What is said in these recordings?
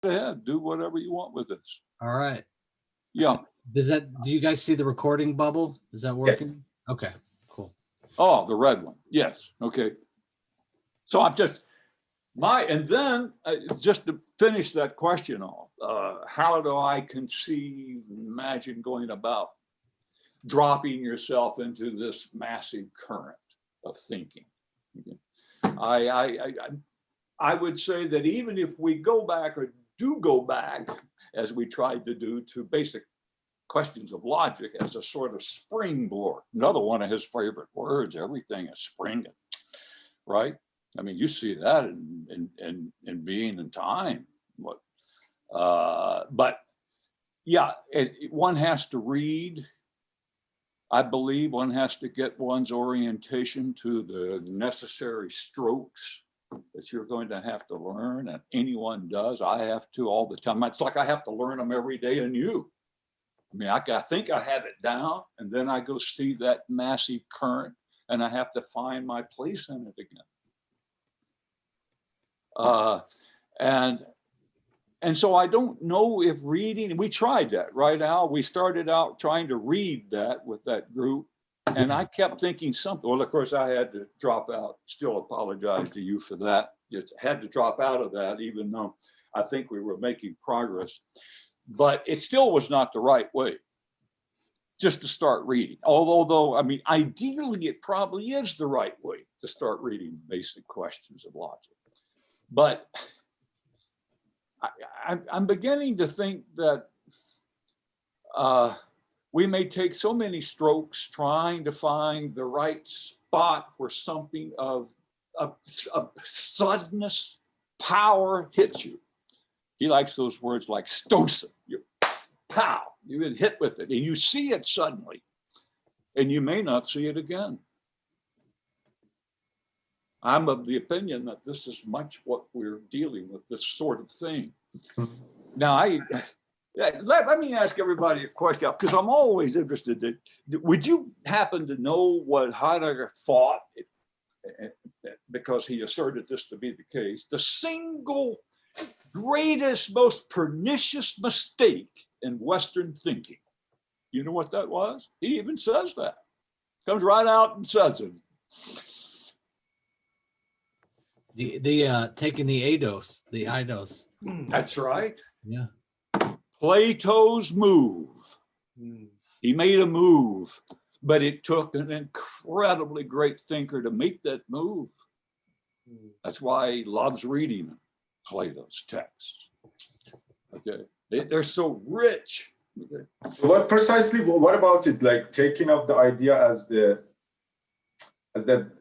ahead, do whatever you want with this. All right. Yeah. Do you guys see the recording bubble? Is that working? Yes. Okay, cool. Oh, the red one. Yes. Okay. So I'm just and then just to finish that question off, how do I conceive, imagine going about dropping yourself into this massive current of thinking? Okay. I would say that even if we go back or do go back, as we tried to do, to basic questions of logic as a sort of springboard, another one of his favorite words, everything is springing, right? I mean, you see that in being and time. But yeah, one has to read. I believe one has to get one's orientation to the necessary strokes that you're going to have to learn, and anyone does. I have to all the time. It's like I have to learn them every day anew. I mean, I think I have it down, and then I go see that massive current, and I have to find my place in it again. And so I don't know if reading, we tried that, right, Al? We started out trying to read that with that group, and I kept thinking something. Well, of course, I had to drop out. Still apologize to you for that. Just had to drop out of that, even though I think we were making progress. But it still was not the right way, just to start reading. Although, I mean, ideally, it probably is the right way to start reading basic questions of logic. But I'm beginning to think that we may take so many strokes trying to find the right spot where something of suddenness, power hits you. He likes those words like stosa. You pow, you've been hit with it, and you see it suddenly, and you may not see it again. I'm of the opinion that this is much what we're dealing with, this sort of thing. Now, let me ask everybody a question, because I'm always interested in, would you happen to know what Heidegger thought, because he asserted this to be the case, the single greatest, most pernicious mistake in Western thinking? You know what that was? He even says that. Comes right out and says it. The taking the eidos. That's right. Yeah. Plato's move. He made a move, but it took an incredibly great thinker to make that move. That's why he loves reading Plato's texts. Okay, they're so rich. Okay. What about it? Like taking of the idea as the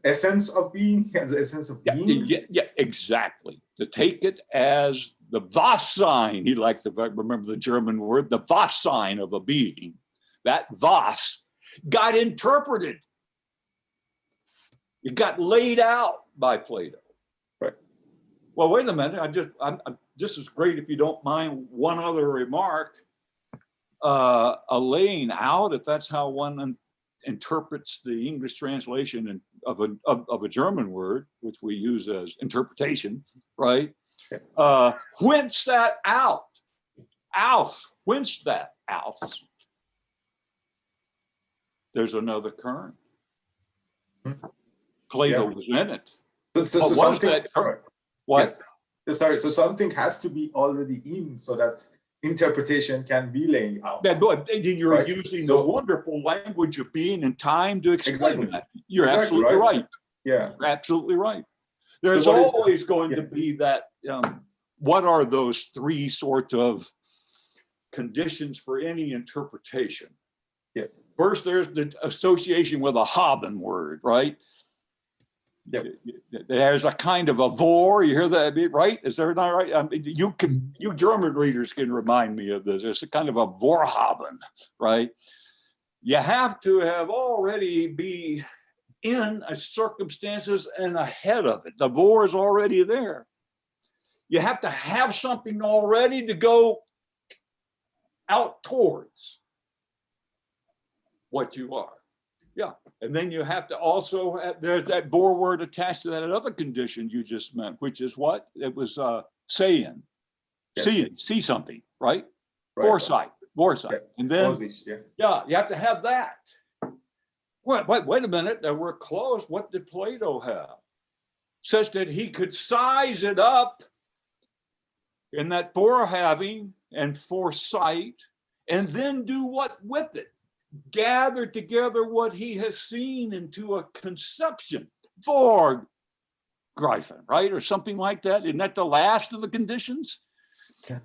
essence of being, as the essence of beings? Yeah, exactly. To take it as the was sign. He likes to remember the German word, the was sign of a being. That was got interpreted. It got laid out by Plato. Right. Well, wait a minute. This is great if you don't mind one other remark. A laying out, if that's how one interprets the English translation of a German word, which we use as interpretation, right? Whence that out? Aus. Whence that out? There's another current. Plato was in it. So something, that current? What? Yes. Sorry. So something has to be already in, so that interpretation can be laying out. You're right. Using the wonderful language of being and time to explain that. You're absolutely right. Yeah, you're absolutely right. There's always going to be that. What are those three sorts of conditions for any interpretation? Yes. First, there's the association with a Haben word, right? Yep. There's a kind of a vor. You hear that, right? Is that not right? I mean, you German readers can remind me of this. It's a kind of a Vorhaben, right? You have to have already be in a circumstances and ahead of it. The vor is already there. You have to have something already to go out towards what you are. Yeah. And then you have to also have, there's that vor word attached to that other condition you just meant, which is what? It was saying, Yes. see something, right? Right. Foresight. Yeah. And then, Yeah. yeah, you have to have that. Wait a minute, we're close. What did Plato have? Such that he could size it up in that forehaving and foresight, and then do what with it? Gather together what he has seen into a conception, Vorgreifen, right? Or something like that. Isn't that the last of the conditions? Yeah.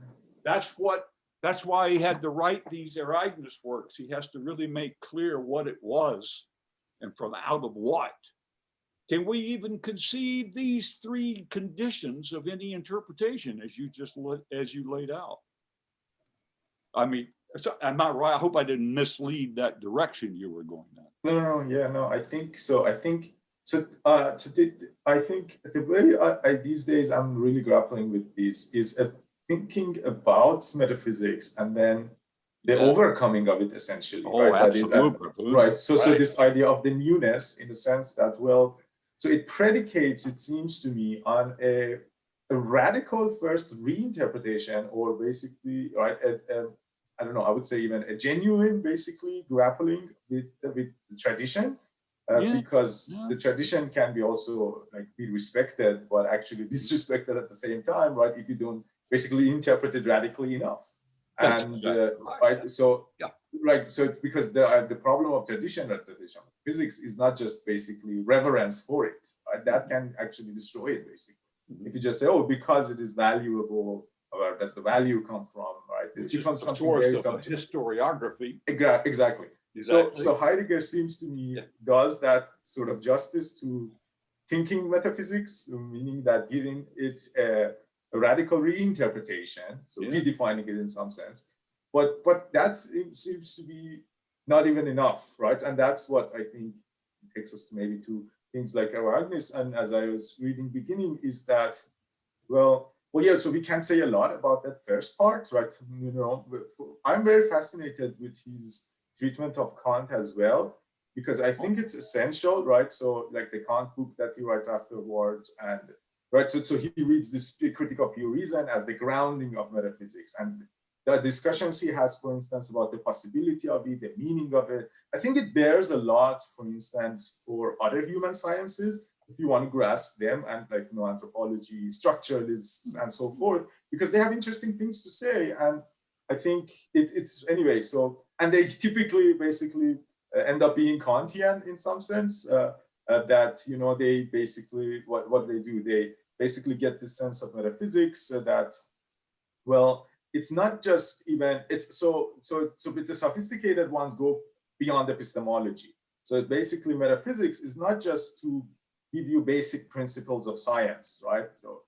That's why he had to write these Ereignis works. He has to really make clear what it was and from out of what. Can we even conceive these three conditions of any interpretation as you laid out? I mean, am I right? I hope I didn't mislead that direction you were going in. No, I think so. I think so. I think the way I these days I'm really grappling with this is thinking about metaphysics and then the overcoming of it, essentially. Oh, right? absolutely. That is, right. So this idea of the newness, in the sense that, well, so it predicates, it seems to me, on a radical first reinterpretation, or basically, right, I don't know, I would say even a genuine, basically, grappling with the tradition, because the tradition can be also like be respected, but actually disrespected at the same time, right? If you don't basically interpret it radically enough. And right, so right, so because the problem of tradition physics is not just basically reverence for it, right? That can actually destroy it, basically. If you just say, oh, because it is valuable, where does the value come from, right? It becomes something very subjective. Historiography. Exactly. So Heidegger seems to me does that sort of justice to thinking metaphysics, meaning that giving it a radical reinterpretation, so redefining it in some sense. But that seems to be not even enough, right? And that's what I think takes us to maybe to things like Ereignis. And as I was reading beginning, is that, well, yeah, so we can say a lot about that first part, right? You know, I'm very fascinated with his treatment of Kant as well, because I think it's essential, right? So like the Kant book that he writes afterwards, and right, so he reads this Critique of Pure Reason as the grounding of metaphysics, and the discussions he has, for instance, about the possibility of it, the meaning of it. I think it bears a lot, for instance, for other human sciences, if you want to grasp them, and like, you know, anthropology, structuralists, and so forth, because they have interesting things to say. And I think it's anyway, so, and they typically basically end up being Kantian in some sense, that, you know, they basically, what they do, they basically get this sense of metaphysics that, well, it's not just even, it's so the sophisticated ones go beyond epistemology. So basically metaphysics is not just to give you basic principles of science, right? So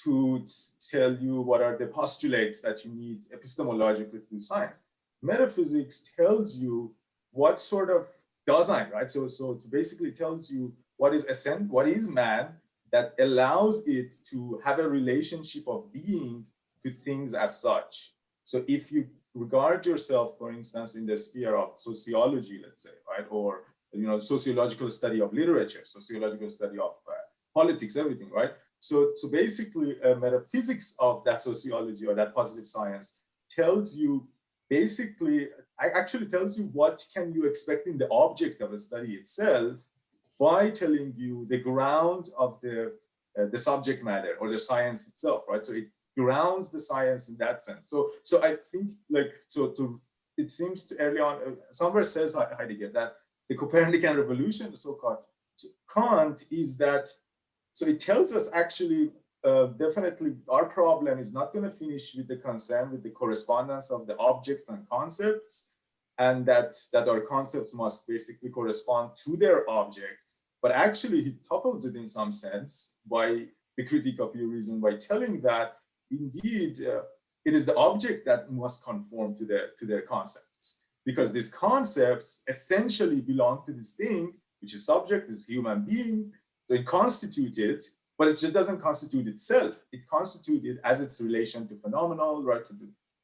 to tell you what are the postulates that you need epistemologically to do science. Metaphysics tells you what sort of design, right? So it basically tells you what is man, that allows it to have a relationship of being to things as such. So if you regard yourself, for instance, in the sphere of sociology, let's say, right, or, you know, sociological study of literature, sociological study of politics, everything, right? So basically, metaphysics of that sociology or that positive science tells you basically, actually tells you what can you expect in the object of a study itself, by telling you the ground of the subject matter or the science itself, right? So it grounds the science in that sense. So I think, like, it seems to early on, somewhere says Heidegger that the Copernican revolution, the so-called Kant, is that, so it tells us actually, definitely our problem is not going to finish with the concern with the correspondence of the objects and concepts, and that our concepts must basically correspond to their objects, but actually he topples it in some sense by the Critique of Pure Reason, by telling that indeed it is the object that must conform to their concepts, because these concepts essentially belong to this thing, which is subject, this human being. So it constitutes it, but it just doesn't constitute itself. It constitutes it as its relation to phenomenal, right, to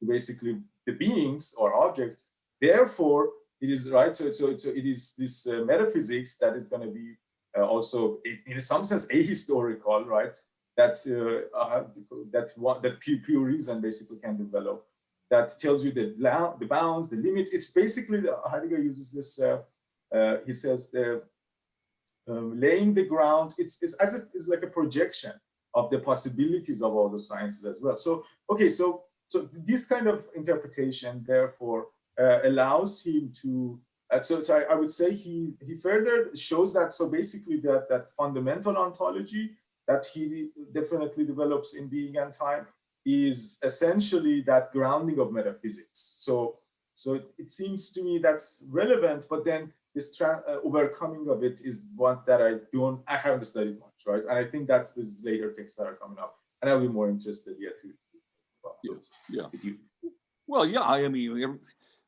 basically the beings or objects. Therefore, it is right. So it is this metaphysics that is going to be also, in some sense, ahistorical, right? that pure reason basically can develop, that tells you the bounds, the limits. It's basically, Heidegger uses this, he says, laying the ground, it's as if it's like a projection of the possibilities of all those sciences as well. So, okay, so this kind of interpretation, therefore, allows him to, so I would say he further shows that, so basically that fundamental ontology that he definitely develops in Being and Time is essentially that grounding of metaphysics. So it seems to me that's relevant, but then this overcoming of it is one that I haven't studied much, right? And I think that's these later texts that are coming up, and I'll be more interested yet to with you. Well, yeah, I mean,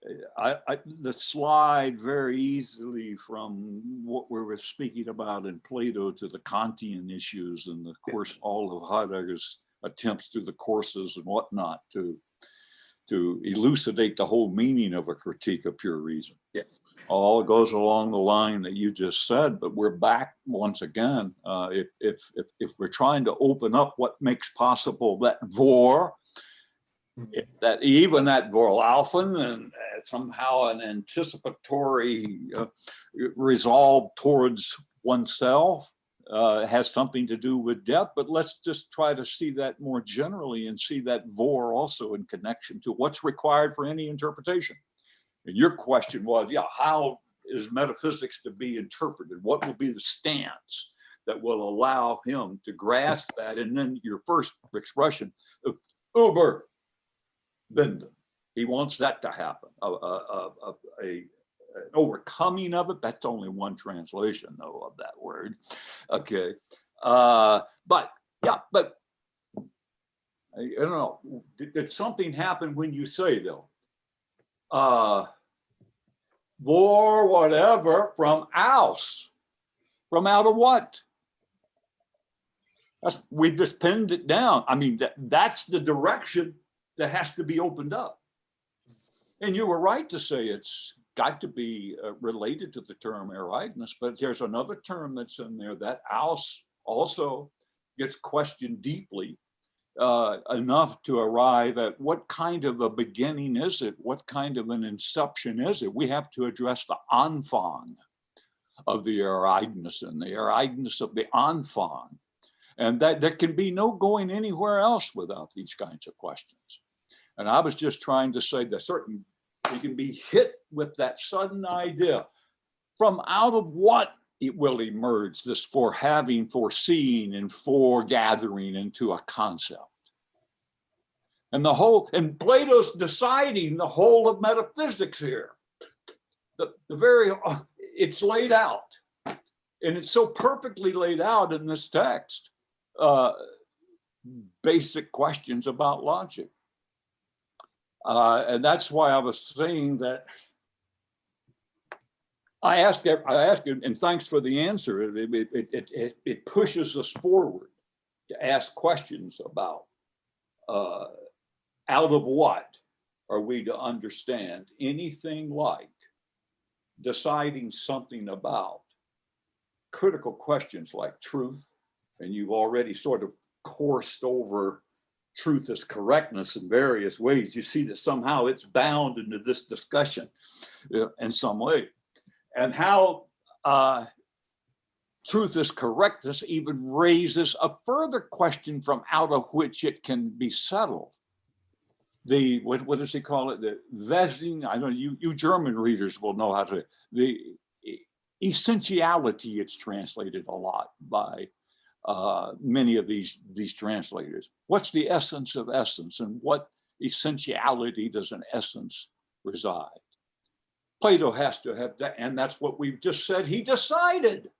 the slide very easily from what we were speaking about in Plato to the Kantian issues, and of course, all of Heidegger's attempts through the courses and whatnot to elucidate the whole meaning of a critique of pure reason. Yeah. All goes along the line that you just said, but we're back once again. If we're trying to open up what makes possible that vor, that even that vorlaufen, and somehow an anticipatory resolve towards oneself, has something to do with death, but let's just try to see that more generally and see that vor also in connection to what's required for any interpretation. And your question was, yeah, how is metaphysics to be interpreted? What will be the stance that will allow him to grasp that? And then your first expression, Uber Binden, he wants that to happen, an overcoming of it. That's only one translation, though, of that word. Okay, but yeah, but I don't know. Did something happen when you say though? Vor whatever from aus, from out of what? We just pinned it down. I mean, that's the direction that has to be opened up. And you were right to say it's got to be related to the term Ereignis, but there's another term that's in there, that aus also gets questioned deeply enough to arrive at what kind of a beginning is it? What kind of an inception is it? We have to address the Anfang of the Ereignis and the Ereignis of the Anfang. And that there can be no going anywhere else without these kinds of questions. And I was just trying to say that certain, you can be hit with that sudden idea from out of what it will emerge, this for having, foreseeing, and foregathering into a concept. And the whole, and Plato's deciding the whole of metaphysics here. The very, it's laid out. And it's so perfectly laid out in this text. Basic questions about logic. And that's why I was saying that I ask you, and thanks for the answer. It pushes us forward to ask questions about out of what are we to understand anything like deciding something about critical questions like truth. And you've already sort of coursed over truth as correctness in various ways. You see that somehow it's bound into this discussion in some way. And how truth as correctness even raises a further question from out of which it can be settled. The, what does he call it? The Wesen, I know you German readers will know how to, the essentiality, it's translated a lot by many of these translators. What's the essence of essence, and what essentiality does an essence reside? Plato has to have that, and that's what we've just said. He decided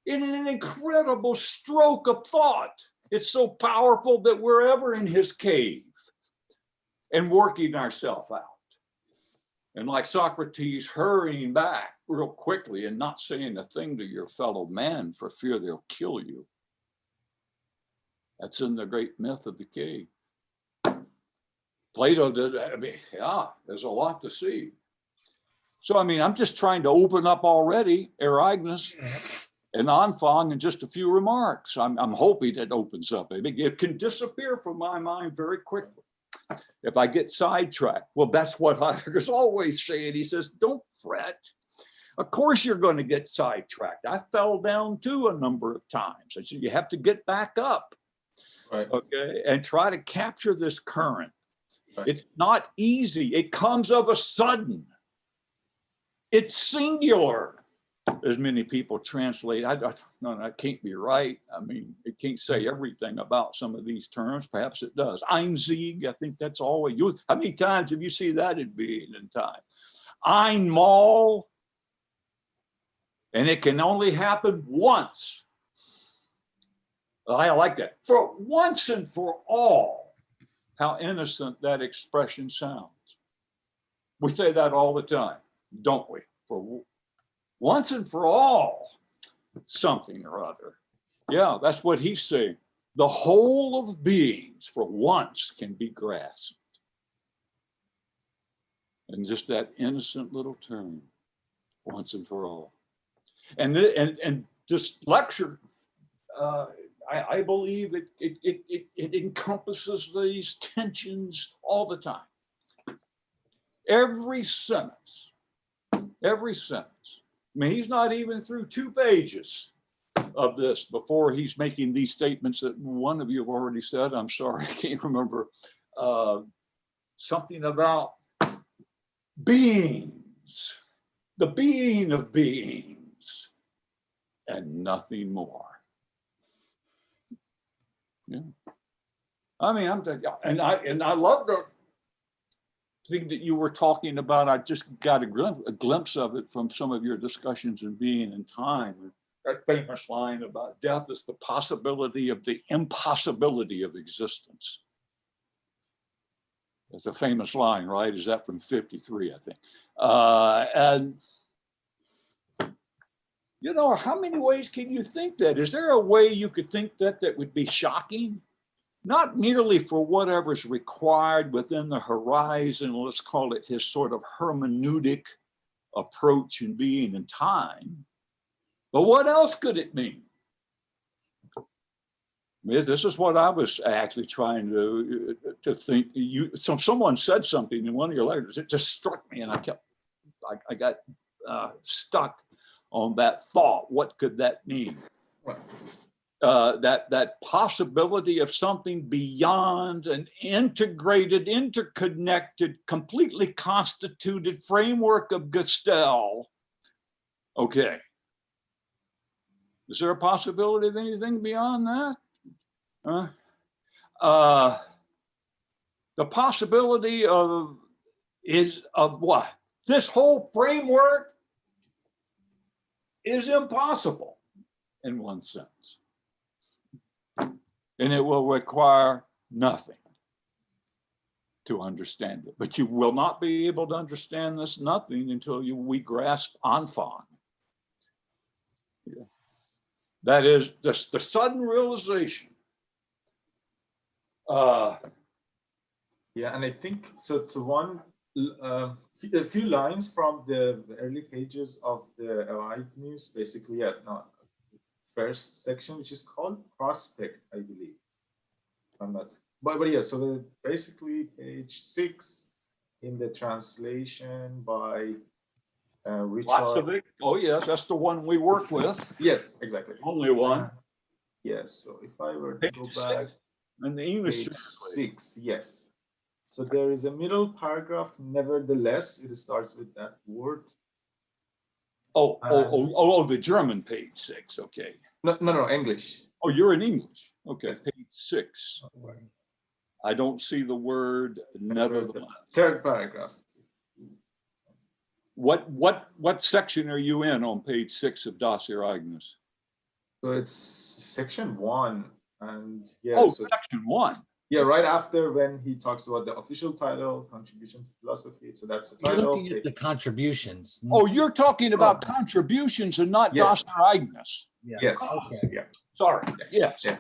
in an incredible stroke of thought. It's so powerful that we're ever in his cave and working ourselves out. And like Socrates, hurrying back real quickly and not saying a thing to your fellow man for fear they'll kill you. That's in the great myth of the cave. Plato did, I mean, yeah, there's a lot to see. So, I mean, I'm just trying to open up already Ereignis And Anfang, in just a few remarks, I'm hoping it opens up. It can disappear from my mind very quickly if I get sidetracked. Well, that's what Heidegger's always saying. He says, don't fret. Of course you're going to get sidetracked. I fell down too a number of times. I said, you have to get back up, Right. okay, and try to capture this current. Right. It's not easy. It comes of a sudden. It's singular, as many people translate. No, that can't be right. I mean, it can't say everything about some of these terms. Perhaps it does. Einzig, I think that's always used. How many times have you seen that in being in time? Einmal, and it can only happen once. I like that. For once and for all, how innocent that expression sounds. We say that all the time, don't we? For once and for all, something or other. Yeah, that's what he's saying. The whole of beings for once can be grasped. And just that innocent little term, once and for all. And this lecture, I believe it encompasses these tensions all the time. Every sentence. I mean, he's not even through 2 pages of this before he's making these statements that one of you have already said. I'm sorry, I can't remember. Something about beings, the being of beings, and nothing more. Yeah. I mean, I love the thing that you were talking about. I just got a glimpse of it from some of your discussions in Being and Time. That famous line about death is the possibility of the impossibility of existence. That's a famous line, right? Is that from 53, I think. And you know, how many ways can you think that? Is there a way you could think that would be shocking? Not merely for whatever's required within the horizon, let's call it his sort of hermeneutic approach in Being and Time, but what else could it mean? This is what I was actually trying to think. Someone said something in one of your letters. It just struck me, and I got stuck on that thought. What could that mean? Right. That possibility of something beyond an integrated, interconnected, completely constituted framework of Gestell. Okay. Is there a possibility of anything beyond that? The possibility of what? This whole framework is impossible in one sense. And it will require nothing to understand it. But you will not be able to understand this nothing until we grasp Anfang. Yeah. That is just the sudden realization. Yeah, and I think so. To a few lines from the early pages of the Ereignis, basically, first section, which is called Prospect, I believe. I'm not, but yeah. So basically, page 6 in the translation by Richard. Oh yes, that's the one we work with. Yes, exactly. Only one. Yes. So if I were to go back. And the English page 6, yes. So there is a middle paragraph. Nevertheless, it starts with that word. The German page 6. Okay. No, English. Oh, you're in English. Okay, Yes. page 6. I don't see the word nevertheless. Third paragraph. What section are you in on page 6 of Das Ereignis? So it's section 1. And yeah, section 1. Yeah, right after when he talks about the official title, Contribution to Philosophy. So that's the title. You're looking at the contributions. Oh, you're talking about contributions and not Yes. Das Ereignis. Yeah. Yes. Okay. Yeah. Sorry. Yes. Yeah.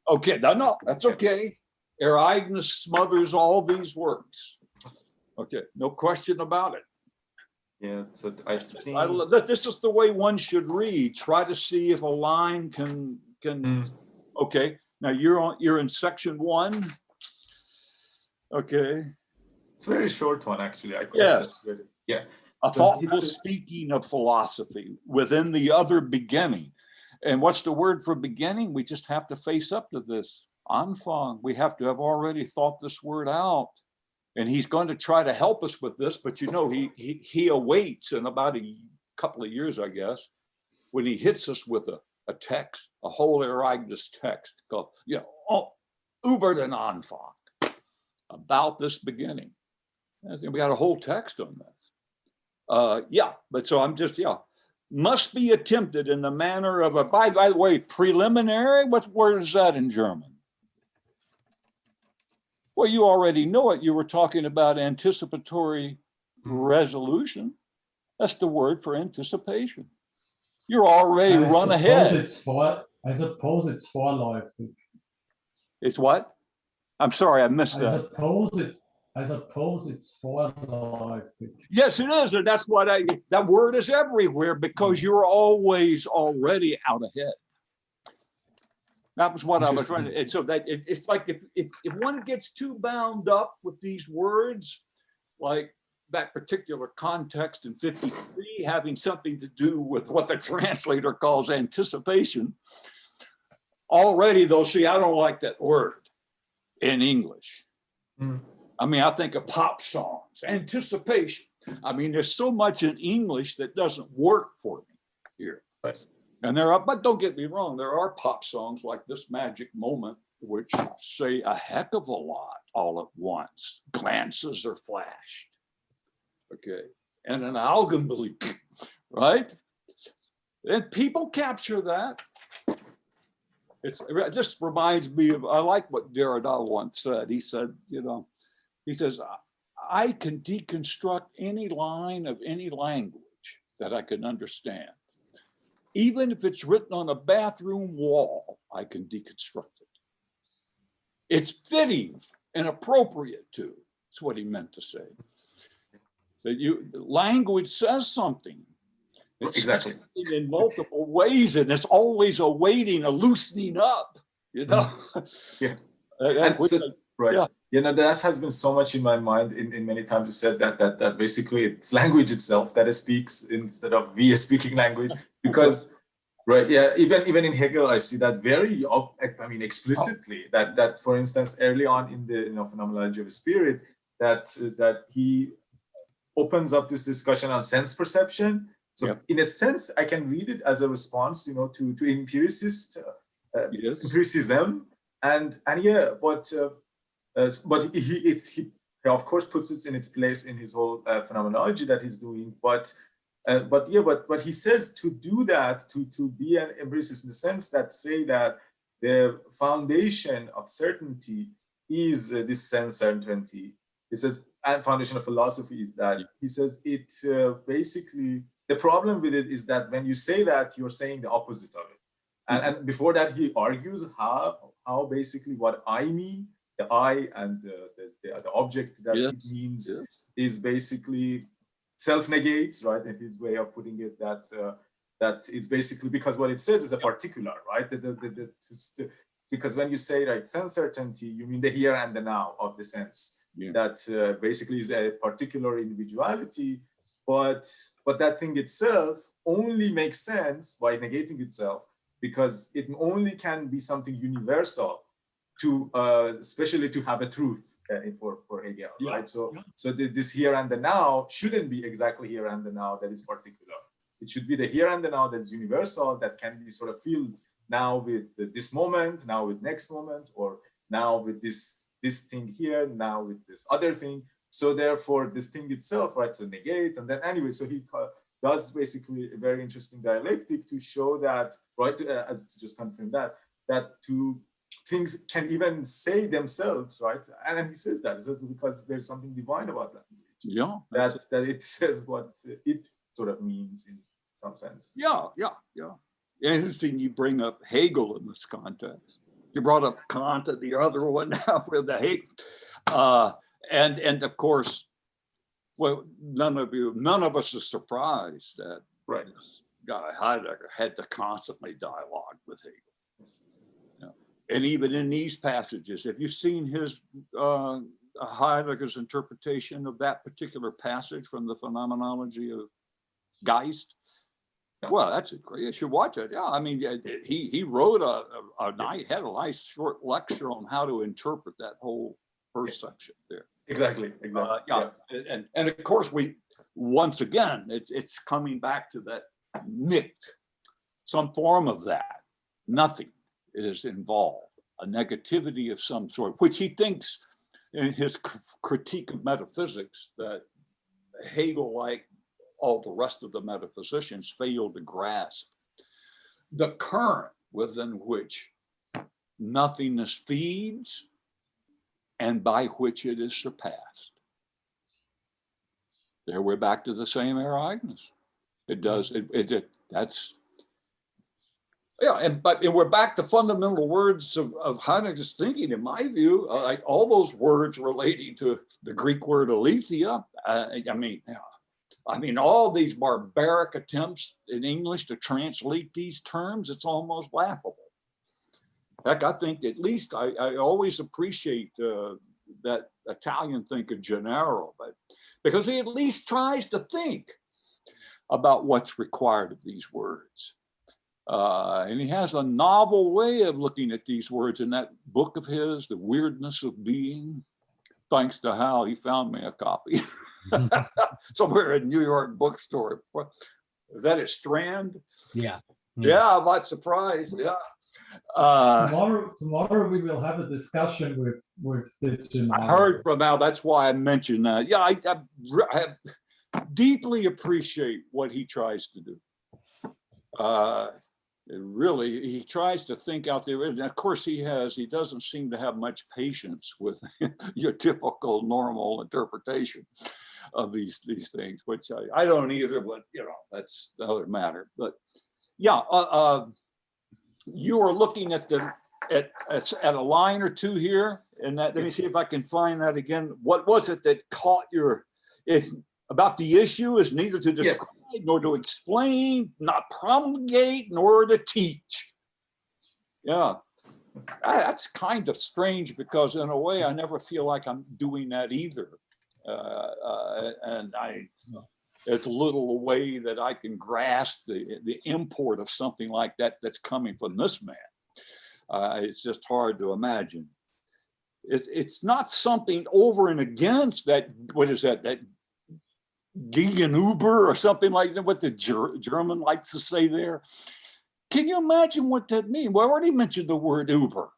Okay. No, that's okay. Ereignis smothers all these works. Okay. No question about it. Yeah, so I think This is the way one should read. Try to see if a line can okay. Now you're in section 1. Okay. it's a very short one actually. I could Yes. just read it. Yeah. A So thoughtful it's- speaking of philosophy within the other beginning. And what's the word for beginning? We just have to face up to this. Anfang. We have to have already thought this word out. And he's going to try to help us with this, but you know, he awaits in about a couple of years, I guess, when he hits us with a text, a whole Ereignis text called, Über den Anfang, about this beginning. I think we got a whole text on this. But so I'm just, must be attempted in the manner of by the way, preliminary, what word is that in German? Well, you already know it. You were talking about anticipatory resolution. That's the word for anticipation. You're already run ahead. I suppose it's vorläufig. It's what? I'm sorry, I missed that. I suppose it's vorläufig. Yes, it is. And that's what that word is everywhere because you're always already out ahead. That was what I was trying to, and so that it's like if one gets too bound up with these words, like that particular context in 53 having something to do with what the translator calls anticipation, already they'll see, I don't like that word in English. I mean, I think of pop songs, anticipation. I mean, there's so much in English that doesn't work for me here. And but don't get me wrong, there are pop songs like This Magic Moment, which say a heck of a lot all at once. Glances are flashed. Okay. And an Augenblick, right? And people capture that. It just reminds me of, I like what Derrida once said. He said, he says, I can deconstruct any line of any language that I can understand. Even if it's written on a bathroom wall, I can deconstruct it. It's fitting and appropriate to. That's what he meant to say. That language says something. It exactly. says something in multiple ways, and it's always awaiting a loosening up. Yeah. Right. Yeah. That has been so much in my mind in many times. You said that basically it's language itself that it speaks instead of we speaking language. Because even in Hegel, I see that very explicitly that for instance early on in the phenomenology of spirit that he opens up this discussion on sense perception. So in a sense, I can read it as a response, to empiricism, but he of course puts it in its place in his whole phenomenology that he's doing, but he says to do that, to be an empiricist in the sense that say that the foundation of certainty is this sense certainty. He says, and foundation of philosophy is that. He says it basically, the problem with it is that when you say that, you're saying the opposite of it. And before that, he argues how basically what I mean, the I and the object that it means is basically self-negates, right? And his way of putting it that it's basically because what it says is a particular, right? Because when you say sense certainty, you mean the here and the now of the sense. That basically is a particular individuality, but that thing itself only makes sense by negating itself because it only can be something universal to, especially to have a truth for Hegel, right? So this here and the now shouldn't be exactly here and the now that is particular. It should be the here and the now that is universal, that can be sort of filled now with this moment, now with next moment, or now with this thing here, now with this other thing. So therefore, this thing itself, right, so negates, and then anyway, so he does basically a very interesting dialectic to show that, right, as to just confirm that two things can even say themselves, right? And he says that, he says because there's something divine about language. That it says what it sort of means in some sense. Interesting you bring up Hegel in this context. You brought up Kant and the other one now with the Hegel. And of course, well, none of us is surprised that Right. this guy Heidegger had to constantly dialogue with Hegel. You know, and even in these passages, have you seen his Heidegger's interpretation of that particular passage from the Phenomenology of Geist? Well, that's great. You should watch it. Yeah, I mean, he wrote had a nice short lecture on how to interpret that whole first section there. Exactly. Yeah. And of course, once again, it's coming back to that nicht, some form of that. Nothing is involved, a negativity of some sort, which he thinks in his critique of metaphysics that Hegel, like all the rest of the metaphysicians, failed to grasp the current within which nothingness feeds and by which it is surpassed. There we're back to the same Ereignis. It does, that's, yeah, and we're back to fundamental words of Heidegger's thinking, in my view, like all those words relating to the Greek word aletheia. I mean, all these barbaric attempts in English to translate these terms, it's almost laughable. In fact, I think at least I always appreciate that Italian thinker Gennaro, but because he at least tries to think about what's required of these words. And he has a novel way of looking at these words in that book of his, The Weirdness of Being. Thanks to Hal, he found me a copy somewhere in New York bookstore. Is that a Strand? Yeah. Yeah, I'm not surprised. Yeah. Tomorrow we will have a discussion with the Gennaro. I heard from Al. That's why I mentioned that. Yeah, I deeply appreciate what he tries to do. Really, he tries to think out there. And of course, he doesn't seem to have much patience with your typical normal interpretation of these things, which I don't either, but that's another matter. But yeah, you are looking at a line or two here, and that, let me see if I can find that again. What was it that caught it's about the issue is neither to describe nor to explain, not promulgate, nor to teach. Yeah, that's kind of strange because in a way I never feel like I'm doing that either. And it's a little way that I can grasp the import of something like that that's coming from this man. It's just hard to imagine. It's not something over and against that, what is that Gegenüber or something like that, what the German likes to say there. Can you imagine what that means? Well, I already mentioned the word Uber.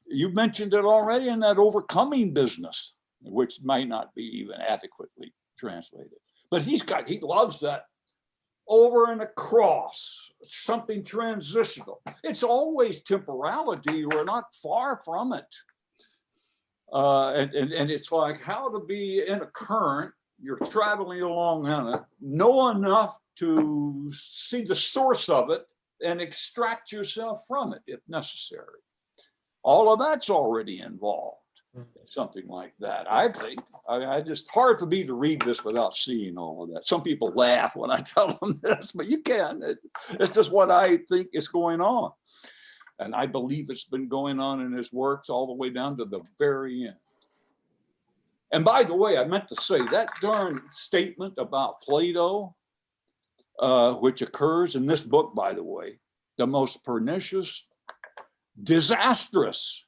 You mentioned it already in that overcoming business, which might not be even adequately translated. But he loves that over and across, something transitional. It's always temporality. We're not far from it. And it's like how to be in a current, you're traveling along in it, know enough to see the source of it and extract yourself from it if necessary. All of that's already involved. Something like that, I think. I just hard for me to read this without seeing all of that. Some people laugh when I tell them this, but you can. It's just what I think is going on. And I believe it's been going on in his works all the way down to the very end. And by the way, I meant to say that darn statement about Plato, which occurs in this book, by the way, the most pernicious, disastrous.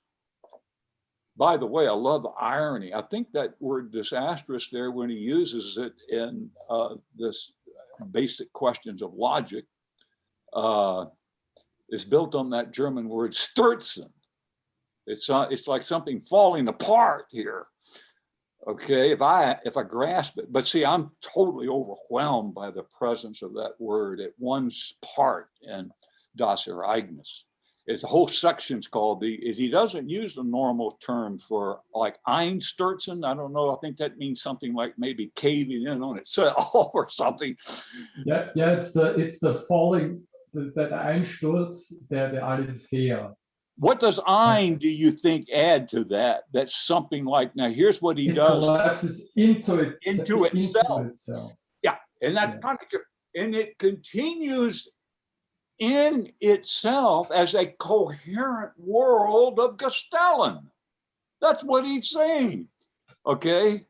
By the way, I love irony. I think that word disastrous there, when he uses it in this basic questions of logic, is built on that German word stürzen. It's like something falling apart here. Okay, if I grasp it, but see, I'm totally overwhelmed by the presence of that word at one part in Das Ereignis. It's a whole section's called he doesn't use the normal term for like einstürzen. I don't know. I think that means something like maybe caving in on itself or something. Yeah, it's the falling, that Einsturz der Aletheia. What does Ein, do you think, add to that? That's something like, now here's what he It does. collapses into itself. itself. Yeah, and that's kind of good. And it continues in itself as a coherent world of Gestalten. That's what he's saying, okay?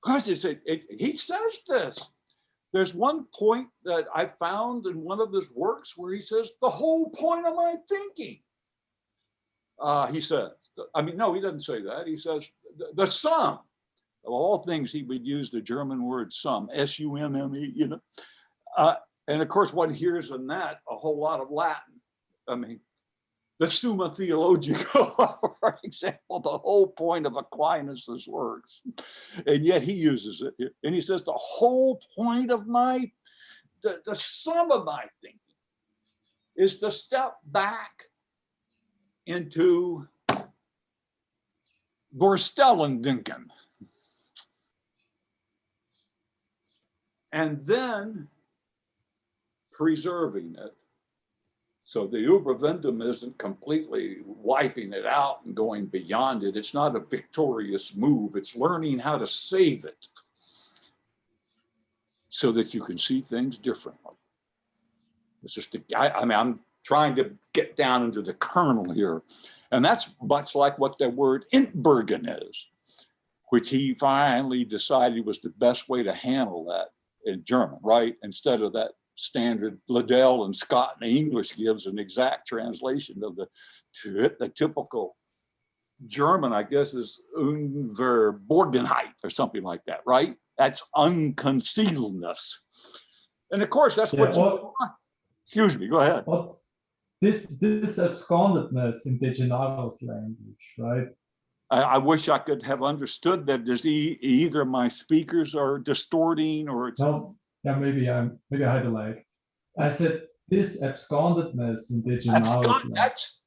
Because he says this. There's one point that I found in one of his works where he says, the whole point of my thinking. He says, I mean, no, he doesn't say that. He says, the sum of all things, he would use the German word sum, S-U-M-M-E, you know. And of course, one hears in that a whole lot of Latin. I mean, the Summa Theologica, for example, the whole point of Aquinas's works. And yet he uses it here. And he says, the whole point of the sum of my thinking is to step back into Vorstellungsdenken. And then preserving it. So the Überwindung isn't completely wiping it out and going beyond it. It's not a victorious move. It's learning how to save it so that you can see things differently. It's just, I mean, I'm trying to get down into the kernel here. And that's much like what the word Entbergen is, which he finally decided was the best way to handle that in German, right? Instead of that standard Liddell and Scott in English gives an exact translation of the typical German, I guess, is Unverborgenheit or something like that, right? That's unconcealedness. And of course, that's excuse me, go ahead. This abscondedness in Degenera's language, right? I wish I could have understood that. There's either my speakers are distorting or it's... No, yeah, maybe I had a lag. I said this abscondedness in Degenera's language. That's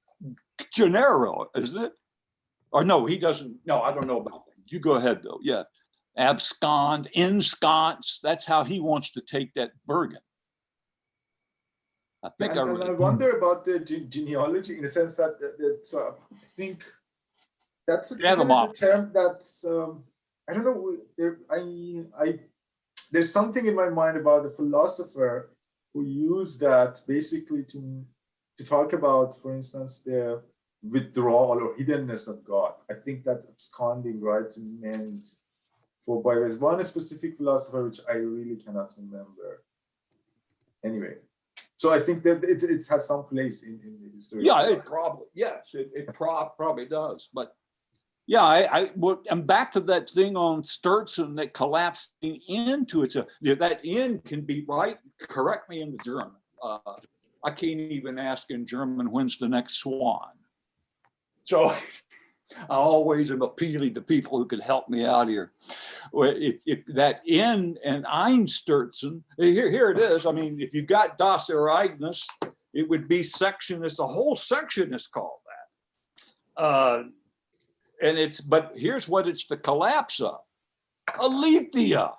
Gennaro, isn't it? Or no, he doesn't. No, I don't know about that. You go ahead though. Yeah, abscond, ensconce. That's how he wants to take that Bergen. I think I wonder about the genealogy in the sense that I think that's a term that's I don't know. There's something in my mind about the philosopher who used that basically to talk about, for instance, the withdrawal or hiddenness of God. I think that absconding, right, meant by there's one specific philosopher which I really cannot remember. Anyway. So I think that it has some place in the history. Yeah, it probably, yes, it probably does. But yeah, I'm back to that thing on Sturzen that collapsing into it. That end can be right. Correct me in the German. I can't even ask in German, when's the next swan? So I always am appealing to people who can help me out here. If that in and Einstürzen, here it is. I mean, if you got Das Ereignis, it would be section. It's a whole section is called that. But here's what it's the collapse of. Aletheia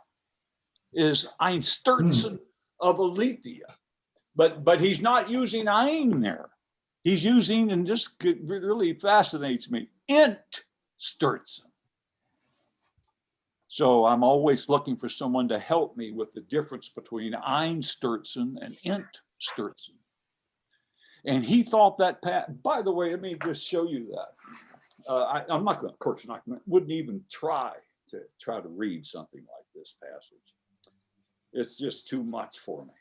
is Einstürzen of Aletheia. But he's not using Ein there. He's using, and this really fascinates me, Entstürzen. So I'm always looking for someone to help me with the difference between Einstürzen and Entstürzen. And he thought that, by the way, let me just show you that. I'm not going to, of course, wouldn't even try to read something like this passage. It's just too much for me.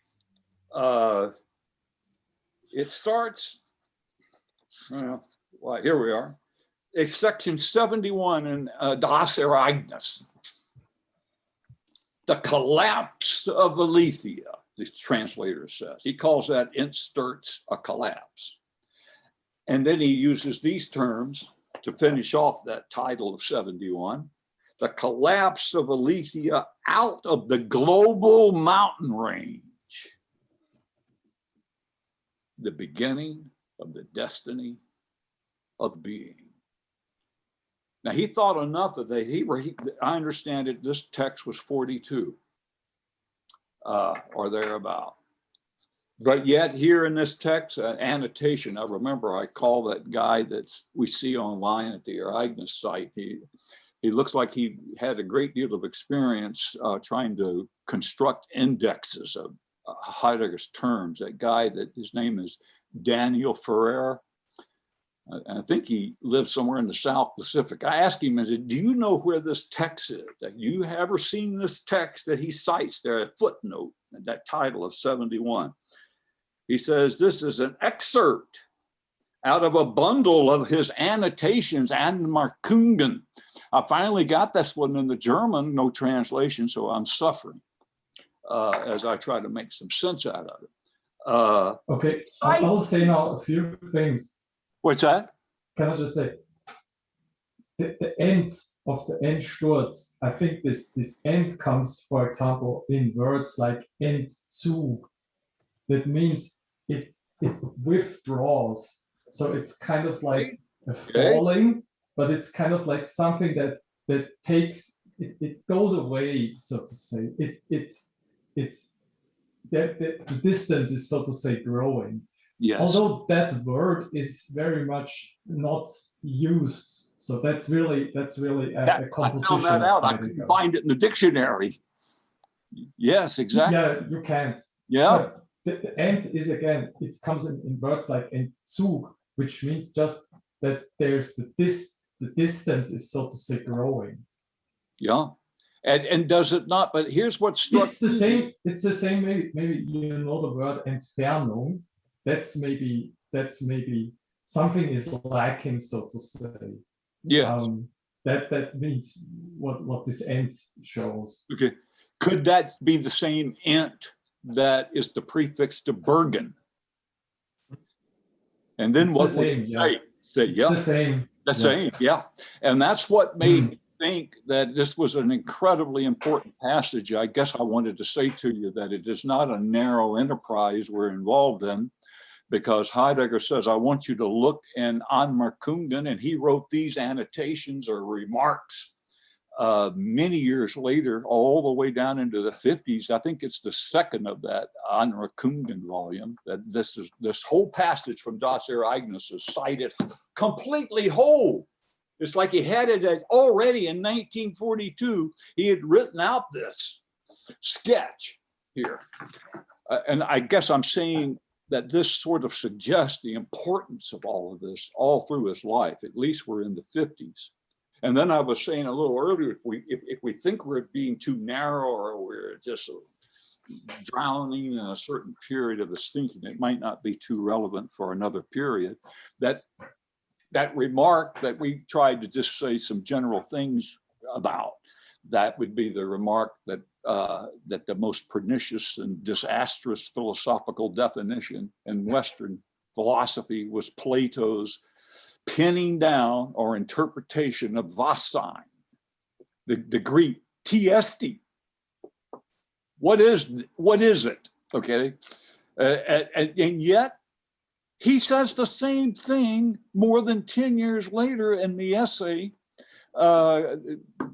It starts, well, here we are. It's section 71 in Das Ereignis. The collapse of Aletheia, the translator says. He calls that Entstürz a collapse. And then he uses these terms to finish off that title of 71. The collapse of Aletheia out of the global mountain range. The beginning of the destiny of being. Now he thought enough of that. I understand it. This text was 42 or thereabout. But yet here in this text, annotation, I remember I call that guy that we see online at the Ereignis site. He looks like he had a great deal of experience trying to construct indexes of Heidegger's terms. That guy, that his name is Daniel Ferrer. And I think he lives somewhere in the South Pacific. I asked him, I said, do you know where this text is? That you ever seen this text that he cites there, a footnote, that title of 71? He says, this is an excerpt out of a bundle of his annotations, Anmerkungen. I finally got this one in the German, no translation, so I'm suffering as I try to make some sense out of it. Okay, I'll say now a few things. What's that? Can I just say, the end of the Endsturz, I think this end comes, for example, in words like Entzug. That means it withdraws. So it's kind of like a falling, but it's kind of like something that takes, it goes away, so to say. It's the distance is, so to say, growing. Yes. Although that word is very much not used. So that's really a composition. I found that out. I couldn't find it in the dictionary. Yes, exactly. Yeah, you can't. Yeah. But the end is, again, it comes in words like Entzug, which means just that there's the distance is, so to say, growing. Yeah. And does it not? But here's what struck It's the same. It's the same. Maybe you know the word Entfernung. That's maybe something is lacking, so to say. Yeah. That means what this end shows. Okay. Could that be the same ent that is the prefix to Bergen? And then It's what the same, yeah. Say, yeah. The same. The same, yeah. And that's what made me think that this was an incredibly important passage. I guess I wanted to say to you that it is not a narrow enterprise we're involved in, because Heidegger says, I want you to look in Anmerkungen, and he wrote these annotations or remarks many years later, all the way down into the 50s. I think it's the second of that Anmerkungen volume, that this whole passage from Das Ereignis is cited completely whole. It's like he had it already in 1942. He had written out this sketch here. And I guess I'm saying that this sort of suggests the importance of all of this all through his life. At least we're in the 50s. And then I was saying a little earlier, if we think we're being too narrow or we're just drowning in a certain period of his thinking, it might not be too relevant for another period. That remark that we tried to just say some general things about, that would be the remark that that the most pernicious and disastrous philosophical definition in Western philosophy was Plato's pinning down or interpretation of Vassein, the Greek tiesti. What is it? Okay, and yet he says the same thing more than 10 years later in the essay,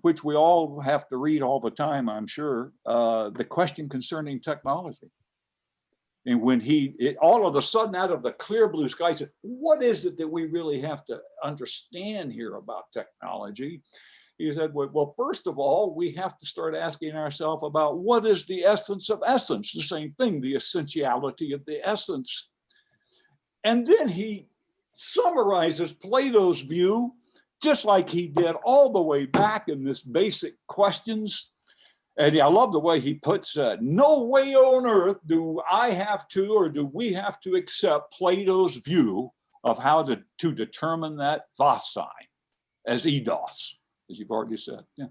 which we all have to read all the time, I'm sure, The Question Concerning Technology. And when all of a sudden, out of the clear blue sky, said, what is it that we really have to understand here about technology? He said, well, first of all, we have to start asking ourselves about what is the essence of essence? The same thing, the essentiality of the essence. And then he summarizes Plato's view, just like he did all the way back in this basic questions. And I love the way he puts it. No way on earth do I have to, or do we have to accept Plato's view of how to determine that Vassein as eidos, as you've already said. Yeah.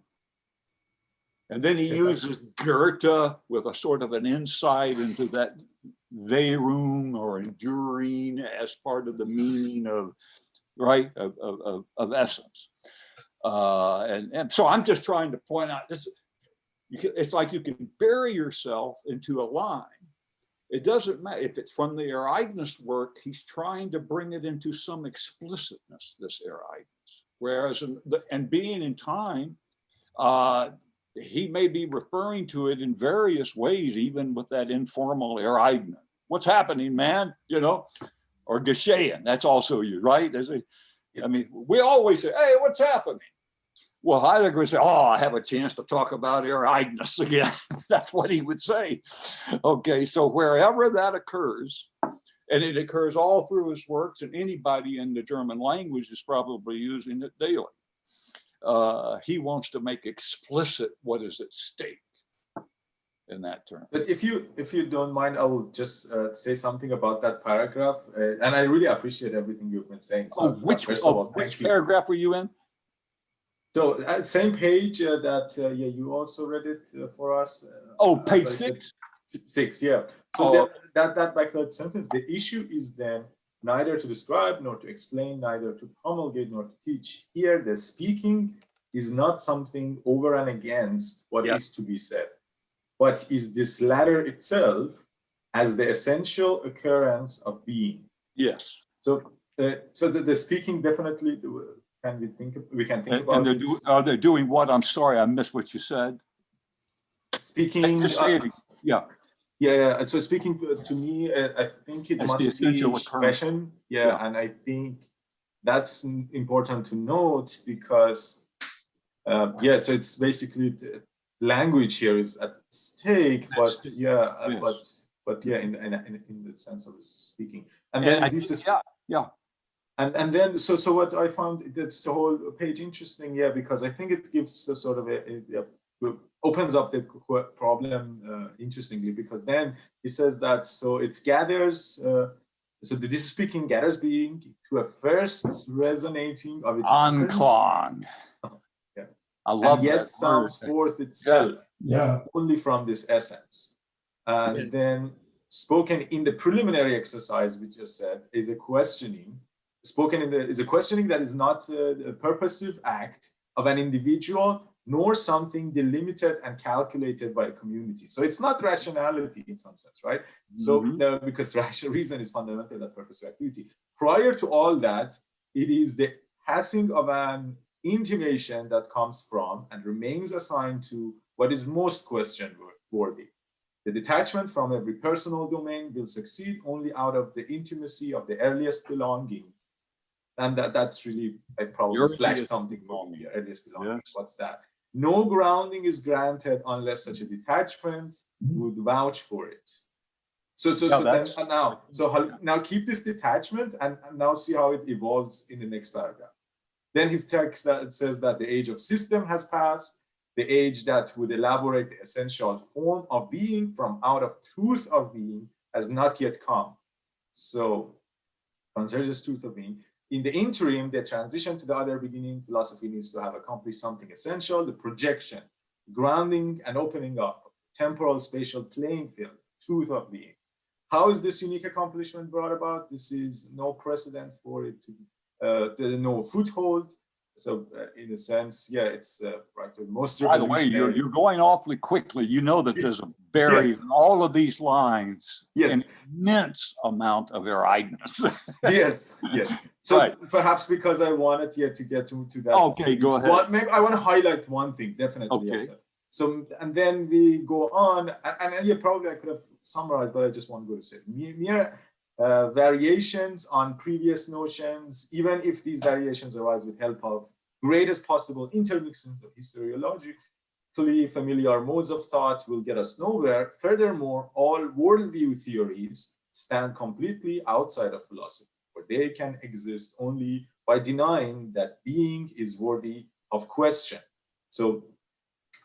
And then he uses Goethe with a sort of an insight into that Verum or enduring as part of the meaning of, right, of essence. And so I'm just trying to point out this. It's like you can bury yourself into a line. It doesn't matter if it's from the Ereignis work, he's trying to bring it into some explicitness, this Ereignis. Whereas, and being in time, he may be referring to it in various ways, even with that informal Ereignis. what's happening, man? You know, or geschehen. That's also you, right? I mean, we always say, hey, what's happening? Well, Heidegger would say, oh, I have a chance to talk about Ereignis again. That's what he would say. Okay, so wherever that occurs, and it occurs all through his works, and anybody in the German language is probably using it daily. He wants to make explicit what is at stake in that term. But if you don't mind, I will just say something about that paragraph. And I really appreciate everything you've been saying. So Which paragraph were you in? So same page that you also read it for us. Page 6? 6, yeah. So that backward sentence, the issue is then neither to describe, nor to explain, neither to promulgate, nor to teach. Here, the speaking is not something over and against what is to be said, but is this latter itself as the essential occurrence of being. Yes. So the speaking definitely, we can think about it. Are they doing what? I'm sorry, I missed what you said. Speaking. Yeah. Yeah. So speaking to me, I think it must be expression. Yeah, and I think that's important to note because, so it's basically the language here is at stake, but in the sense of speaking, and then this is And then so what I found that's the whole page interesting, because I think it gives a sort of opens up the problem interestingly, because then he says that so it gathers so this speaking gathers being to a first resonating of its Anklang. I love and yet sounds forth itself only from this essence. And then spoken in the preliminary exercise we just said is a questioning. Spoken is a questioning that is not a purposive act of an individual, nor something delimited and calculated by a community. So it's not rationality in some sense, right? So because rational reason is fundamental that purposive activity. Prior to all that, it is the passing of an intimation that comes from and remains assigned to what is most question-worthy. The detachment from every personal domain will succeed only out of the intimacy of the earliest belonging. And that's really, I probably flashed something for me, earliest belonging. Yes. What's that? No grounding is granted unless such a detachment would vouch for it. Now keep this detachment and now see how it evolves in the next paragraph. Then his text that says that the age of system has passed, the age that would elaborate the essential form of being from out of truth of being has not yet come. So concerns this truth of being. In the interim, the transition to the other beginning philosophy needs to have accomplished something essential, the projection, grounding and opening up of temporal spatial playing field, truth of being. How is this unique accomplishment brought about? This is no precedent for it to no foothold. So in a sense, it's right. Most by the way, you're going awfully quickly. You know that there's a very in all of these lines an immense amount of Ereignis. yes. So perhaps because I wanted to get to that. Okay, go ahead. Maybe I want to highlight one thing, definitely. Okay. So and then we go on, and probably I could have summarized, but I just want to go to say mere variations on previous notions, even if these variations arise with help of greatest possible intermixings of historiologically familiar modes of thought, will get us nowhere. Furthermore, all worldview theories stand completely outside of philosophy, where they can exist only by denying that being is worthy of question. So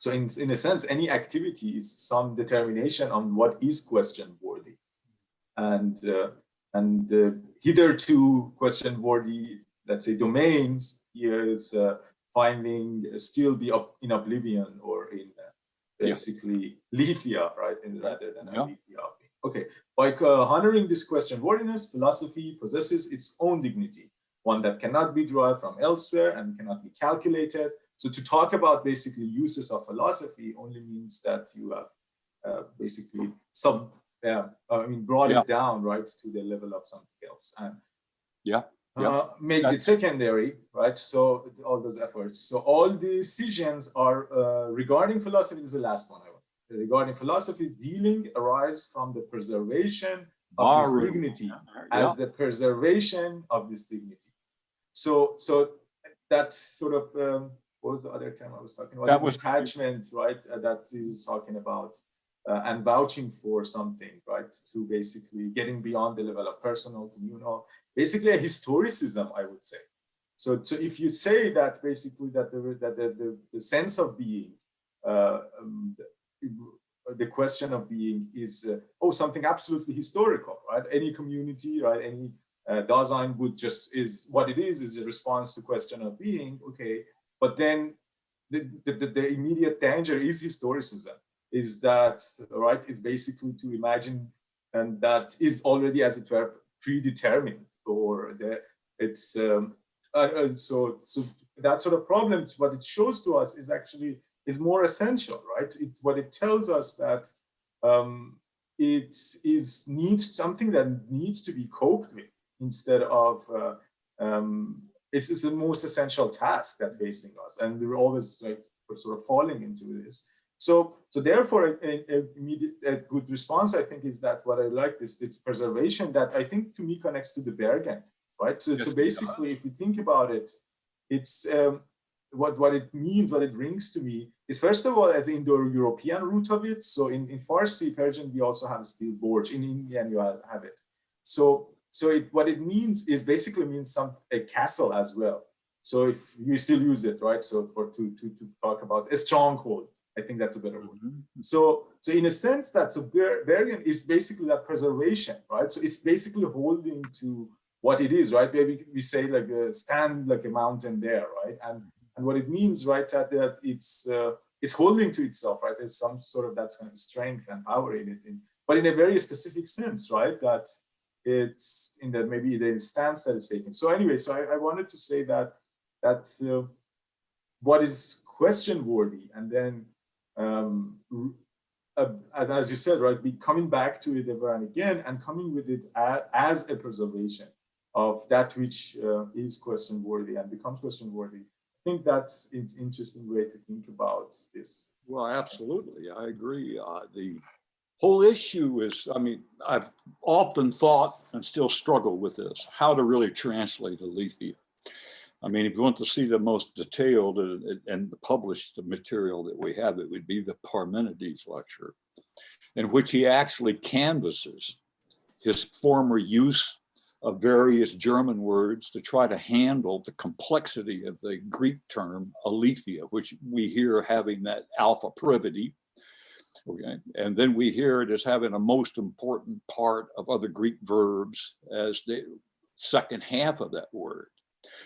in a sense, any activity is some determination on what is question worthy. And hitherto question-worthy, let's say, domains here is finding still be in oblivion or in basically lethia, right? Rather than alethea. Okay, by honoring this question-worthiness, philosophy possesses its own dignity, one that cannot be derived from elsewhere and cannot be calculated. So to talk about basically uses of philosophy only means that you have basically brought it down, right, to the level of something else, and make it secondary, right? So all those efforts. So all the decisions are regarding philosophy. This is the last one I want. Regarding philosophy, dealing arise from the preservation, of this Baru. dignity Yeah. as the preservation of this dignity. So that sort of, what was the other term I was talking about? That The was detachment, right? That he was talking about, and vouching for something, right? To basically getting beyond the level of personal, communal, basically a historicism, I would say. So if you say that basically that the sense of being, the question of being is something absolutely historical, right? Any community, right? Any Dasein would just is what it is a response to question of being, okay? But then the immediate danger is historicism. Is that right? Is basically to imagine, and that is already, as it were, predetermined, or it's so that sort of problem. What it shows to us is actually is more essential, right? What it tells us that it is needs something that needs to be coped with instead of it's the most essential task that facing us, and we're always like sort of falling into this. So therefore, a good response, I think, is that what I like is this preservation that I think to me connects to the Bergen, right? So basically, if we think about it, it's what it means, what it brings to me is, first of all, as the Indo-European root of it. So in Farsi, Persian, we also have steel borj. In Indian, you have it. So what it means is basically means a castle as well. So if you still use it, right? So to talk about a stronghold, I think that's a better word. So in a sense, that Bergen is basically that preservation, right? So it's basically holding to what it is, right? Maybe we say like stand like a mountain there, right? And what it means, right, that it's holding to itself, right? There's some sort of that kind of strength and power in it, but in a very specific sense, right? That it's in the maybe the stance that is taken. So anyway, so I wanted to say that what is question worthy, and then as you said, right, be coming back to it ever and again, and coming with it as a preservation of that which is question worthy and becomes question worthy. I think that's an interesting way to think about this. Well, absolutely, I agree. The whole issue is, I mean, I've often thought and still struggle with this, how to really translate Aletheia. I mean, if you want to see the most detailed and published material that we have, it would be the Parmenides lecture, in which he actually canvasses his former use of various German words to try to handle the complexity of the Greek term aletheia, which we hear having that alpha privity. Okay. And then we hear it as having a most important part of other Greek verbs as the second half of that word.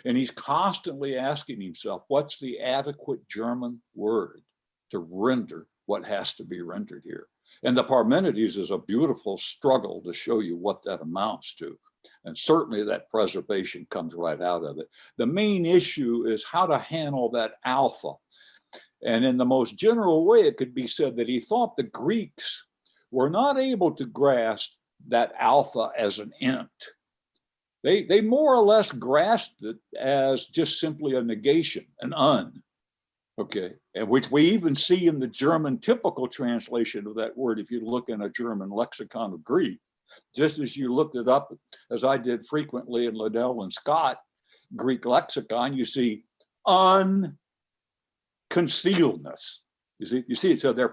And he's constantly asking himself, what's the adequate German word to render what has to be rendered here? And the Parmenides is a beautiful struggle to show you what that amounts to. And certainly that preservation comes right out of it. The main issue is how to handle that alpha. And in the most general way, it could be said that he thought the Greeks were not able to grasp that alpha as an int. They more or less grasped it as just simply a negation, an un, okay, and which we even see in the German typical translation of that word. If you look in a German lexicon of Greek, just as you looked it up, as I did frequently in Liddell and Scott, Greek lexicon, you see unconcealedness. You see it. So they're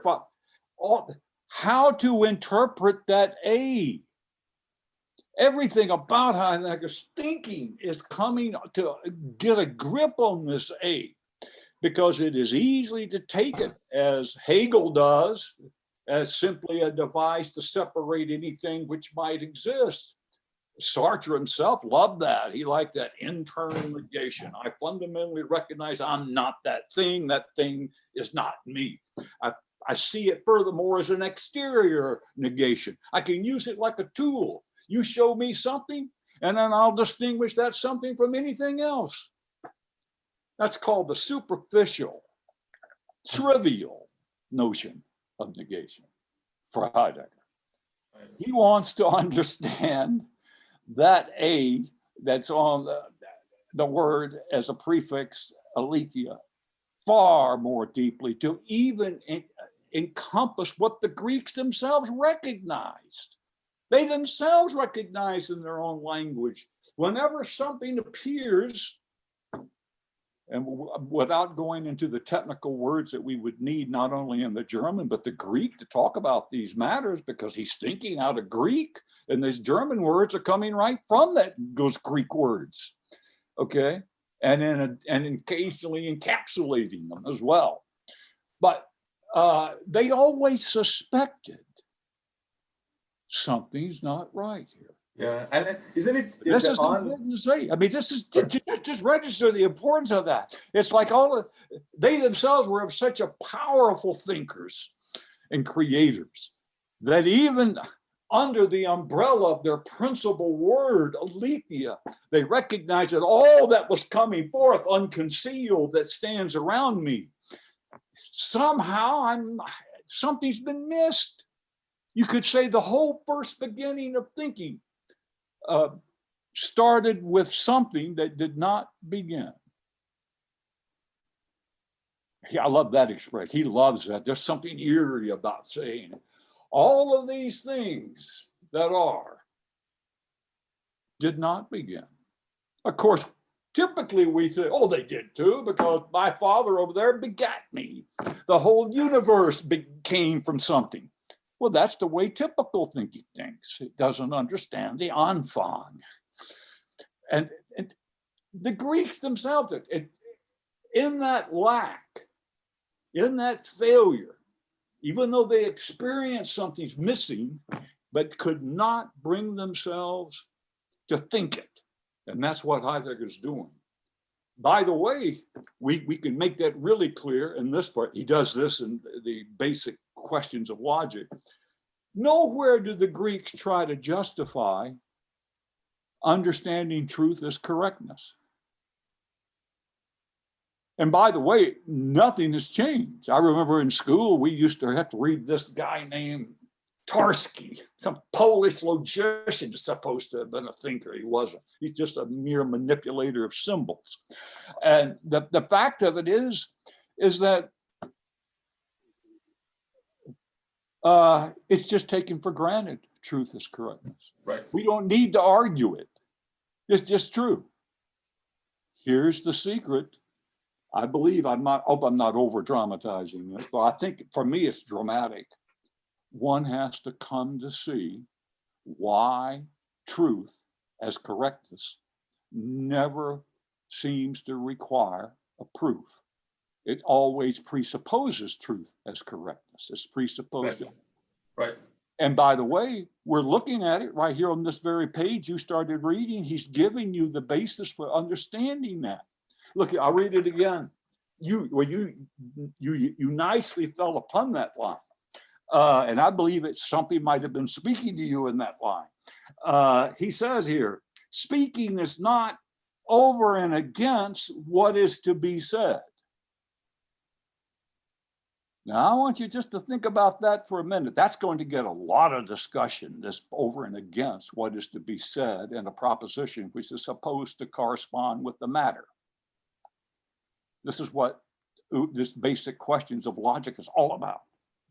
how to interpret that A. Everything about Heidegger's thinking is coming to get a grip on this A, because it is easy to take it, as Hegel does, as simply a device to separate anything which might exist. Sartre himself loved that. He liked that internal negation. I fundamentally recognize I'm not that thing is not me. I see it furthermore as an exterior negation. I can use it like a tool. You show me something, and then I'll distinguish that something from anything else. That's called the superficial, trivial notion of negation for Heidegger. He wants to understand that A that's on the word as a prefix, aletheia, far more deeply, to even encompass what the Greeks themselves recognized. They themselves recognize in their own language, whenever something appears, and without going into the technical words that we would need, not only in the German, but the Greek to talk about these matters, because he's thinking out of Greek, and these German words are coming right from those Greek words, okay? And occasionally encapsulating them as well. But they always suspected something's not right here. Yeah, and isn't it? This is important to say. I mean, this is just register the importance of that. It's like they themselves were such a powerful thinkers and creators that even under the umbrella of their principal word, aletheia, they recognized that all that was coming forth unconcealed that stands around me, somehow something's been missed. You could say the whole first beginning of thinking started with something that did not begin. Yeah, I love that expression. He loves that. There's something eerie about saying all of these things that are did not begin. Of course, typically we say, oh, they did too, because my father over there begat me. The whole universe came from something. Well, that's the way typical thinking thinks. It doesn't understand the Anfang. And the Greeks themselves, in that lack, in that failure, even though they experienced something's missing, but could not bring themselves to think it. And that's what Heidegger is doing. By the way, we can make that really clear in this part. He does this in the basic questions of logic. Nowhere do the Greeks try to justify understanding truth as correctness. And by the way, nothing has changed. I remember in school, we used to have to read this guy named Tarski, some Polish logician, supposed to have been a thinker. He wasn't. He's just a mere manipulator of symbols. And the fact of it is that it's just taken for granted truth is correctness. Right. We don't need to argue it. It's just true. Here's the secret. I believe I'm not over dramatizing it, but I think for me it's dramatic. One has to come to see why truth as correctness never seems to require a proof. It always presupposes truth as correctness. It's presupposed. Right. And by the way, we're looking at it right here on this very page you started reading. He's giving you the basis for understanding that. Look, I'll read it again. You nicely fell upon that line. And I believe it's something might have been speaking to you in that line. He says here, speaking is not over and against what is to be said. Now, I want you just to think about that for a minute. That's going to get a lot of discussion, this over and against what is to be said in a proposition which is supposed to correspond with the matter. This is what this basic questions of logic is all about.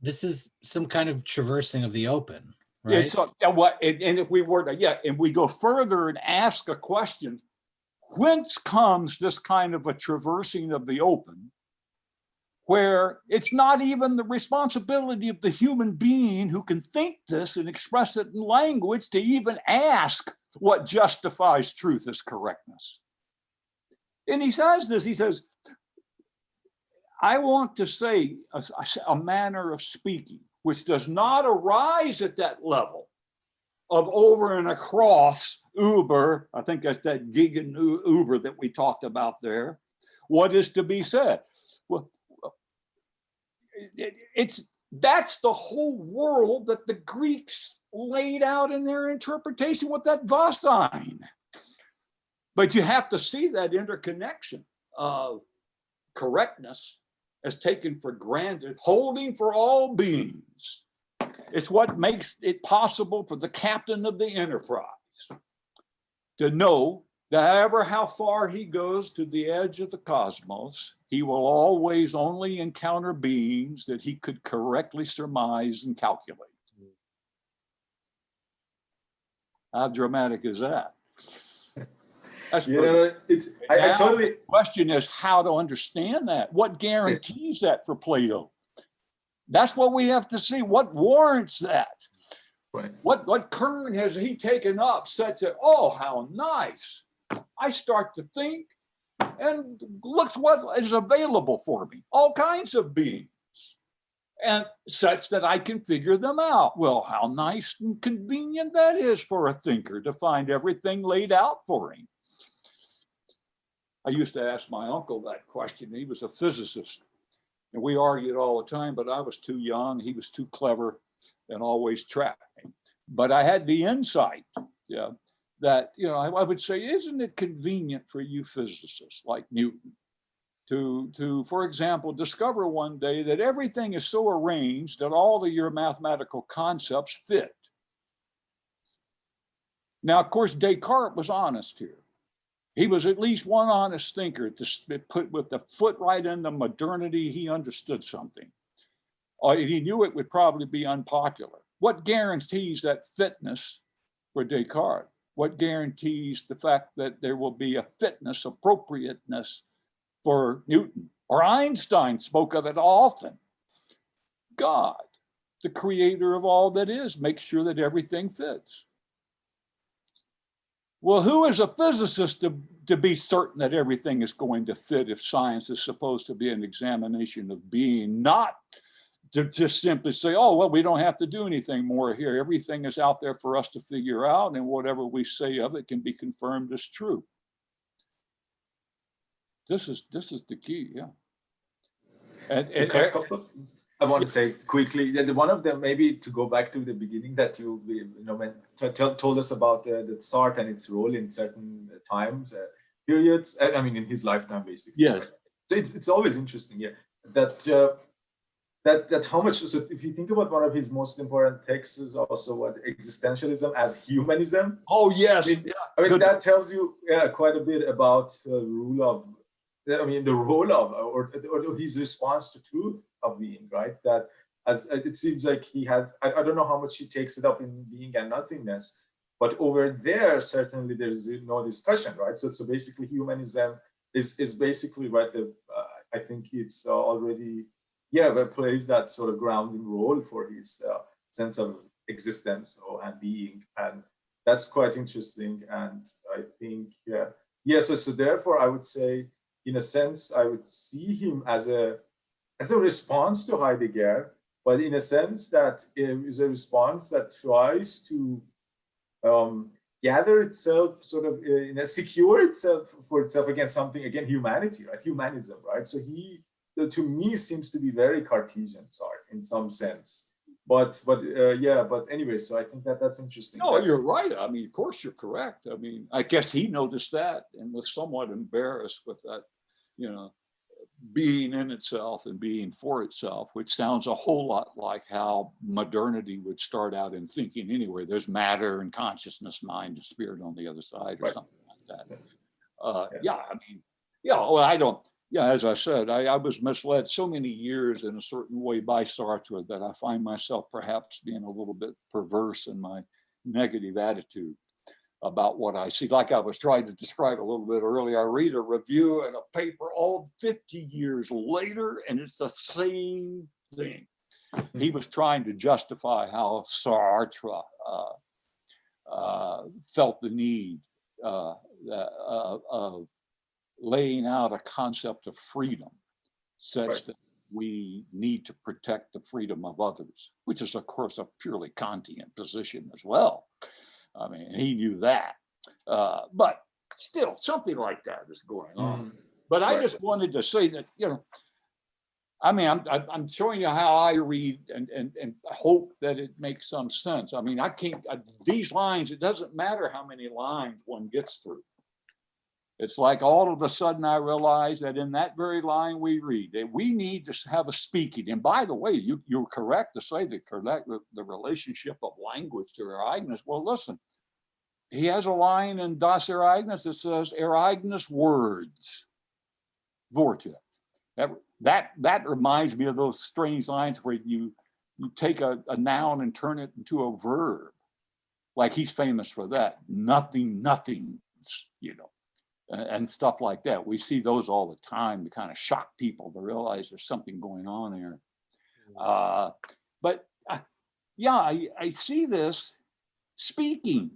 This is some kind of traversing of the open, right? And if we were to, and we go further and ask a question, whence comes this kind of a traversing of the open, where it's not even the responsibility of the human being who can think this and express it in language to even ask what justifies truth as correctness. And he says this, he says, I want to say a manner of speaking which does not arise at that level of over and across Uber. I think that's that gegen Uber that we talked about there. What is to be said? Well, that's the whole world that the Greeks laid out in their interpretation with that vasein. But you have to see that interconnection of correctness as taken for granted, holding for all beings. It's what makes it possible for the captain of the enterprise to know that however how far he goes to the edge of the cosmos, he will always only encounter beings that he could correctly surmise and calculate. How dramatic is that? That's You pretty- know, I Now, totally. the question is how to understand that. What guarantees that for Plato? That's what we have to see. What warrants that? Right. What current has he taken up such that, oh, how nice. I start to think, and look what is available for me. All kinds of beings. And such that I can figure them out. Well, how nice and convenient that is for a thinker to find everything laid out for him. I used to ask my uncle that question. He was a physicist. And we argued all the time, but I was too young. He was too clever and always trapped me. But I had the insight, that, I would say, isn't it convenient for you physicists like Newton to, for example, discover one day that everything is so arranged that all of your mathematical concepts fit? Now, of course, Descartes was honest here. He was at least one honest thinker to put with the foot right in the modernity. He understood something. He knew it would probably be unpopular. What guarantees that fitness for Descartes? What guarantees the fact that there will be a fitness, appropriateness for Newton? Or Einstein spoke of it often. God, the creator of all that is, makes sure that everything fits. Well, who is a physicist to be certain that everything is going to fit if science is supposed to be an examination of being, not to just simply say, oh, well, we don't have to do anything more here. Everything is out there for us to figure out, and whatever we say of it can be confirmed as true. This is the key, yeah. I want to say quickly that one of them, maybe to go back to the beginning, that you told us about the Sartre and its role in certain times, periods. I mean, in his lifetime, basically. Yes. Right? So it's always interesting, yeah. That how much. So if you think about one of his most important texts is also what existentialism as humanism. Oh yes. I mean that tells you quite a bit about the rule of. The role of, or his response to truth of being, right? That as it seems like he has, I don't know how much he takes it up in being and nothingness, but over there, certainly there's no discussion, right? So basically humanism is basically, right, I think it's already, plays that sort of grounding role for his sense of existence and being. And that's quite interesting. And I think, so therefore I would say, in a sense, I would see him as a response to Heidegger, but in a sense that it is a response that tries to gather itself, sort of secure itself for itself against something, again, humanity, right? Humanism, right? So he, to me, seems to be very Cartesian, Sartre, in some sense. But anyway, so I think that's interesting. No, you're right. I mean, of course you're correct. I mean, I guess he noticed that and was somewhat embarrassed with that, being in itself and being for itself, which sounds a whole lot like how modernity would start out in thinking anyway. There's matter and consciousness, mind and spirit on the other side, or something like that. As I said, I was misled so many years in a certain way by Sartre that I find myself perhaps being a little bit perverse in my negative attitude about what I see. Like I was trying to describe a little bit earlier, I read a review and a paper all 50 years later, and it's the same thing. He was trying to justify how Sartre felt the need of laying out a concept of freedom such that we need to protect the freedom of others, which is, of course, a purely Kantian position as well. I mean, he knew that. But still, something like that is going on. But I just wanted to say that, I mean, I'm showing you how I read and hope that it makes some sense. I mean, I can't, these lines, it doesn't matter how many lines one gets through. It's like all of a sudden I realize that in that very line we read, that we need to have a speaking. And by the way, you're correct to say the relationship of language to Ereignis. Well, listen, he has a line in Das Ereignis that says, Ereignis words, Worte. That reminds me of those strange lines where you take a noun and turn it into a verb. like he's famous for that. Nothings, you know, and stuff like that. We see those all the time to kind of shock people to realize there's something going on there. But yeah, I see this speaking.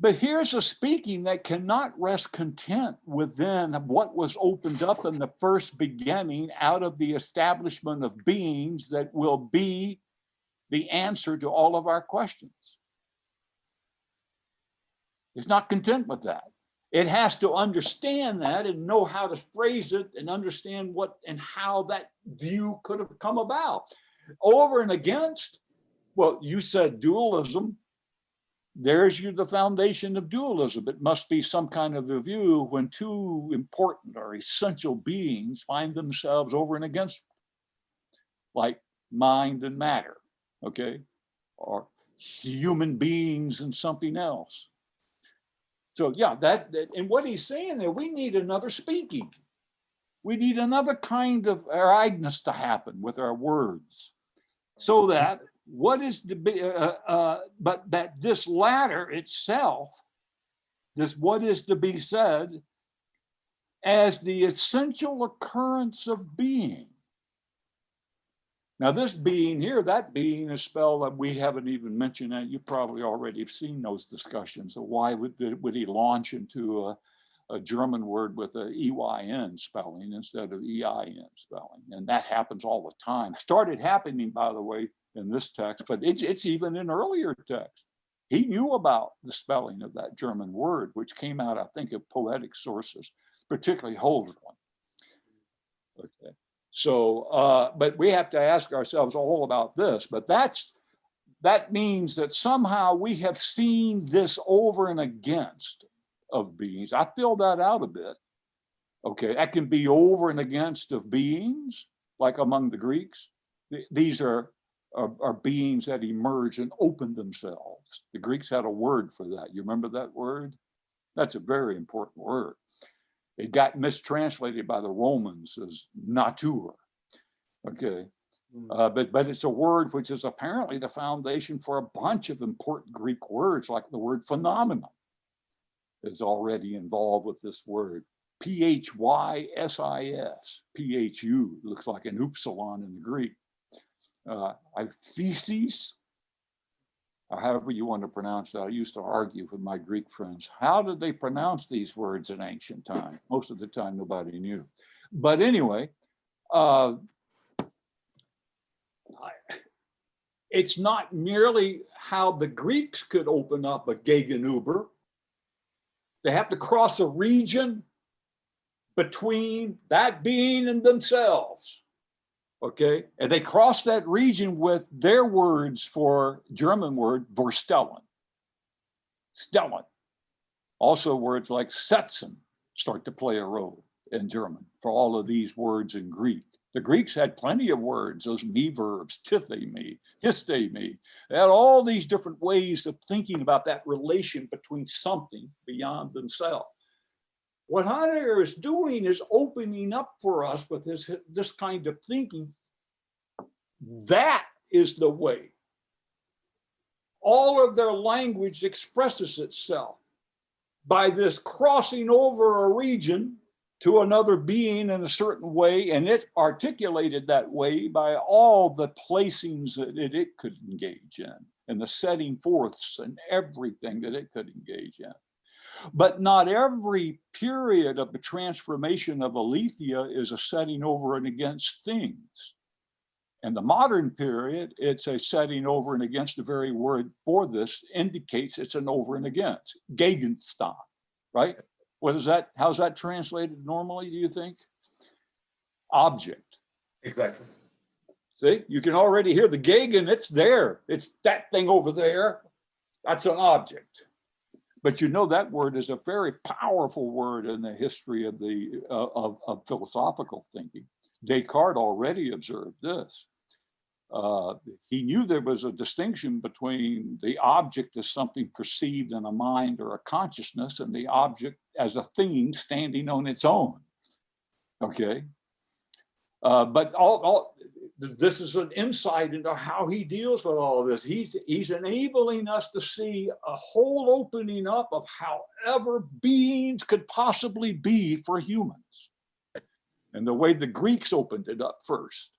But here's a speaking that cannot rest content within what was opened up in the first beginning out of the establishment of beings that will be the answer to all of our questions. It's not content with that. It has to understand that and know how to phrase it and understand what and how that view could have come about. Over and against, well, you said dualism. There's the foundation of dualism. It must be some kind of a view when two important or essential beings find themselves over and against, like mind and matter, okay? Or human beings and something else. So yeah, and what he's saying there, we need another speaking. We need another kind of Ereignis to happen with our words, so that what is but that this latter itself, this what is to be said, as the essential occurrence of being. Now this being here, that being is spelled that we haven't even mentioned that. You probably already have seen those discussions of why would he launch into a German word with a EYN spelling instead of EIN spelling. And that happens all the time. Started happening, by the way, in this text, but it's even in earlier text. He knew about the spelling of that German word, which came out, I think, of poetic sources, particularly Holderlin. Okay. So, but we have to ask ourselves all about this, but that means that somehow we have seen this over and against of beings. I filled that out a bit. Okay, that can be over and against of beings, like among the Greeks. These are beings that emerge and open themselves. The Greeks had a word for that. You remember that word? That's a very important word. It got mistranslated by the Romans as natur. Okay, but it's a word which is apparently the foundation for a bunch of important Greek words, like the word phenomenon is already involved with this word. Physis, phu, looks like an upsilon in the Greek. Physis, or however you want to pronounce that. I used to argue with my Greek friends. How did they pronounce these words in ancient time? Most of the time, nobody knew. But anyway, it's not merely how the Greeks could open up a Gegenüber. They have to cross a region between that being and themselves. Okay, and they cross that region with their words for German word Vorstellen, Stellen. Also words like setzen start to play a role in German for all of these words in Greek. The Greeks had plenty of words, those me verbs, tithemi, histemi. They had all these different ways of thinking about that relation between something beyond themselves. What Heidegger is doing is opening up for us with this kind of thinking. That is the way. All of their language expresses itself by this crossing over a region to another being in a certain way, and it articulated that way by all the placings that it could engage in, and the setting forths and everything that it could engage in. But not every period of the transformation of aletheia is a setting over and against things. In the modern period, it's a setting over and against. The very word for this indicates it's an over and against. Gegenstand, right? What is that? How's that translated normally, do you think? Object. Exactly. See, you can already hear the Gegen, it's there. It's that thing over there. That's an object. But you know that word is a very powerful word in the history of of philosophical thinking. Descartes already observed this. He knew there was a distinction between the object as something perceived in a mind or a consciousness and the object as a thing standing on its own. Okay, but this is an insight into how he deals with all of this. He's enabling us to see a whole opening up of however beings could possibly be for humans. And the way the Greeks opened it up first.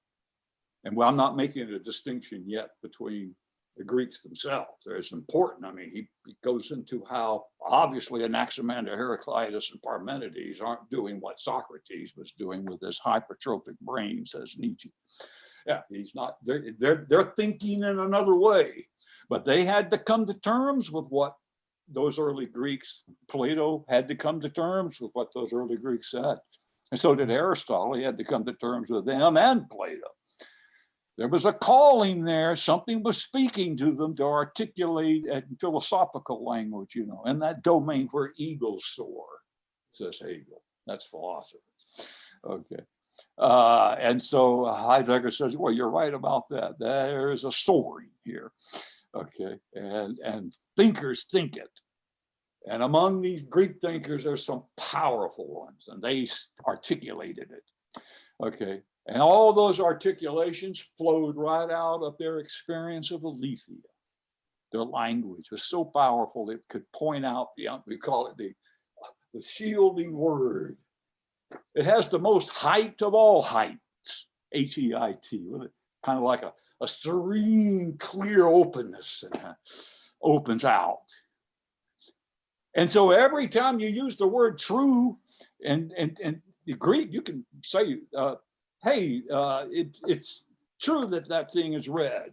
And well, I'm not making a distinction yet between the Greeks themselves. There's important, I mean, he goes into how obviously Anaximander, Heraclitus, and Parmenides aren't doing what Socrates was doing with his hypertrophic brain, says Nietzsche. Yeah, he's not, they're thinking in another way, but they had to come to terms with what those early Greeks, Plato had to come to terms with what those early Greeks said. And so did Aristotle. He had to come to terms with them and Plato. There was a calling there. Something was speaking to them to articulate in philosophical language, you know, in that domain where eagles soar, says Hegel. That's philosophy. Okay. And so Heidegger says, well, you're right about that. There is a soaring here. Okay. And thinkers think it. And among these Greek thinkers, there's some powerful ones, and they articulated it. Okay. And all those articulations flowed right out of their experience of aletheia. Their language was so powerful it could point out we call it the shielding word. It has the most height of all heights, H-E-I-T, kind of like a serene, clear openness, and opens out. And so every time you use the word true, and the Greek, you can say, hey, it's true that thing is red.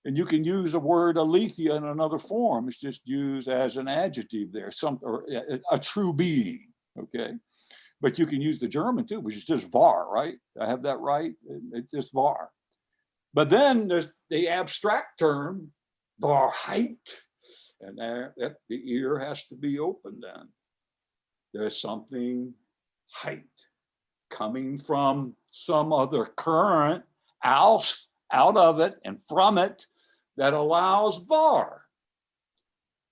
And you can use the word aletheia in another form. It's just used as an adjective there, or a true being, okay? But you can use the German too, which is just wahr, right? I have that right? It's just wahr. But then there's the abstract term, Wahrheit, and the ear has to be open then. There's something height coming from some other current out of it and from it that allows Var.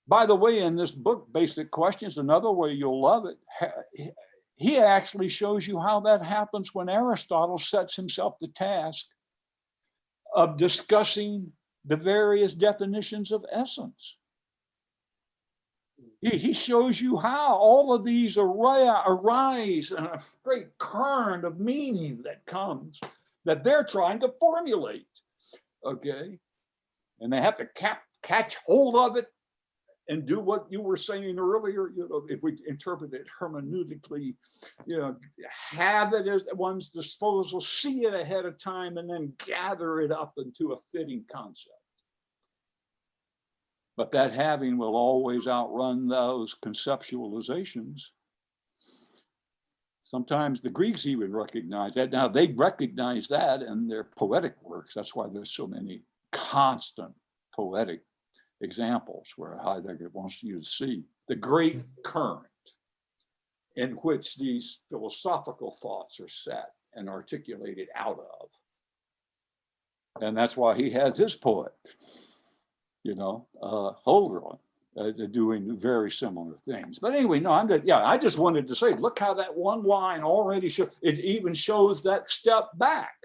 By the way, in this book, Basic Questions, another way you'll love it, he actually shows you how that happens when Aristotle sets himself the task of discussing the various definitions of essence. He shows you how all of these arise in a great current of meaning that comes, that they're trying to formulate, okay? And they have to catch hold of it and do what you were saying earlier, you know, if we interpret it hermeneutically, you know, have it at one's disposal, see it ahead of time, and then gather it up into a fitting concept. But that having will always outrun those conceptualizations. Sometimes the Greeks even recognize that. Now they recognize that in their poetic works. That's why there's so many constant poetic examples where Heidegger wants you to see the great current in which these philosophical thoughts are set and articulated out of. And that's why he has his poet, you know, Holderlin, doing very similar things. But anyway, no, I just wanted to say, look how that one line already it even shows that step back.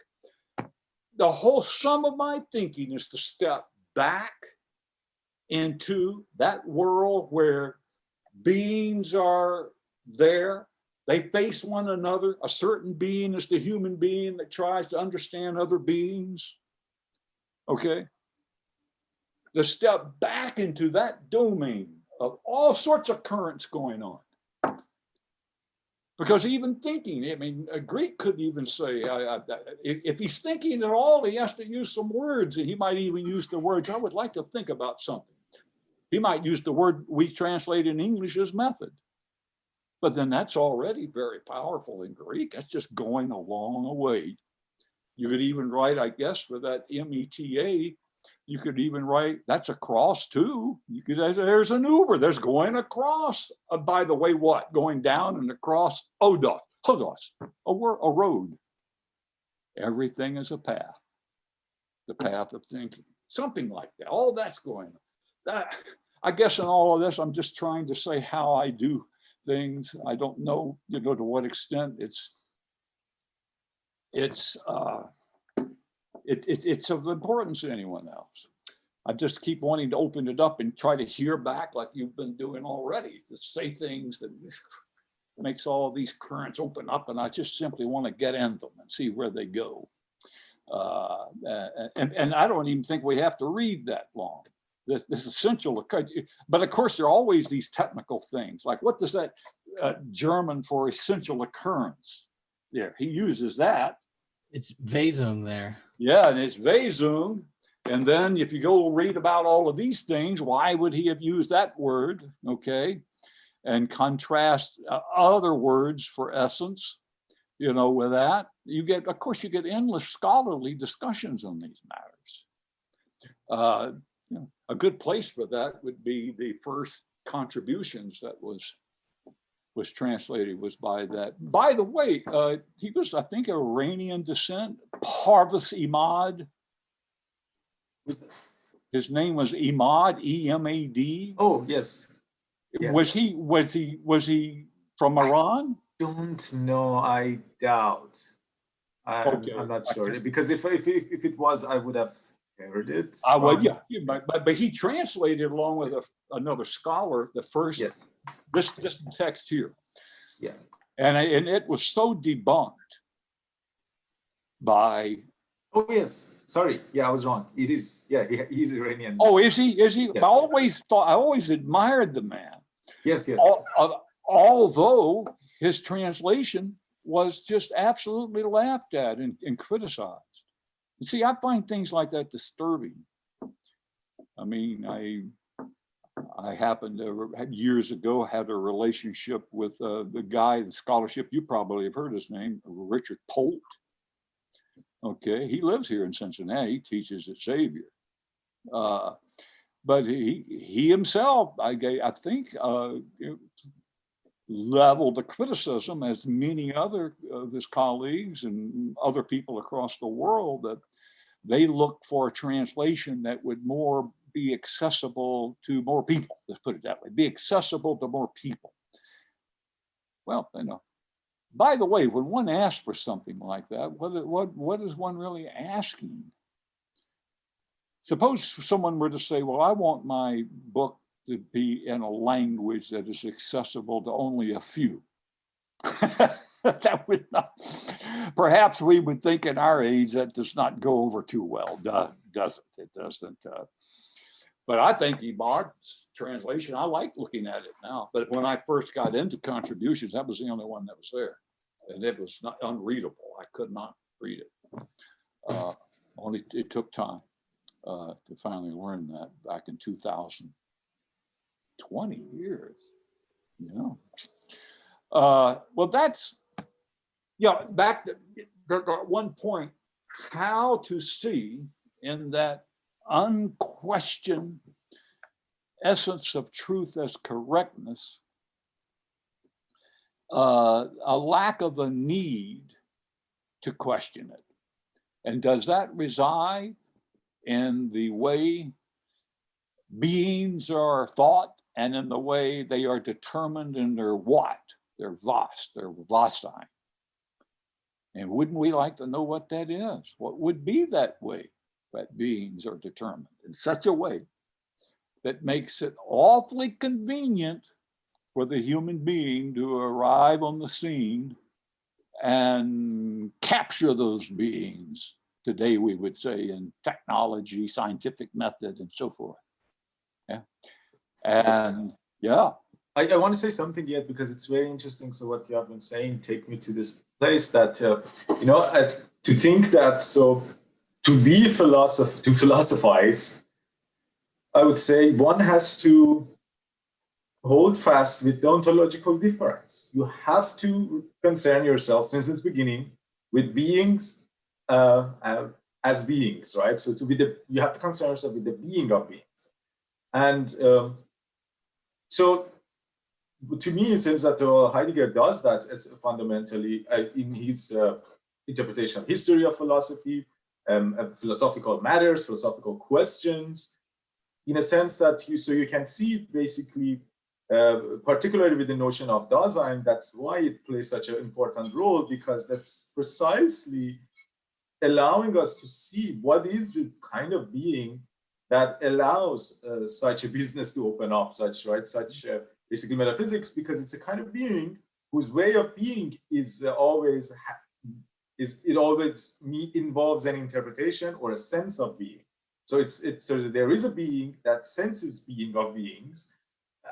The whole sum of my thinking is to step back into that world where beings are there. They face one another. A certain being is the human being that tries to understand other beings. Okay? To step back into that domain of all sorts of currents going on. Because even thinking, I mean, a Greek could even say, if he's thinking at all, he has to use some words, and he might even use the words, I would like to think about something. He might use the word we translate in English as method. But then that's already very powerful in Greek. That's just going a long way. You could even write, I guess, for that META, you could even write, that's a cross too. You could, there's an Uber, there's going across. By the way, what? Going down and across, hodos, a road. Everything is a path, the path of thinking, something like that. All that's going on. I guess in all of this, I'm just trying to say how I do things. I don't know, you know, to what extent it's it's of importance to anyone else. I just keep wanting to open it up and try to hear back like you've been doing already, to say things that makes all these currents open up, and I just simply want to get in them and see where they go. And I don't even think we have to read that long. This essential, but of course there are always these technical things, like what does that German for essential occurrence? Yeah, he uses that. It's Weisung there. Yeah, and it's Weisung. And then if you go read about all of these things, why would he have used that word? Okay. And contrast other words for essence, you know, with that. You get, of course, you get endless scholarly discussions on these matters. You know, a good place for that would be the first contributions that was translated was by that. By the way, he was, I think, Iranian descent, Parvus Imad. His name was Imad, E-M-A-D. Oh, yes. Yeah. Was he from Iran? Don't know. I doubt. Okay. I'm not sure, because if it was, I would have heard it. Well, yeah, but he translated along with another scholar the first this text here. Yeah, and it was so debunked by. Oh yes, sorry. Yeah, I was wrong. It is. Yeah, he's Iranian. Oh, is he? Is he? Yes. I always admired the man. Yes, yes. Although his translation was just absolutely laughed at and criticized. You see, I find things like that disturbing. I mean, I happened to years ago had a relationship with the guy, the scholarship, you probably have heard his name, Richard Polt. Okay, he lives here in Cincinnati, he teaches at Xavier. But he himself, I think, leveled the criticism, as many other of his colleagues and other people across the world, that they look for a translation that would more be accessible to more people. Let's put it that way, be accessible to more people. Well, you know, by the way, when one asks for something like that, what is one really asking? Suppose someone were to say, well, I want my book to be in a language that is accessible to only a few. That would not, perhaps we would think in our age that does not go over too well, doesn't it? Doesn't. But I think Imad's translation, I like looking at it now. But when I first got into contributions, that was the only one that was there. And it was not unreadable. I could not read it. Only it took time to finally learn that back in 2000. 20 years, you know. Well, that's, yeah, back to one point, how to see in that unquestioned essence of truth as correctness, a lack of a need to question it. And does that reside in the way beings are thought and in the way they are determined in their what, their was, their Wassein? And wouldn't we like to know what that is? What would be that way that beings are determined in such a way that makes it awfully convenient for the human being to arrive on the scene and capture those beings? Today we would say in technology, scientific method, and so forth. Yeah. And yeah. I want to say something yet, because it's very interesting. So what you have been saying take me to this place that, you know, to think that, so to be to philosophize, I would say one has to hold fast with the ontological difference. You have to concern yourself since its beginning with beings as beings, right? So you have to concern yourself with the being of beings. And so to me, it seems that Heidegger does that as fundamentally in his interpretation of history of philosophy, philosophical matters, philosophical questions, in a sense that you can see basically, particularly with the notion of Dasein, that's why it plays such an important role, because that's precisely allowing us to see what is the kind of being that allows such a business to open up, such basically metaphysics, because it's a kind of being whose way of being is always involves an interpretation or a sense of being. So so there is a being that senses being of beings,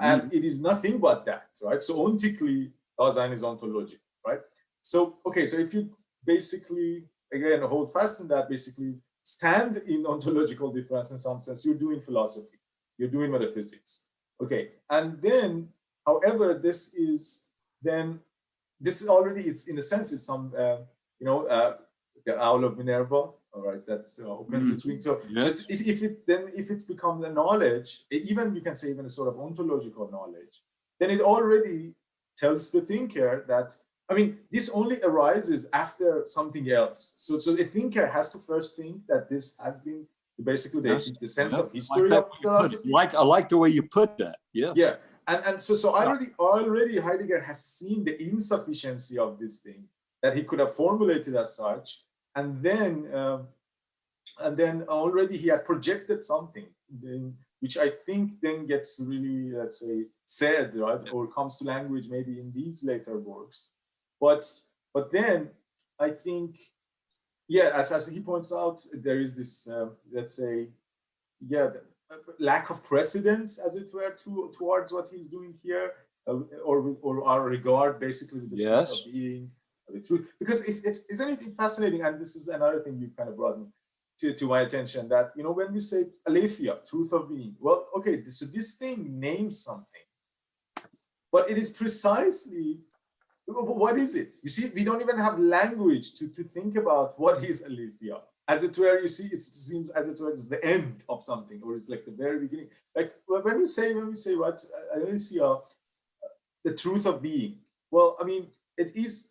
and it is nothing but that, right? So ontically, Dasein is ontological, right? So okay, so if you basically again hold fast in that, basically stand in ontological difference in some sense, you're doing philosophy, you're doing metaphysics, okay? And then, however, this is already, it's in a sense, it's some the owl of Minerva, all right, that opens its wings. So, Yes. so if it becomes a knowledge, even you can say even a sort of ontological knowledge, then it already tells the thinker that, I mean, this only arises after something else. So the thinker has to first think that this has been basically the sense of history of philosophy. I like the way you put that. Yes. Yeah, and so already Heidegger has seen the insufficiency of this thing that he could have formulated as such, and then already he has projected something, which I think then gets really, let's say, said, right, or comes to language maybe in these later works. But then I think, yeah, as he points out, there is this, let's say, yeah, lack of precedence, as it were, towards what he's doing here, or our regard basically with the truth of being, the truth. Because isn't it fascinating? And this is another thing you kind of brought to my attention, that, you know, when we say aletheia, truth of being, well, okay, so this thing names something, but it is precisely, what is it? You see, we don't even have language to think about what is aletheia. As it were, you see, it seems as it were it's the end of something, or it's like the very beginning. Like when we say what aletheia, the truth of being. Well, I mean, it is.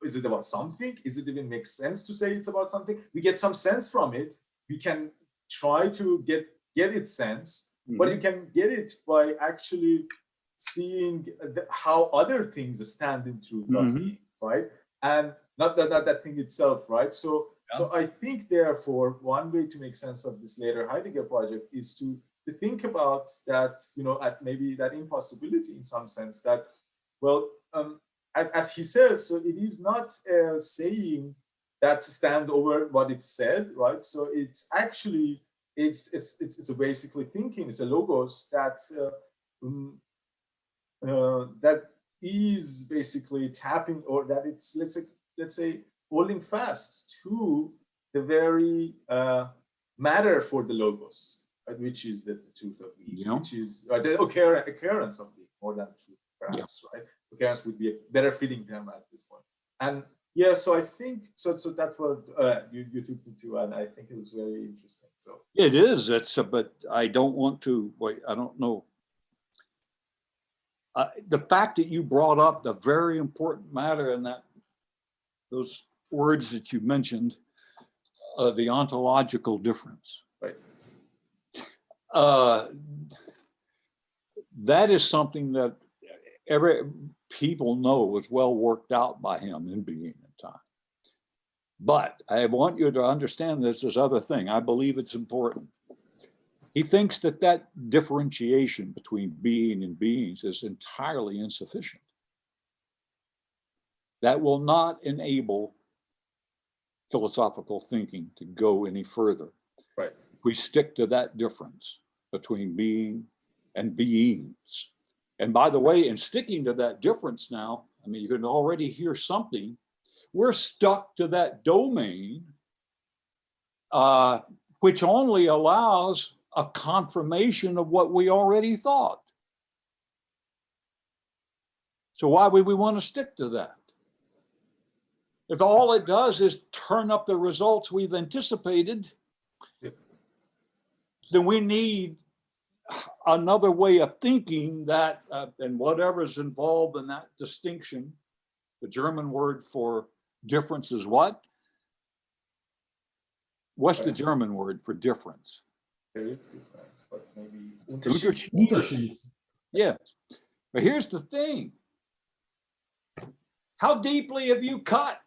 Is it about something? Is it even make sense to say it's about something? We get some sense from it. We can try to get its sense, but you can get it by actually seeing how other things stand in truth of being, right? And not that thing itself, right? So I think, therefore, one way to make sense of this later Heidegger project is to think about that, you know, at maybe that impossibility in some sense, that, well, as he says, so it is not saying that to stand over what it's said, right? So it's actually, it's basically thinking, it's a logos that that is basically tapping, or that it's, let's say holding fast to the very matter for the logos, right? Which is the truth of being, which is the occurrence of being, more than truth, perhaps, right? Occurrence would be a better fitting term at this point. And yeah, so I think so that's what you took me to, and I think it was very interesting. So it is. But I don't want to. Wait, I don't know. The fact that you brought up the very important matter in those words that you mentioned, the ontological difference. Right. That is something that people know was well worked out by him in Being and Time. But I want you to understand this other thing. I believe it's important. He thinks that differentiation between being and beings is entirely insufficient. That will not enable philosophical thinking to go any further. Right. We stick to that difference between being and beings. And by the way, in sticking to that difference now, I mean, you can already hear something. We're stuck to that domain, which only allows a confirmation of what we already thought. So why would we want to stick to that? If all it does is turn up the results we've anticipated, then we need another way of thinking that, and whatever's involved in that distinction. The German word for difference is what? What's the German word for difference? There is difference, but maybe Unterschied. Yes. But here's the thing. How deeply have you cut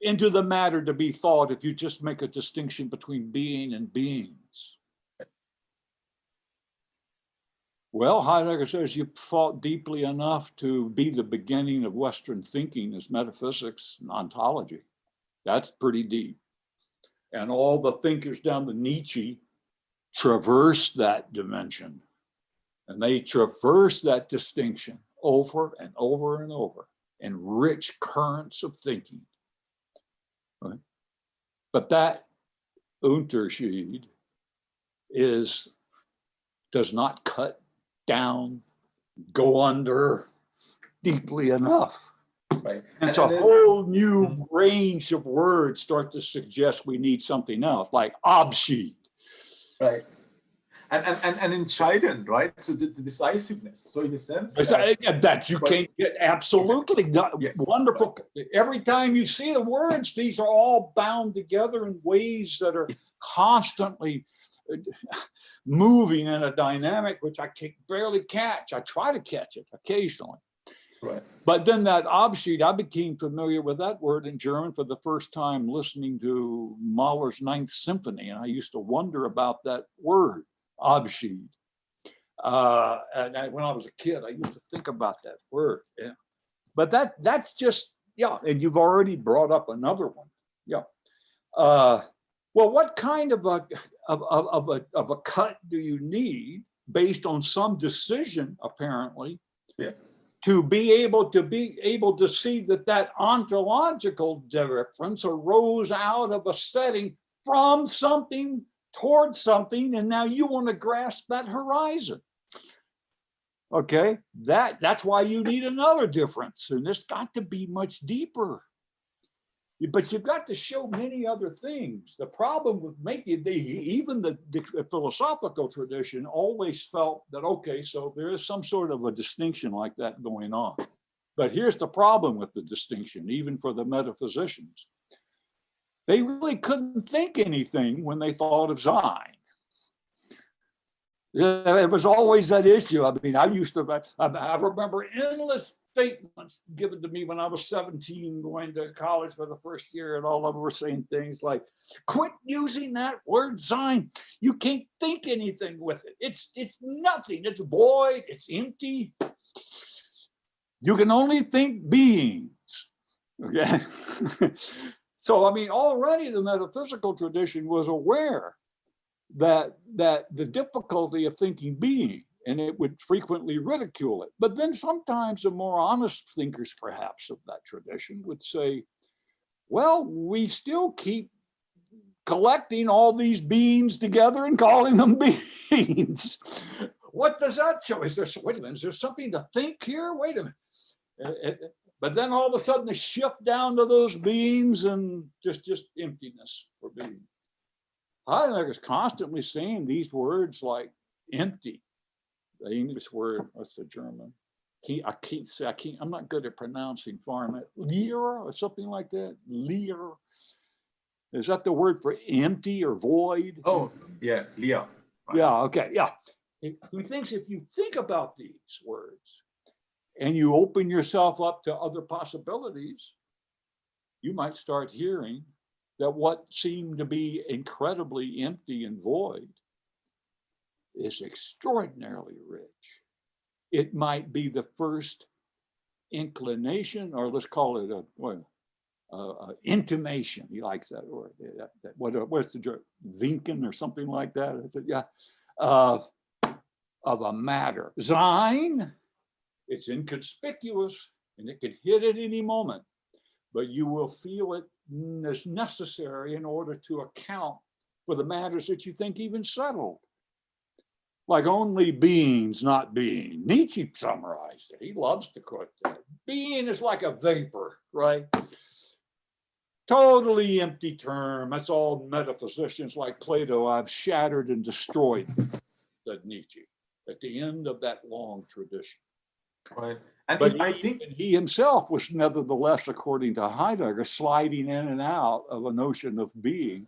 into the matter to be thought if you just make a distinction between being and beings. Well, Heidegger says you thought deeply enough to be the beginning of Western thinking as metaphysics and ontology. That's pretty deep. And all the thinkers down to Nietzsche traverse that dimension. And they traverse that distinction over and over and over in rich currents of thinking. Right? But that Unterschied does not cut down, go under deeply enough. Right. And so a whole new range of words start to suggest we need something else, like Abschied. Right. And entscheidend, right? So the decisiveness. So in a sense, that you can't get absolutely yes, wonderful. Right. Every time you see the words, these are all bound together in ways that are constantly moving in a dynamic which I can barely catch. I try to catch it occasionally. Right. But then that Abschied, I became familiar with that word in German for the first time listening to Mahler's Ninth Symphony, and I used to wonder about that word, Abschied. And when I was a kid, I used to think about that word. Yeah. But that's just, yeah, and you've already brought up another one. Yeah. Well, what kind of a cut do you need based on some decision, apparently, to be able to see that ontological difference arose out of a setting from something towards something, and now you want to grasp that horizon? Okay, that's why you need another difference, and it's got to be much deeper. But you've got to show many other things. The problem with even the philosophical tradition always felt that, okay, so there is some sort of a distinction like that going on. But here's the problem with the distinction, even for the metaphysicians. They really couldn't think anything when they thought of Sein. It was always that issue. I mean, I remember endless statements given to me when I was 17, going to college for the first year, and all of them were saying things like, quit using that word Sein. You can't think anything with it. It's nothing. It's void. It's empty. You can only think beings. Okay. So, I mean, already the metaphysical tradition was aware that the difficulty of thinking being, and it would frequently ridicule it. But then sometimes the more honest thinkers, perhaps, of that tradition would say, well, we still keep collecting all these beings together and calling them beings. What does that show? Wait a minute, is there something to think here? Wait a minute. But then all of a sudden they shift down to those beings and just emptiness for being. Heidegger is constantly saying these words like empty. The English word, what's the German? I'm not good at pronouncing foreign. Leer or something like that. Leer. Is that the word for empty or void? Oh, yeah, Leer. Right. Yeah, okay, yeah. Who thinks if you think about these words and you open yourself up to other possibilities, you might start hearing that what seemed to be incredibly empty and void is extraordinarily rich. It might be the first inclination, or let's call it a intimation. He likes that word. What's the joke? Winken or something like that. Yeah, of a matter. Sein, it's inconspicuous and it could hit at any moment, but you will feel it as necessary in order to account for the matters that you think even settled. Like only beings, not being. Nietzsche summarized it. He loves to quote that. Being is like a vapor, right? Totally empty term. That's all metaphysicians like Plato I've shattered and destroyed, said Nietzsche, at the end of that long tradition. Right. And but I think he himself was nevertheless, according to Heidegger, sliding in and out of a notion of being,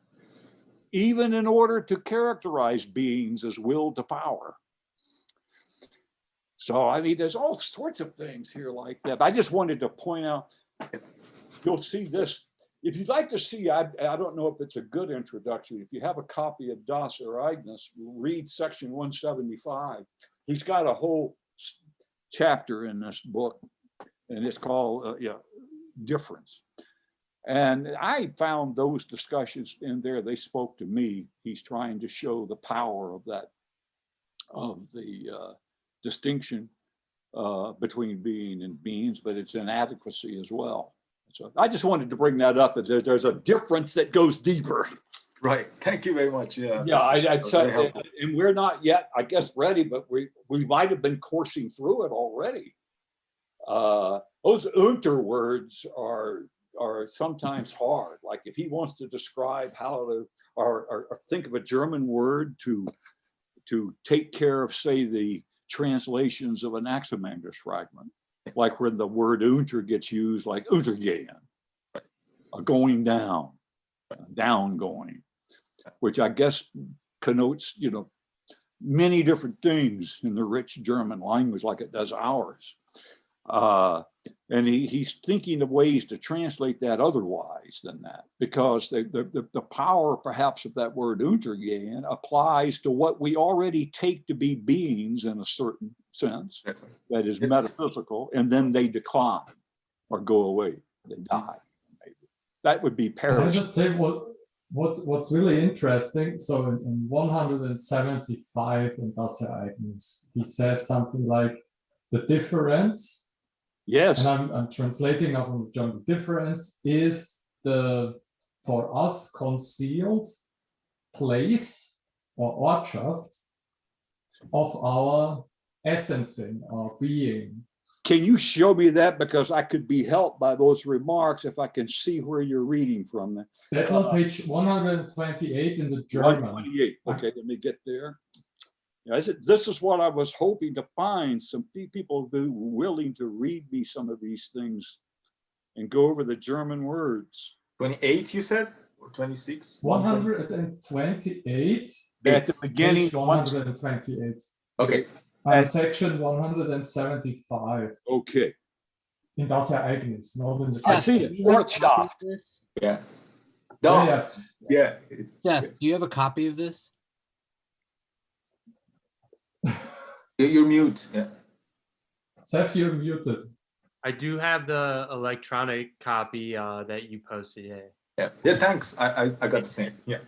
even in order to characterize beings as will to power. So, I mean, there's all sorts of things here like that. But I just wanted to point out, you'll see this if you'd like to see, I don't know if it's a good introduction. If you have a copy of Das Ereignis, read section 175. He's got a whole chapter in this book, and it's called Difference. And I found those discussions in there, they spoke to me. He's trying to show the power of that, of the distinction between being and beings, but it's inadequacy as well. So I just wanted to bring that up, as there's a difference that goes deeper. Right. Thank you very much. Yeah. Yeah, I'd say, and we're not yet, I guess, ready, but we might have been coursing through it already. Those unter words are sometimes hard. Like if he wants to describe how to, or think of a German word to take care of, say, the translations of an Axiomangus fragment, like when the word unter gets used, like untergehen, going down, down going, which I guess connotes, many different things in the rich German language, like it does ours. And he's thinking of ways to translate that otherwise than that, because the power perhaps of that word untergehen applies to what we already take to be beings in a certain sense, that is metaphysical, and then they decline or go away, they die. Maybe. That would be Can I Paris. just say what's really interesting? So in 175 in Das Ereignis, he says something like the difference. Yes. And I'm translating from German. The difference is the, for us, concealed place or Ortschaft of our essencing, our being. Can you show me that? Because I could be helped by those remarks if I can see where you're reading from. That's on page 128 in the German. 128. Okay, let me get there. This is what I was hoping to find, some people who were willing to read me some of these things and go over the German words. 28, you said, or 26? 128. At the beginning. Page 128. Okay. Section 175. Okay. In Das Ereignis, not in the. I see it. Ortschaft. Yeah. Yeah. Jeff, do you have a copy of this? You're mute. Yeah. Seth, you're muted. I do have the electronic copy that you posted. Yeah. Thanks. I got the same. Yeah.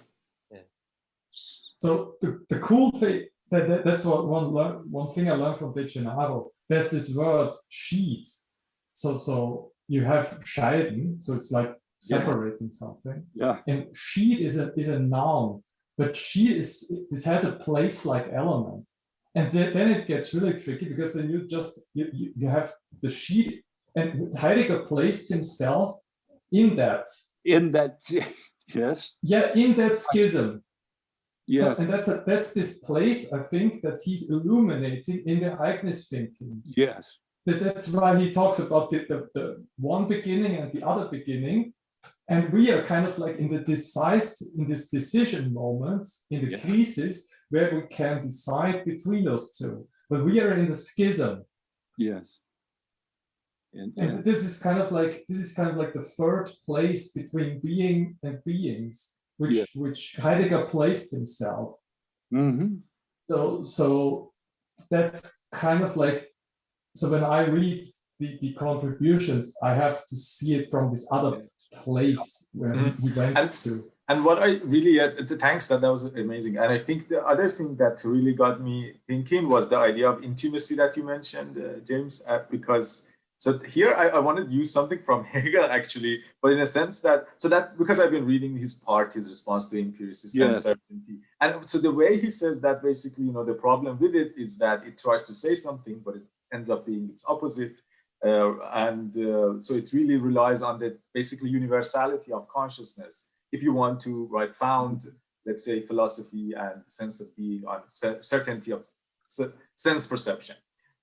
So the cool thing that's what one thing I learned from Dictionary. There's this word sheet. So you have scheiden. So it's like separating something. Yeah. And sheet is a noun, but sheet this has a place-like element. And then it gets really tricky, because then you have the sheet, and Heidegger placed himself in that. Yes. Yeah, in that schism. Yes. So, and that's this place, I think, that he's illuminating in the Ereignis thinking. Yes. That's why he talks about the one beginning and the other beginning. And we are kind of like in this decision moment, in the crisis, where we can decide between those two. But we are in the schism. Yes. And this is kind of like the third place between being and beings, which Heidegger placed himself. Mm-hmm. So that's kind of like, so when I read the contributions, I have to see it from this other place where we went to. And what I really, thanks, that was amazing. And I think the other thing that really got me thinking was the idea of intimacy that you mentioned, James, because so here I want to use something from Hegel, actually, but in a sense that because I've been reading his response to empiricism, sense certainty. And so the way he says that, basically, the problem with it is that it tries to say something, but it ends up being its opposite. So it really relies on the basically universality of consciousness. If you want to found, let's say, philosophy and the sense of being on certainty of sense perception.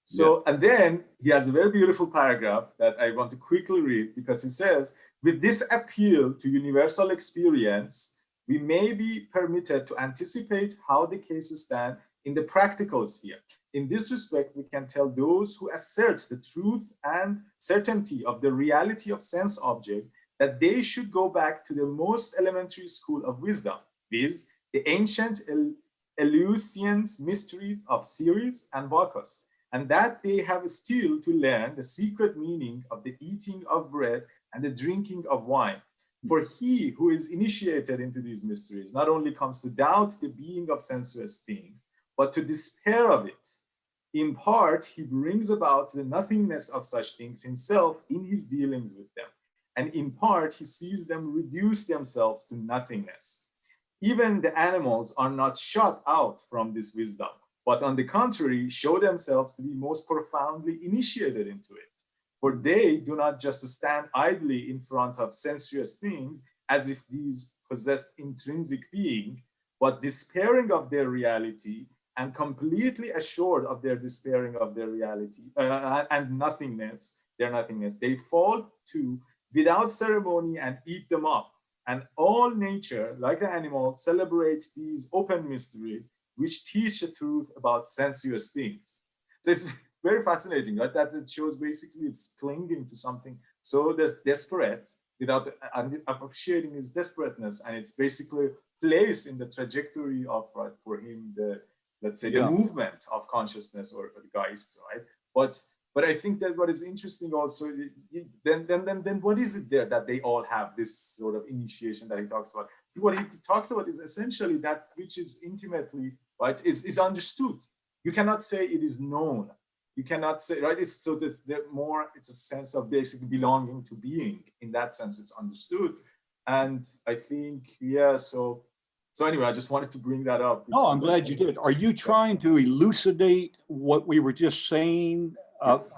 So, and then he has a very beautiful paragraph that I want to quickly read, because he says, with this appeal to universal experience, we may be permitted to anticipate how the cases stand in the practical sphere. In this respect, we can tell those who assert the truth and certainty of the reality of sense object that they should go back to the most elementary school of wisdom, viz., the ancient Eleusinian mysteries of Ceres and Bacchus, and that they have still to learn the secret meaning of the eating of bread and the drinking of wine. For he who is initiated into these mysteries not only comes to doubt the being of sensuous things, but to despair of it. In part, he brings about the nothingness of such things himself in his dealings with them. And in part, he sees them reduce themselves to nothingness. Even the animals are not shut out from this wisdom, but on the contrary, show themselves to be most profoundly initiated into it. For they do not just stand idly in front of sensuous things as if these possessed intrinsic being, but despairing of their reality and completely assured of their despairing of their reality and nothingness, their nothingness, they fall to without ceremony and eat them up. And all nature, like the animal, celebrates these open mysteries which teach the truth about sensuous things. So it's very fascinating, right? That it shows basically it's clinging to something so desperate without appreciating its desperateness, and it's basically placed in the trajectory of, right, for him, the, let's say, the movement of consciousness or the Geist, right? But I think that what is interesting also, then what is it there that they all have this sort of initiation that he talks about? What he talks about is essentially that which is intimately, right, is understood. You cannot say it is known. You cannot say, right, it's so that more, it's a sense of basically belonging to being. In that sense, it's understood. And I think, yeah, so anyway, I just wanted to bring that up. No, I'm glad you did. Are you trying to elucidate what we were just saying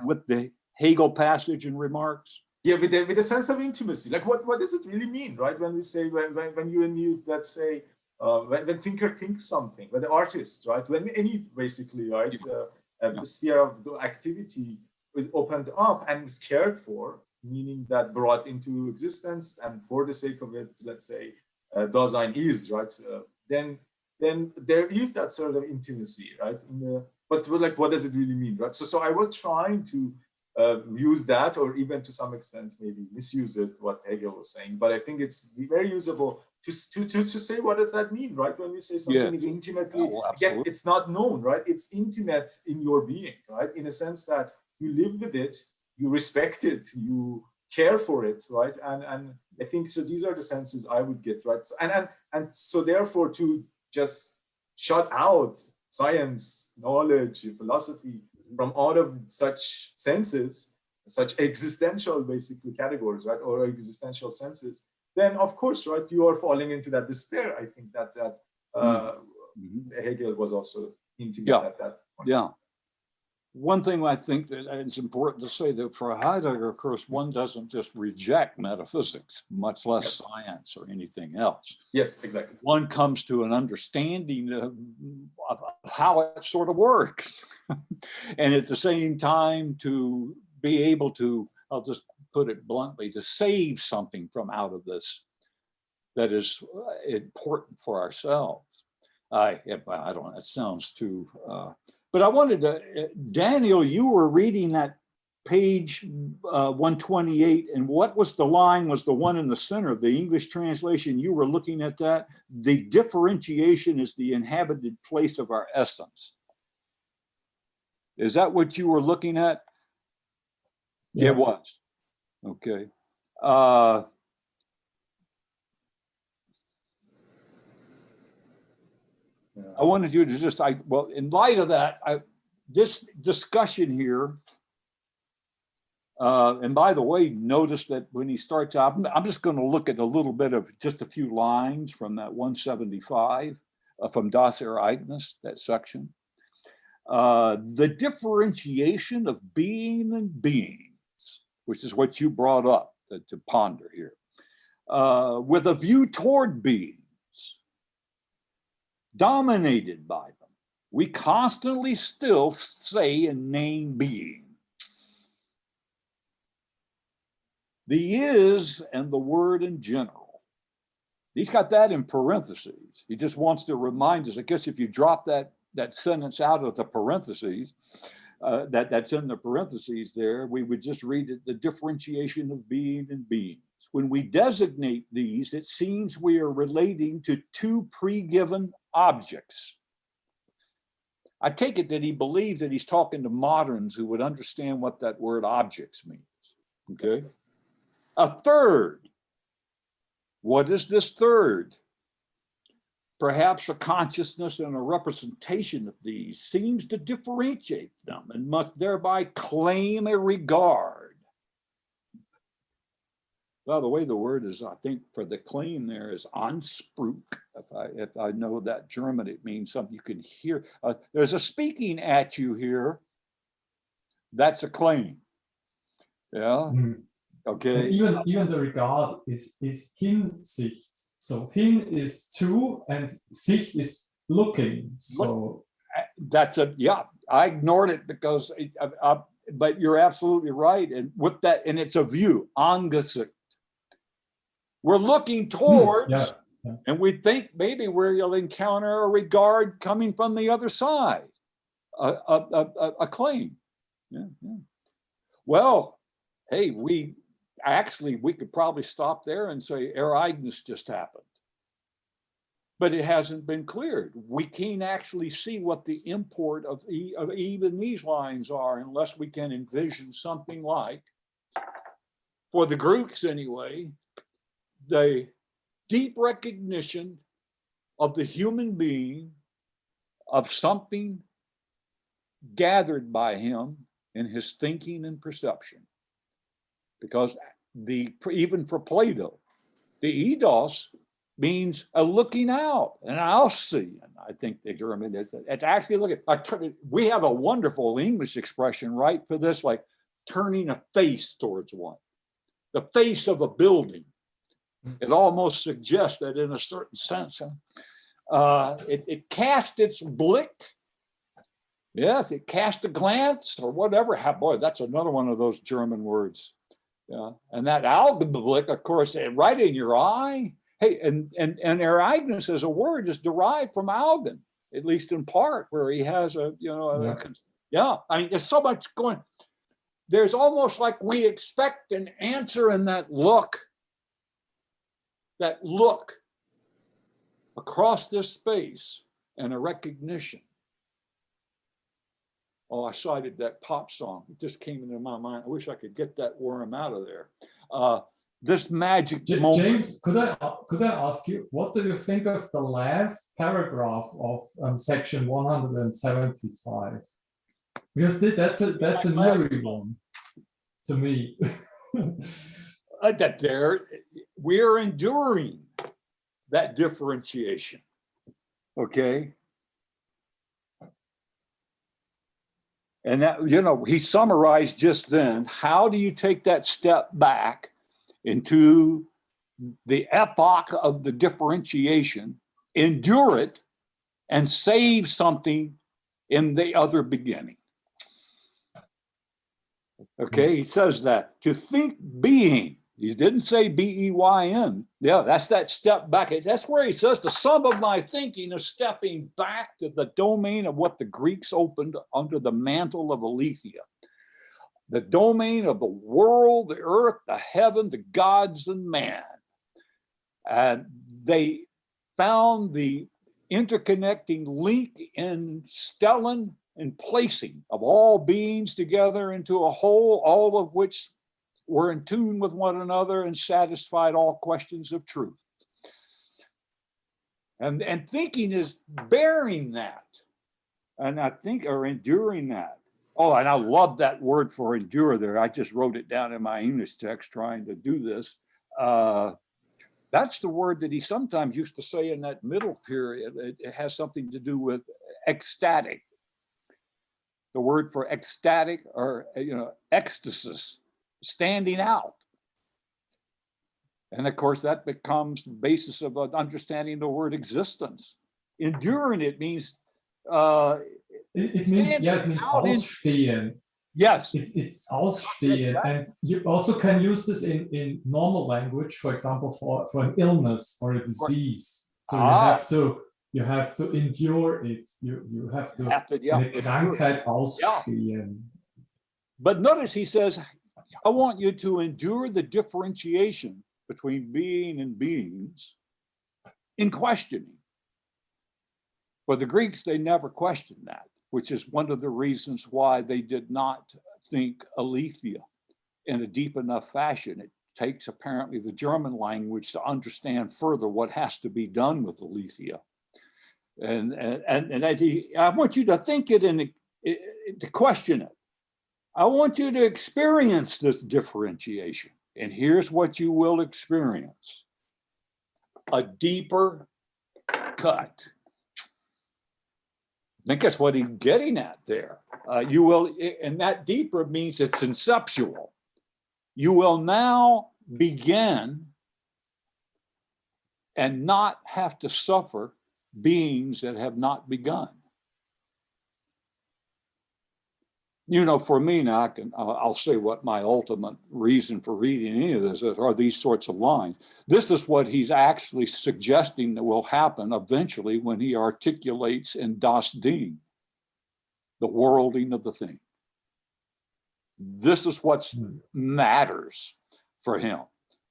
with the Hegel passage and remarks? Yeah, with a sense of intimacy. Like, what does it really mean, right? When we say, when you and you, let's say, when thinker thinks something, when the artist, right? When any, basically, right, the sphere of the activity is opened up and is cared for, meaning that brought into existence, and for the sake of it, let's say, Dasein is, right? Then there is that sort of intimacy, right? But like, what does it really mean, right? So I was trying to use that, or even to some extent maybe misuse it, what Hegel was saying. But I think it's very usable to say, what does that mean, right? When we say something is intimately, again, it's not known, right? It's intimate in your being, right? In a sense that you live with it, you respect it, you care for it, right? And I think so. These are the senses I would get, right? And so therefore, to just shut out science, knowledge, philosophy from all of such senses, such existential, basically, categories, right, or existential senses, then of course, right, you are falling into that despair. I think that Hegel was also hinting at that point. Yeah. One thing I think that it's important to say that for Heidegger, of course, one doesn't just reject metaphysics, much less science or anything else. Yes, exactly. One comes to an understanding of how it sort of works. And at the same time, to be able to, I'll just put it bluntly, to save something from out of this that is important for ourselves. I don't know, it sounds too, but I wanted to, Daniel, you were reading that page 128, and what was the line, was the one in the center of the English translation. You were looking at that. The differentiation is the inhabited place of our essence. Is that what you were looking at? Yeah. It was. Okay. I wanted you to just, well, in light of that, this discussion here, and by the way, notice that when he starts out, I'm just going to look at a little bit of just a few lines from that 175 from Das Ereignis, that section. The differentiation of being and beings, which is what you brought up to ponder here, with a view toward beings, dominated by them. We constantly still say and name being. The is and the word in general. He's got that in parentheses. He just wants to remind us, I guess if you drop that sentence out of the parentheses, that's in the parentheses there, we would just read it, the differentiation of being and beings. when we designate these, it seems we are relating to two pre-given objects. I take it that he believes that he's talking to moderns who would understand what that word objects means, okay? A third. What is this third? Perhaps a consciousness and a representation of these seems to differentiate them and must thereby claim a regard. By the way, the word is, I think, for the claim there is Anspruch. If I know that German, it means something you can hear. There's a speaking at you here. That's a claim. Yeah. Okay. And even the regard is Hinsicht. So hin is to, and Sicht is looking. So that's I ignored it because, but you're absolutely right. And with that, and it's a view, Angesicht. We're looking towards, and we think maybe we'll encounter a regard coming from the other side, a claim. Well, hey, we could probably stop there and say Ereignis just happened. But it hasn't been cleared. We can't actually see what the import of even these lines are unless we can envision something like, for the Greeks anyway, the deep recognition of the human being, of something gathered by him in his thinking and perception. Because even for Plato, the eidos means a looking out, an Aussehen. I think the German, it's actually looking. We have a wonderful English expression, right, for this, like turning a face towards one. The face of a building. It almost suggests that in a certain sense, it cast its blick. Yes, it cast a glance or whatever. Boy, that's another one of those German words. Yeah, and that Augenblick, of course, right in your eye. Hey, and Ereignis as a word is derived from Augen, at least in part, where he has I mean, there's so much going. There's almost like we expect an answer in that look across this space, and a recognition. Oh, I cited that pop song. It just came into my mind. I wish I could get that worm out of there. This magic moment. James, could I ask you, what do you think of the last paragraph of section 175? Because that's a new one to me. That we're enduring that differentiation. Okay. And that, he summarized just then, how do you take that step back into the epoch of the differentiation, endure it, and save something in the other beginning? Okay, he says that. To think being, he didn't say B-E-Y-N. Yeah, that's that step back. That's where he says the sum of my thinking is stepping back to the domain of what the Greeks opened under the mantle of Aletheia. The domain of the world, the earth, the heaven, the gods, and man. And they found the interconnecting link in stelling and placing of all beings together into a whole, all of which were in tune with one another and satisfied all questions of truth. And thinking is bearing that. And I think, or enduring that. Oh, and I love that word for endure there. I just wrote it down in my English text trying to do this. That's the word that he sometimes used to say in that middle period. It has something to do with ecstatic. The word for ecstatic, or ecstasy, standing out. And of course, that becomes the basis of understanding the word existence. Enduring it means it means ausstehen. Yes. It's ausstehen. Exactly. And you also can use this in normal language, for example, for an illness or a disease. So you have to endure it. You have to eine Krankheit ausstehen. But notice he says, I want you to endure the differentiation between being and beings in questioning. For the Greeks, they never questioned that, which is one of the reasons why they did not think aletheia in a deep enough fashion. It takes apparently the German language to understand further what has to be done with aletheia. And I want you to think it and to question it. I want you to experience this differentiation. And here's what you will experience: a deeper cut. I think that's what he's getting at there. You will, and that deeper means it's conceptual. You will now begin and not have to suffer beings that have not begun. You know, for me now, I'll say what my ultimate reason for reading any of this is, are these sorts of lines. This is what he's actually suggesting that will happen eventually when he articulates in Das Ding, the worlding of the thing. This is what matters for him,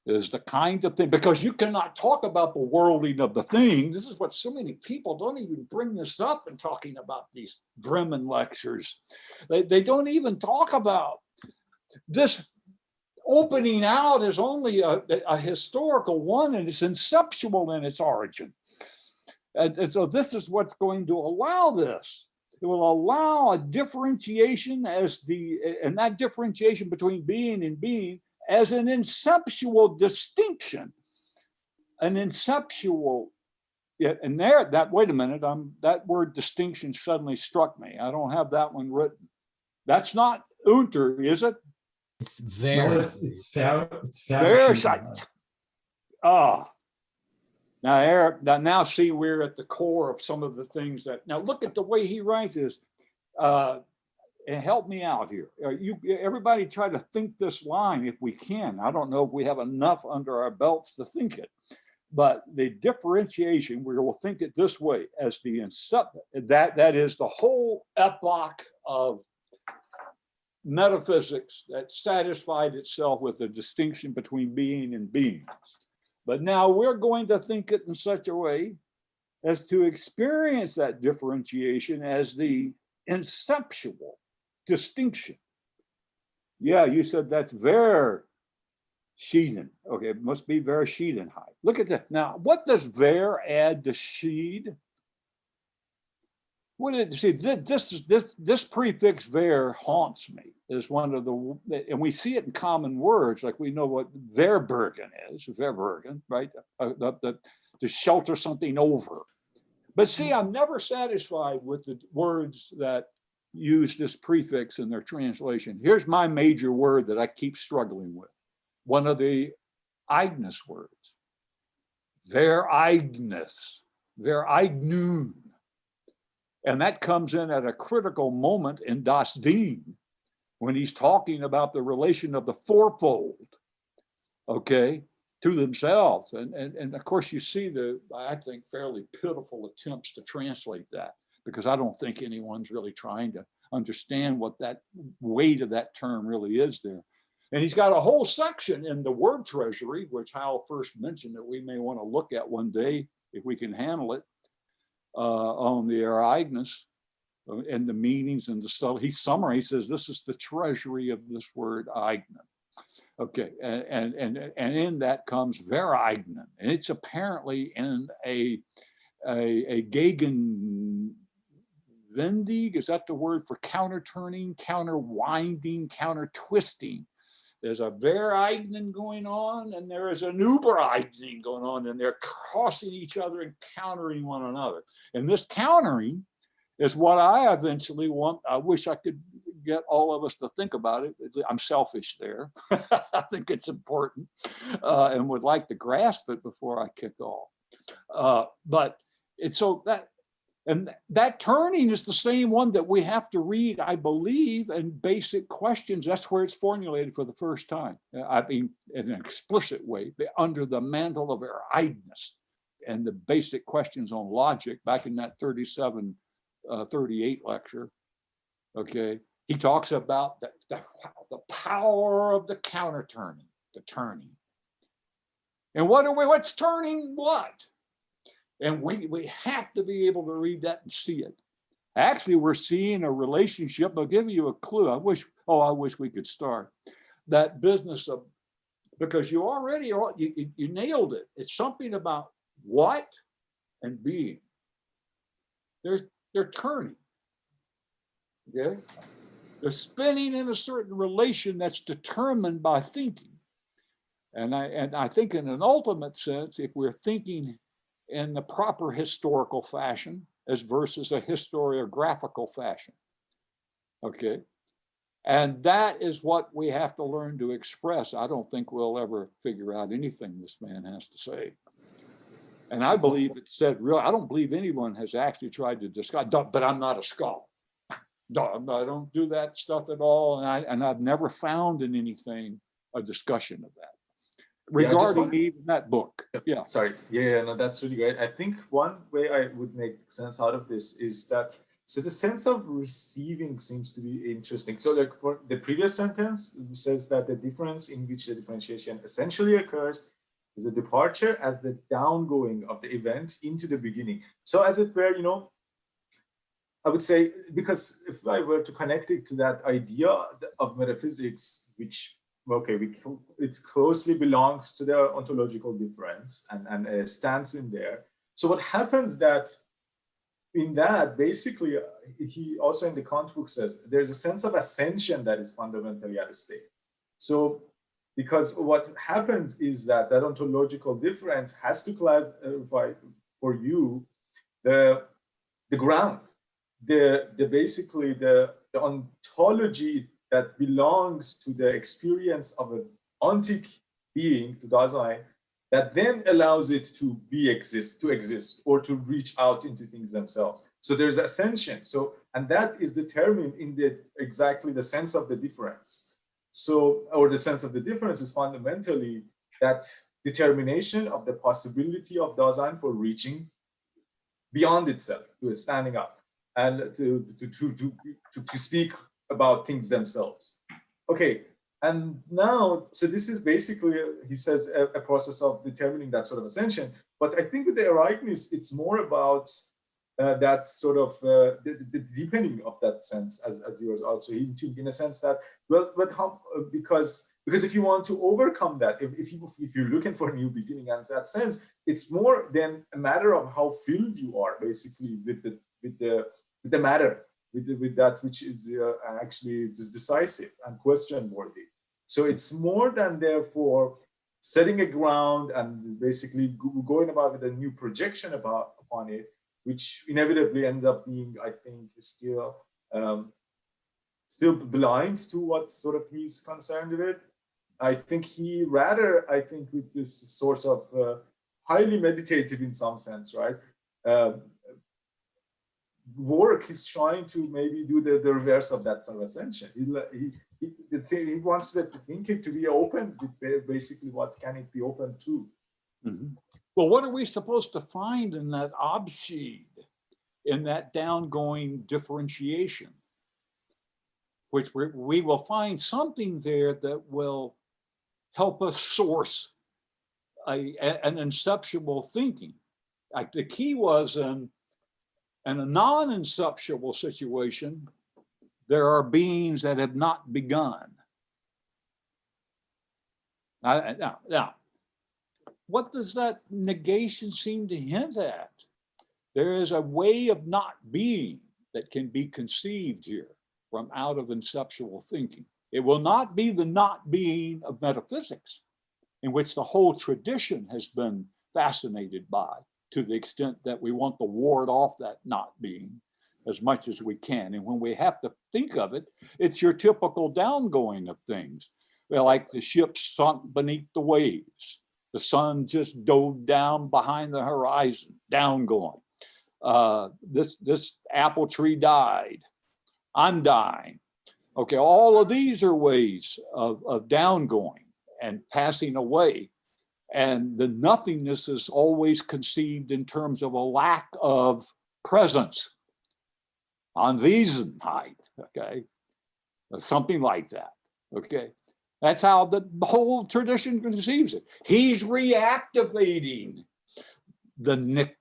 is the kind of thing, because you cannot talk about the worlding of the thing. This is what so many people don't even bring this up in talking about these Bremen lectures. They don't even talk about this. Opening out is only a historical one, and it's conceptual in its origin. And so this is what's going to allow this. It will allow a differentiation and that differentiation between being and being as an inceptual distinction, an inceptual, and wait a minute, that word distinction suddenly struck me. I don't have that one written. That's not unter, is it? It's very. No, it's very. Now see, we're at the core of some of the things that, now look at the way he writes this, and help me out here. Everybody try to think this line if we can. I don't know if we have enough under our belts to think it, but the differentiation, we will think it this way, as the that is the whole epoch of metaphysics that satisfied itself with the distinction between being and beings. But now we're going to think it in such a way as to experience that differentiation as the inceptual distinction. Yeah, you said that's Verschieden. Okay, it must be Verschiedenheit. Look at that. Now, what does Ver add to Schied? What did see? This prefix Ver haunts me. Is one of the, and we see it in common words, like we know what Verbergen is, Verbergen, right? To shelter something over. But see, I'm never satisfied with the words that use this prefix in their translation. Here's my major word that I keep struggling with. One of the Ereignis words. Ereignis, Ereignung. And that comes in at a critical moment in Das Ding, when he's talking about the relation of the fourfold, okay, to themselves. And of course, you see I think, fairly pitiful attempts to translate that, because I don't think anyone's really trying to understand what that weight of that term really is there. And he's got a whole section in the word treasury, which Hal first mentioned that we may want to look at one day if we can handle it, on the Ereignis. And the meanings and the subtle. He says this is the treasury of this word Eignen. Okay, and in that comes Vereignen, and it's apparently in a Gegenwendig. Is that the word for counter turning, counter winding, counter twisting? There's a Vereignen going on, and there is an Übereignen going on, and they're crossing each other and countering one another. And this countering is what I eventually want. I wish I could get all of us to think about it. I'm selfish there. I think it's important, and would like to grasp it before I kick off. But it's so that turning is the same one that we have to read, I believe, in Basic Questions. That's where it's formulated for the first time. I mean, in an explicit way, under the mantle of Ereignis and the Basic Questions on Logic back in that 38 lecture. Okay, he talks about the power of the counter turning, the turning. And what's turning what? And we have to be able to read that and see it. Actually, we're seeing a relationship. I'll give you a clue. I wish we could start that business of, because you already you nailed it. It's something about what and being. They're turning. Okay, they're spinning in a certain relation that's determined by thinking. And I think in an ultimate sense, if we're thinking in the proper historical fashion as versus a historiographical fashion, okay, and that is what we have to learn to express. I don't think we'll ever figure out anything this man has to say. And I believe it said real. I don't believe anyone has actually tried to discuss, but I'm not a scholar. No, I don't do that stuff at all. And I've never found in anything a discussion of that regarding even that book. Yeah. Sorry. Yeah, no, that's really great. I think one way I would make sense out of this is that, so the sense of receiving seems to be interesting. So like for the previous sentence, it says that the difference in which the differentiation essentially occurs is a departure as the downgoing of the event into the beginning. So as it were, you know, I would say, because if I were to connect it to that idea of metaphysics, which, okay, it closely belongs to the ontological difference and stands in there. So what happens that in that, basically, he also in the Kant book says, there's a sense of ascension that is fundamentally at stake. So, because what happens is that ontological difference has to clarify for you the ground, basically the ontology that belongs to the experience of an ontic being, to Dasein, that then allows it to exist or to reach out into things themselves. So there's ascension. So, and that is determined in exactly the sense of the difference. So, or the sense of the difference is fundamentally that determination of the possibility of Dasein for reaching beyond itself, to standing up and to speak about things themselves. Okay, and now, so this is basically, he says, a process of determining that sort of ascension. But I think with the Ereignis, it's more about that sort of the deepening of that sense, as you were also hinting, in a sense that, well, but how, because if you want to overcome that, if you're looking for a new beginning, and that sense, it's more than a matter of how filled you are, basically, with the matter, with that which is actually decisive and question worthy. So it's more than therefore setting a ground and basically going about with a new projection upon it, which inevitably ends up being, I think, still blind to what sort of he's concerned with. I think he rather, with this sort of highly meditative in some sense, right? Work is trying to maybe do the reverse of that sort of ascension. He wants the thinking to be open, basically what can it be open to? Mm-hmm. Well, what are we supposed to find in that Abschied, in that downgoing differentiation? Which we will find something there that will help us source an inceptual thinking. Like the key was in a non-inceptual situation, there are beings that have not begun. Now, what does that negation seem to hint at? There is a way of not being that can be conceived here from out of inceptual thinking. It will not be the not being of metaphysics, in which the whole tradition has been fascinated by, to the extent that we want to ward off that not being as much as we can. And when we have to think of it, it's your typical downgoing of things. Well, like the ship sunk beneath the waves. The sun just dove down behind the horizon, downgoing. This apple tree died. I'm dying. Okay, all of these are ways of downgoing and passing away. And the nothingness is always conceived in terms of a lack of presence. Anwesenheit, okay? Something like that, okay? That's how the whole tradition conceives it. He's reactivating the Nick.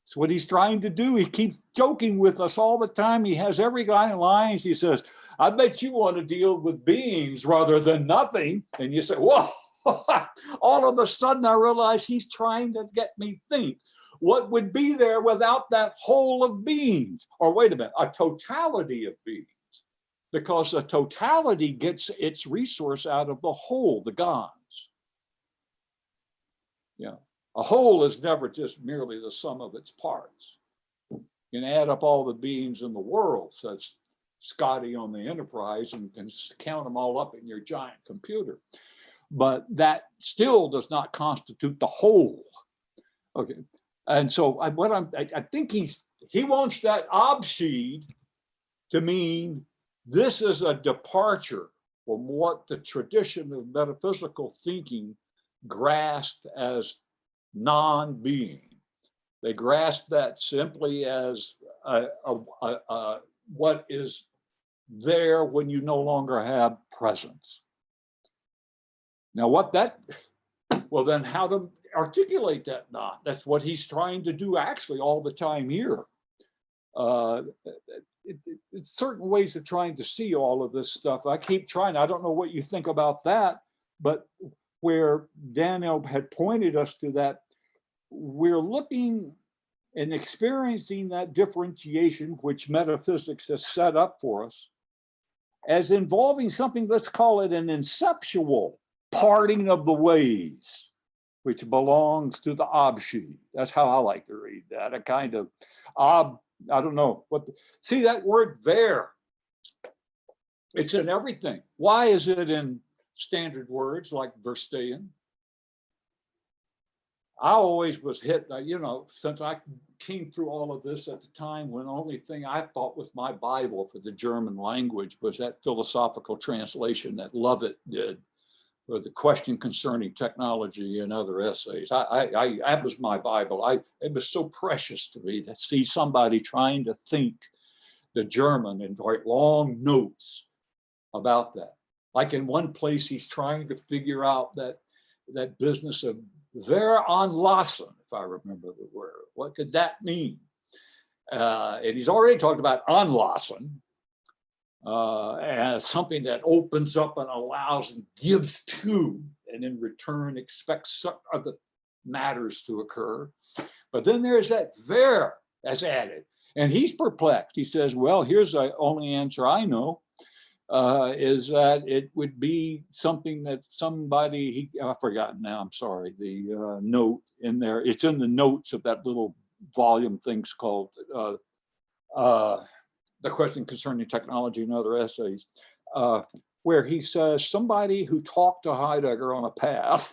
It's what he's trying to do. He keeps joking with us all the time. He has every guy in lines. He says, I bet you want to deal with beings rather than nothing. And you say, whoa, all of a sudden I realize he's trying to get me think. What would be there without that whole of beings? Or wait a minute, a totality of beings. Because the totality gets its resource out of the whole, the gods. Yeah, a whole is never just merely the sum of its parts. You can add up all the beings in the world, says Scotty on the Enterprise, and can count them all up in your giant computer. But that still does not constitute the whole. Okay, and so I think he wants that Abschied to mean this is a departure from what the tradition of metaphysical thinking grasped as non-being. They grasp that simply as what is there when you no longer have presence. Now, well, then how to articulate that not? That's what he's trying to do actually all the time here. It's certain ways of trying to see all of this stuff. I keep trying. I don't know what you think about that, but where Daniel had pointed us to that, we're looking and experiencing that differentiation, which metaphysics has set up for us, as involving something, let's call it an inceptual parting of the ways, which belongs to the Abschied. That's how I like to read that, a kind of I don't know what, see that word there, it's in everything. Why is it in standard words like Verstehen? I always was hit, since I came through all of this at the time when the only thing I thought was my Bible for the German language was that philosophical translation that Lovett did, or the question concerning technology and other essays. That was my Bible. It was so precious to me to see somebody trying to think the German and write long notes about that. Like in one place, he's trying to figure out that business of Veranlassen, if I remember the word. What could that mean? And he's already talked about Anlassen, as something that opens up and allows and gives to, and in return expects some other matters to occur. But then there's that ver that's added, and he's perplexed. He says, well, here's the only answer I know, is that it would be something that somebody, I've forgotten now, I'm sorry, the note in there, it's in the notes of that little volume things called The Question Concerning Technology and Other Essays, where he says somebody who talked to Heidegger on a path.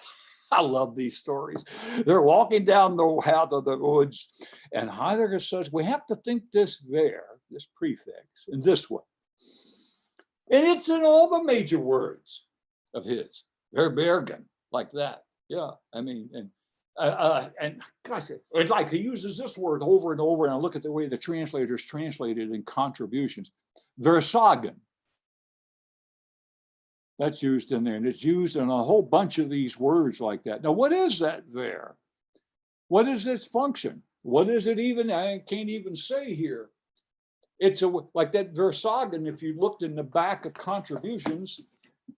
I love these stories. They're walking down the path of the woods, and Heidegger says, we have to think this ver, this prefix, in this way. And it's in all the major words of his, Verbergen, like that. Yeah, I mean, and gosh, it's like he uses this word over and over, and I look at the way the translators translated in contributions. Versagen. That's used in there, and it's used in a whole bunch of these words like that. Now, what is that ver? What is its function? What is it even? I can't even say here. It's like that Versagen, if you looked in the back of contributions,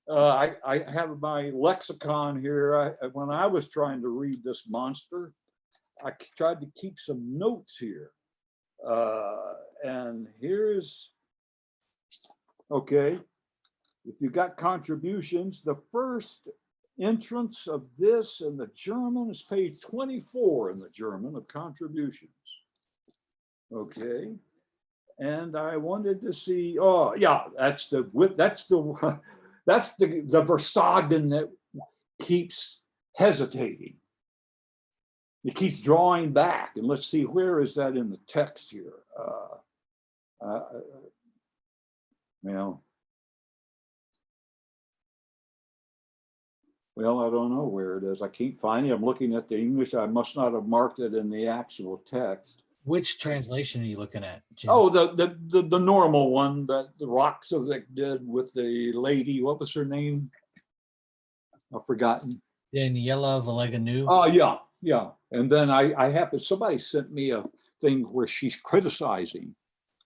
I have my lexicon here. When I was trying to read this monster, I tried to keep some notes here. And here's, okay, if you got contributions, the first entrance of this in the German is page 24 in the German of contributions. Okay. And I wanted to see, oh yeah, that's the Versagen that keeps hesitating. It keeps drawing back, and let's see, where is that in the text here? Well, I don't know where it is. I can't find it. I'm looking at the English. I must not have marked it in the actual text. Which translation are you looking at, Jim? Oh, the normal one that the Roxovic did with the lady. What was her name? I've forgotten. Daniela Valeganu. Oh, yeah. And then I happened, somebody sent me a thing where she's criticizing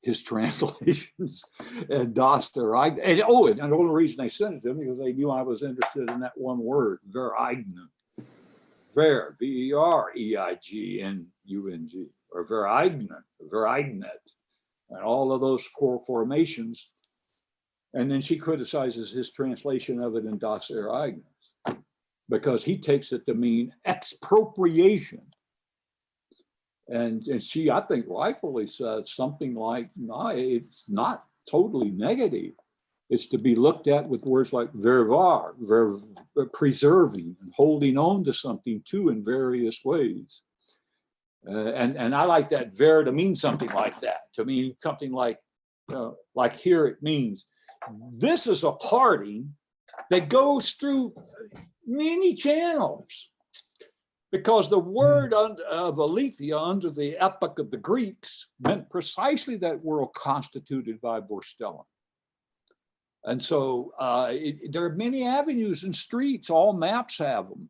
his translations and Das Ereignis. And the only reason they sent it to me because they knew I was interested in that one word, Vereignen. Vereignung, or Vereignet, and all of those four formations. And then she criticizes his translation of it in Das Ereignis because he takes it to mean expropriation. And she, I think, rightfully says something like, no, it's not totally negative. It's to be looked at with words like vervar, preserving and holding on to something too in various ways. And I like that ver to mean something like that, to mean something like here it means, this is a party that goes through many channels. Because the word of aletheia under the epoch of the Greeks meant precisely that world constituted by vorstellum. And so there are many avenues and streets, all maps have them.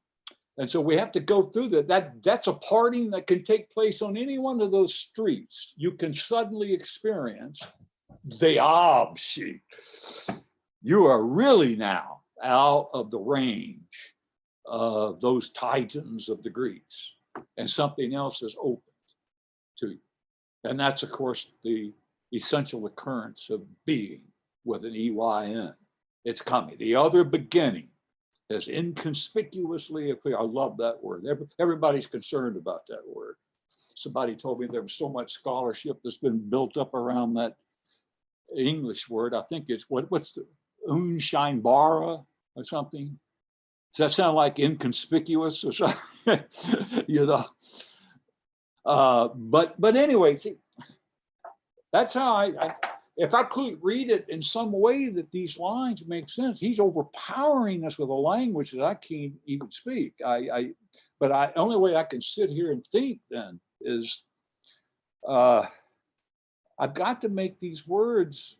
And so we have to go through that's a parting that can take place on any one of those streets. You can suddenly experience the Abschied. You are really now out of the range of those titans of the Greeks, and something else is opened to you. And that's, of course, the essential occurrence of being with an EYN. It's coming. The other beginning is inconspicuously appear. I love that word. Everybody's concerned about that word. Somebody told me there was so much scholarship that's been built up around that English word. I think it's what's the unscheinbare or something. Does that sound like inconspicuous or something? You know. But anyway, see, that's how if I could read it in some way that these lines make sense. He's overpowering us with a language that I can't even speak. But only way I can sit here and think then is I've got to make these words,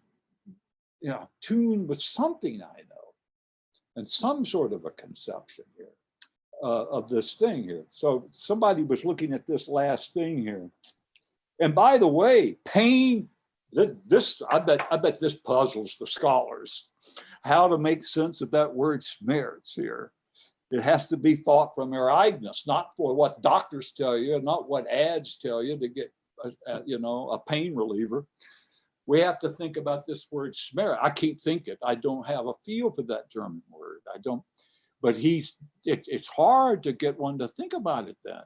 tune with something I know. And some sort of a conception here of this thing here. So somebody was looking at this last thing here. And by the way, pain, I bet this puzzles the scholars, how to make sense of that word schmerz here. It has to be thought from Ereignis, not for what doctors tell you, not what ads tell you to get a pain reliever. We have to think about this word schmerz. I can't think it. I don't have a feel for that German word. I don't, but it's hard to get one to think about it then.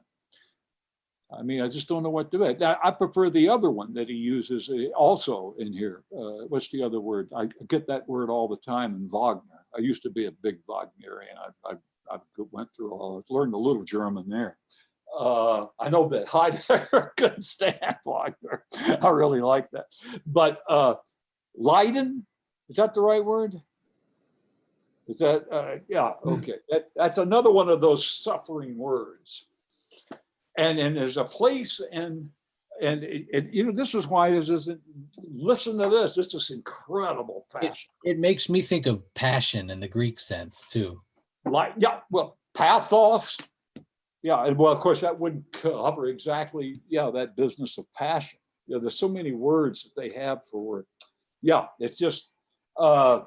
I mean, I just don't know what to do. Now, I prefer the other one that he uses also in here. What's the other word? I get that word all the time in Wagner. I used to be a big Wagnerian. I went through learned a little German there. I know that Heidegger couldn't stand Wagner. I really like that. But Leiden, is that the right word? Is that, yeah, okay. That's another one of those suffering words. And there's a place and this is why this isn't, listen to this. This is incredible passion. It makes me think of passion in the Greek sense too. Pathos. Yeah, and well, of course, that wouldn't cover exactly, that business of passion. There's so many words that they have for, it's just, I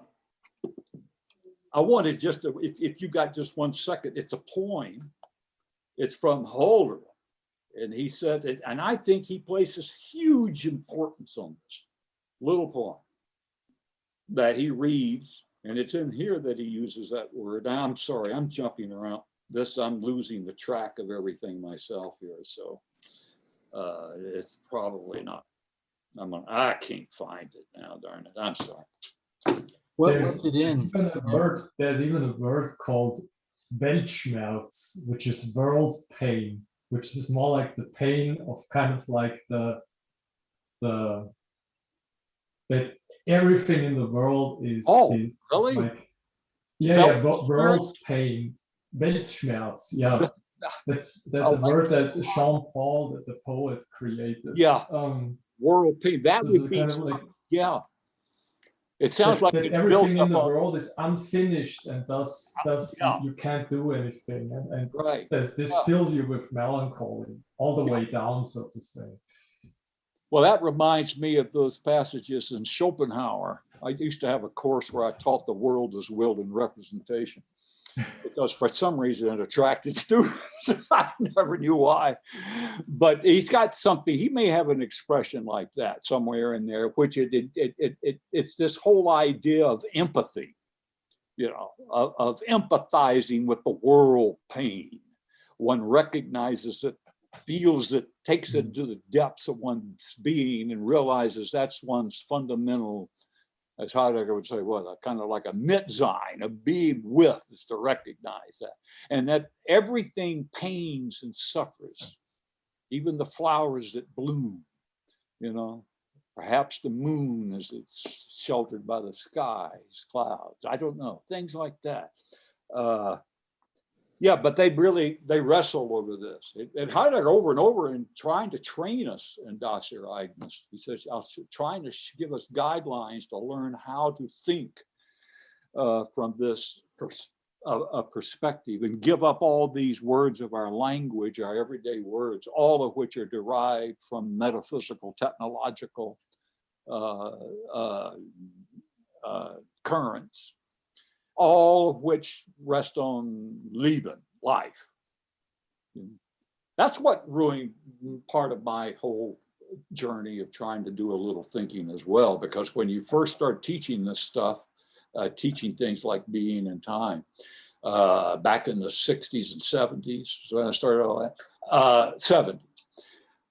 wanted just to, if you got just 1 second, it's a poem. It's from Holder. And he says it, and I think he places huge importance on this little poem that he reads, and it's in here that he uses that word. I'm sorry, I'm jumping around. I'm losing the track of everything myself here, so it's probably not. I can't find it now. Darn it! I'm sorry. What's it in? There's even a word called Weltschmerz, which is world pain, which is more like the pain of kind of like the that everything in the world is. Is really? like, world pain. Weltschmerz, that's a word that Jean Paul, the poet, created. World pain. That would be kind of like, It sounds like that it's everything built in up the on, world is unfinished and thus yeah, you can't do anything. And right. this Yeah. fills you with melancholy all the way down, so to say. Well, that reminds me of those passages in Schopenhauer. I used to have a course where I taught the world as will and representation, because for some reason it attracted students. I never knew why, but he's got something. He may have an expression like that somewhere in there, which it's this whole idea of empathy, you know, of empathizing with the world pain. One recognizes it, feels it, takes it to the depths of one's being, and realizes that's one's fundamental, as Heidegger would say, what, kind of like a Mitsein, a being with, is to recognize that. And that everything pains and suffers, even the flowers that bloom, you know, perhaps the moon as it's sheltered by the skies, clouds, I don't know, things like that. Yeah, but they wrestle over this. And Heidegger over and over in trying to train us in Das Ereignis, he says, trying to give us guidelines to learn how to think from this perspective and give up all these words of our language, our everyday words, all of which are derived from metaphysical, technological currents, all of which rest on Leben, life. That's what ruined part of my whole journey of trying to do a little thinking as well, because when you first start teaching this stuff, teaching things like being and time, back in the 60s and 70s, so when I started all that, 70s,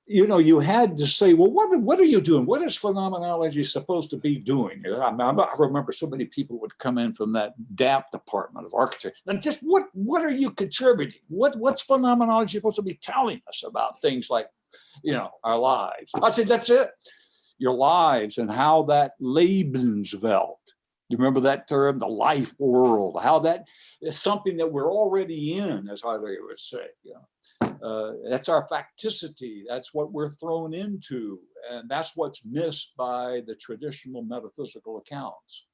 you know, you had to say, well, what are you doing? What is phenomenology supposed to be doing? I remember so many people would come in from that DAP department of architecture. And just what are you contributing? What's phenomenology supposed to be telling us about things like, you know, our lives? I said, that's it. Your lives and how that Lebenswelt. You remember that term, the life world, how that is something that we're already in, as Heidegger would say, you know. That's our facticity. That's what we're thrown into. And that's what's missed by the traditional metaphysical accounts.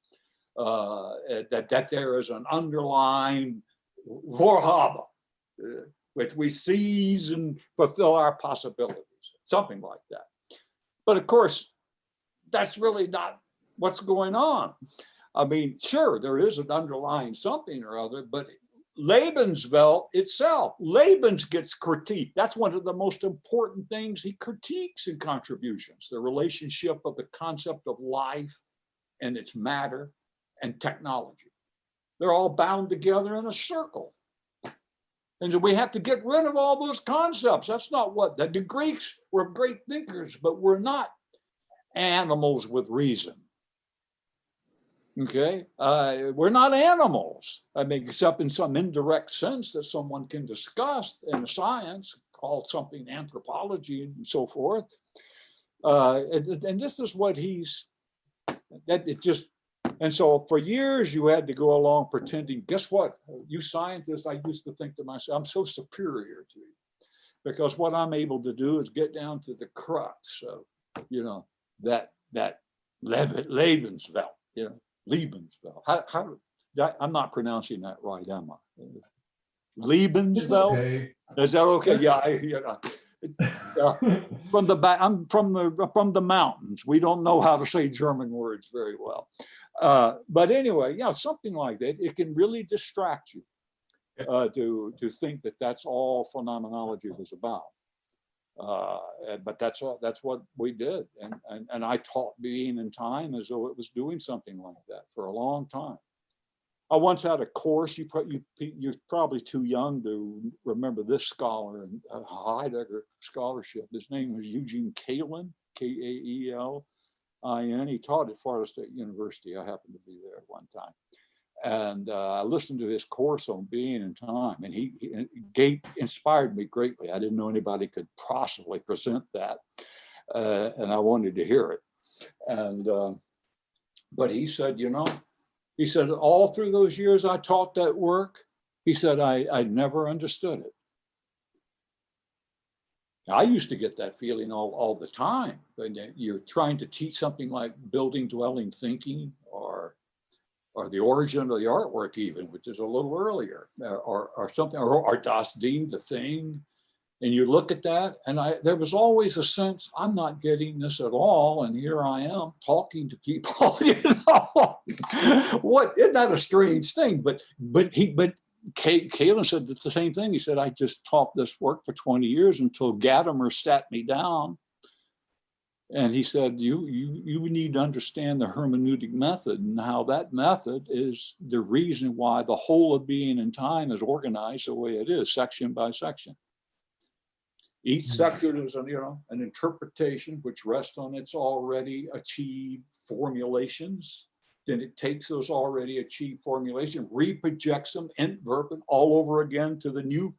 That there is an underlying Vorhabe, which we seize and fulfill our possibilities, something like that. But of course, that's really not what's going on. I mean, sure, there is an underlying something or other, but Lebenswelt itself, Lebens gets critiqued. That's one of the most important things he critiques in Contributions, the relationship of the concept of life and its matter and technology. They're all bound together in a circle. And so we have to get rid of all those concepts. That's not what, the Greeks were great thinkers, but we're not animals with reason. Okay, we're not animals. I mean, except in some indirect sense that someone can discuss in science, called something anthropology and so forth. And this is what and so for years you had to go along pretending, guess what? You scientists, I used to think to myself, I'm so superior to you, because what I'm able to do is get down to the crux of, you know, that Lebenswelt, you know. Lebenswelt. I'm not pronouncing that right, am I? Lebenswelt. Okay. Is that okay? Yeah, from the back. I'm from the mountains. We don't know how to say German words very well. But anyway, yeah, something like that. It can really distract you to think that that's all phenomenology was about. But that's what we did, and I taught being in time as though it was doing something like that for a long time. I once had a course. You're probably too young to remember this scholar in Heidegger scholarship. His name was Eugene Kaelin, Kaelin. He taught at Florida State University. I happened to be there at one time. And I listened to his course on being in time, and he inspired me greatly. I didn't know anybody could possibly present that, and I wanted to hear it. And but he said, you know, he said, all through those years I taught that work, he said, I never understood it. I used to get that feeling all the time. When you're trying to teach something like building dwelling thinking or or the origin of the artwork even, which is a little earlier, or something, or Das Ding, the thing. And you look at that, and there was always a sense, I'm not getting this at all, and here I am talking to people, you know. What, isn't that a strange thing? But Kalin said the same thing. He said, I just taught this work for 20 years until Gadamer sat me down. And he said, you need to understand the hermeneutic method and how that method is the reason why the whole of being and time is organized the way it is, section by section. Each section is an interpretation which rests on its already achieved formulations. Then it takes those already achieved formulations, reprojects them, verb all over again to the new.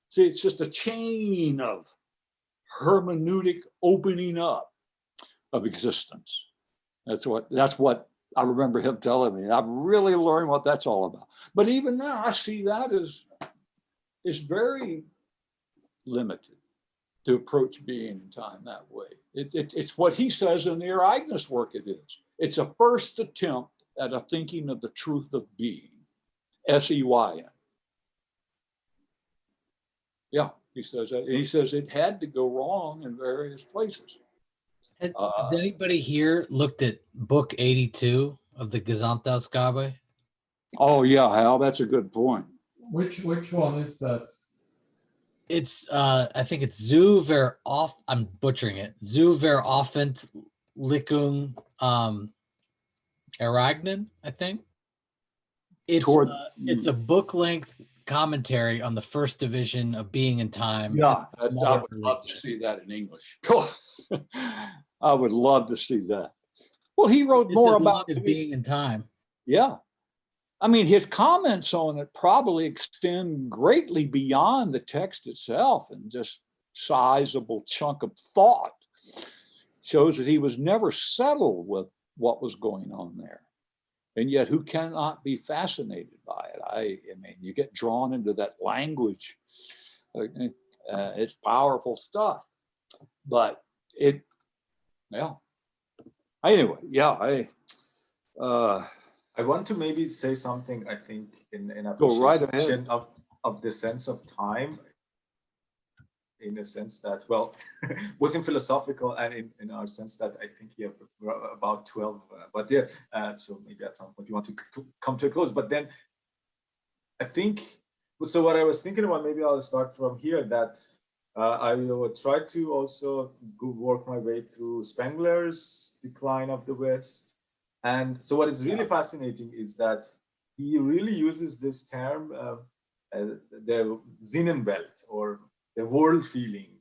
See, it's just a chain of hermeneutic opening up of existence. That's what I remember him telling me. I've really learned what that's all about. But even now, I see that as very limited to approach being in time that way. It's what he says in the Ereignis work it is. It's a first attempt at a thinking of the truth of being, S-E-Y-N. Yeah, he says that. And he says it had to go wrong in various places. Has anybody here looked at book 82 of the Gesamtausgabe? Oh yeah, Hal, that's a good point. Which one is that? It's I think it's Zu ver off. I'm butchering it. Zu ver offent Lickung Ereignis, I think. It's a book length commentary on the first division of being and time. Yeah, I would love to see that in English. I would love to see that. Well, he wrote more about being in time. Yeah. I mean, his comments on it probably extend greatly beyond the text itself, and just sizable chunk of thought shows that he was never settled with what was going on there. And yet who cannot be fascinated by it? I mean, you get drawn into that language. It's powerful stuff. But anyway, I want to maybe say something, I think, in go right ahead. of the sense of time, in a sense that, well, within philosophical and in our sense that I think you have about 12, but yeah, so maybe at some point you want to come to a close. But then I think, so what I was thinking about, maybe I'll start from here, that I will try to also work my way through Spengler's Decline of the West. And so what is really fascinating is that he really uses this term, the Sinnenwelt, or the world feeling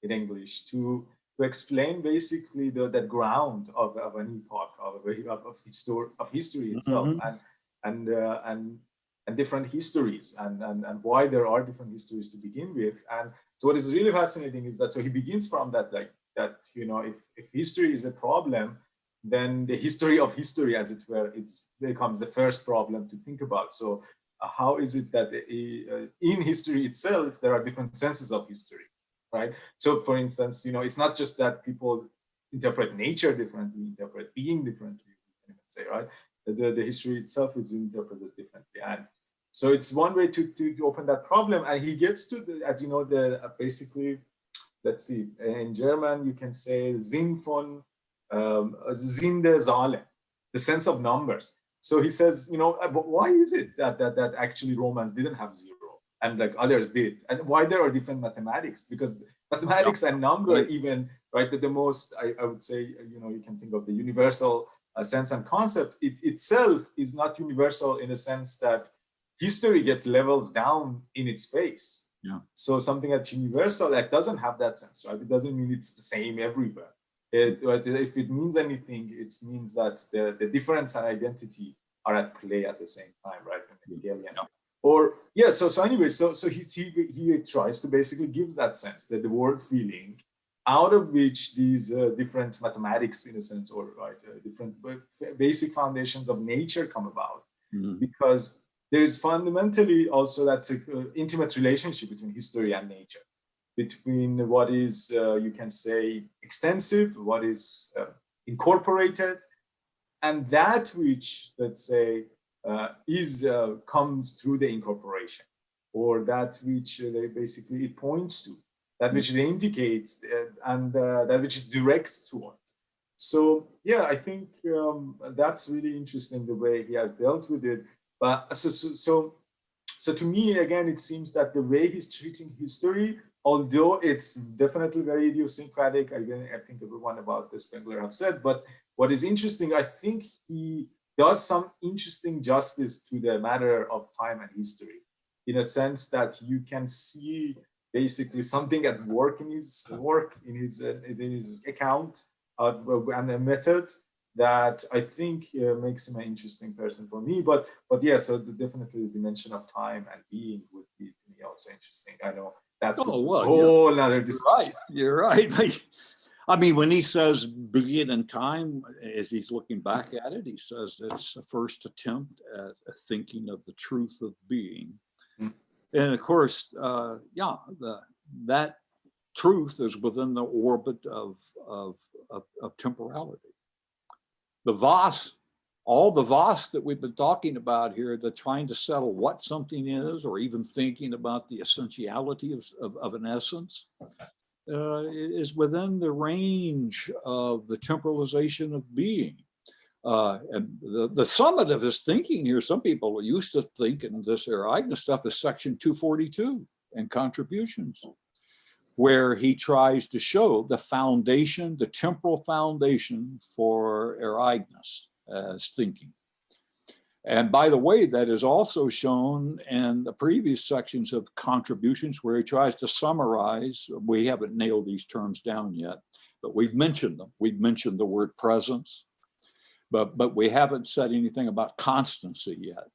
in English, to explain basically that ground of an epoch, of history itself, and different histories, and why there are different histories to begin with. And so what is really fascinating is that, so he begins from that, like that, you know, if history is a problem, then the history of history, as it were, it becomes the first problem to think about. So how is it that in history itself, there are different senses of history, right? So for instance, you know, it's not just that people interpret nature differently, interpret being differently, say, right? The history itself is interpreted differently. And so it's one way to open that problem. And he gets to, as you know, basically, let's see, in German, you can say Sinn von, Sinn der Zahlen, the sense of numbers. So he says, you know, but why is it that actually Romans didn't have zero and like others did? And why there are different mathematics? Because mathematics and number, even, right, the most, I would say, you know, you can think of the universal sense and concept. It itself is not universal in the sense that history gets levels down in its face. Yeah. So something that's universal, that doesn't have that sense, right? It doesn't mean it's the same everywhere. If it means anything, it means that the difference and identity are at play at the same time, right? Or yeah, so anyway, so he tries to basically give that sense, that the world feeling, out of which these different mathematics, in a sense, or right, different basic foundations of nature come about, because there is fundamentally also that intimate relationship between history and nature, between what is, you can say, extensive, what is incorporated, and that which, let's say, comes through the incorporation, or that which they basically it points to, that which it indicates, and that which it directs toward. So yeah, I think that's really interesting the way he has dealt with it. But so to me, again, it seems that the way he's treating history, although it's definitely very idiosyncratic, again, I think everyone about the Spengler have said, but what is interesting, I think he does some interesting justice to the matter of time and history, in a sense that you can see basically something at work in his work, in his account, and a method that I think makes him an interesting person for me. But yeah, so definitely the dimension of time and being would be to me also interesting. I know that whole other discussion. You're right. I mean, when he says being in time, as he's looking back at it, he says it's a first attempt at thinking of the truth of being. And of course, that truth is within the orbit of temporality. The Voss, all the Voss that we've been talking about here, the trying to settle what something is, or even thinking about the essentiality of an essence, is within the range of the temporalization of being. And the summit of his thinking here, some people used to think in this Ereignis stuff is section 242 and contributions, where he tries to show the foundation, the temporal foundation for Ereignis as thinking. And by the way, that is also shown in the previous sections of contributions, where he tries to summarize. We haven't nailed these terms down yet, but we've mentioned them. We've mentioned the word presence, but we haven't said anything about constancy yet.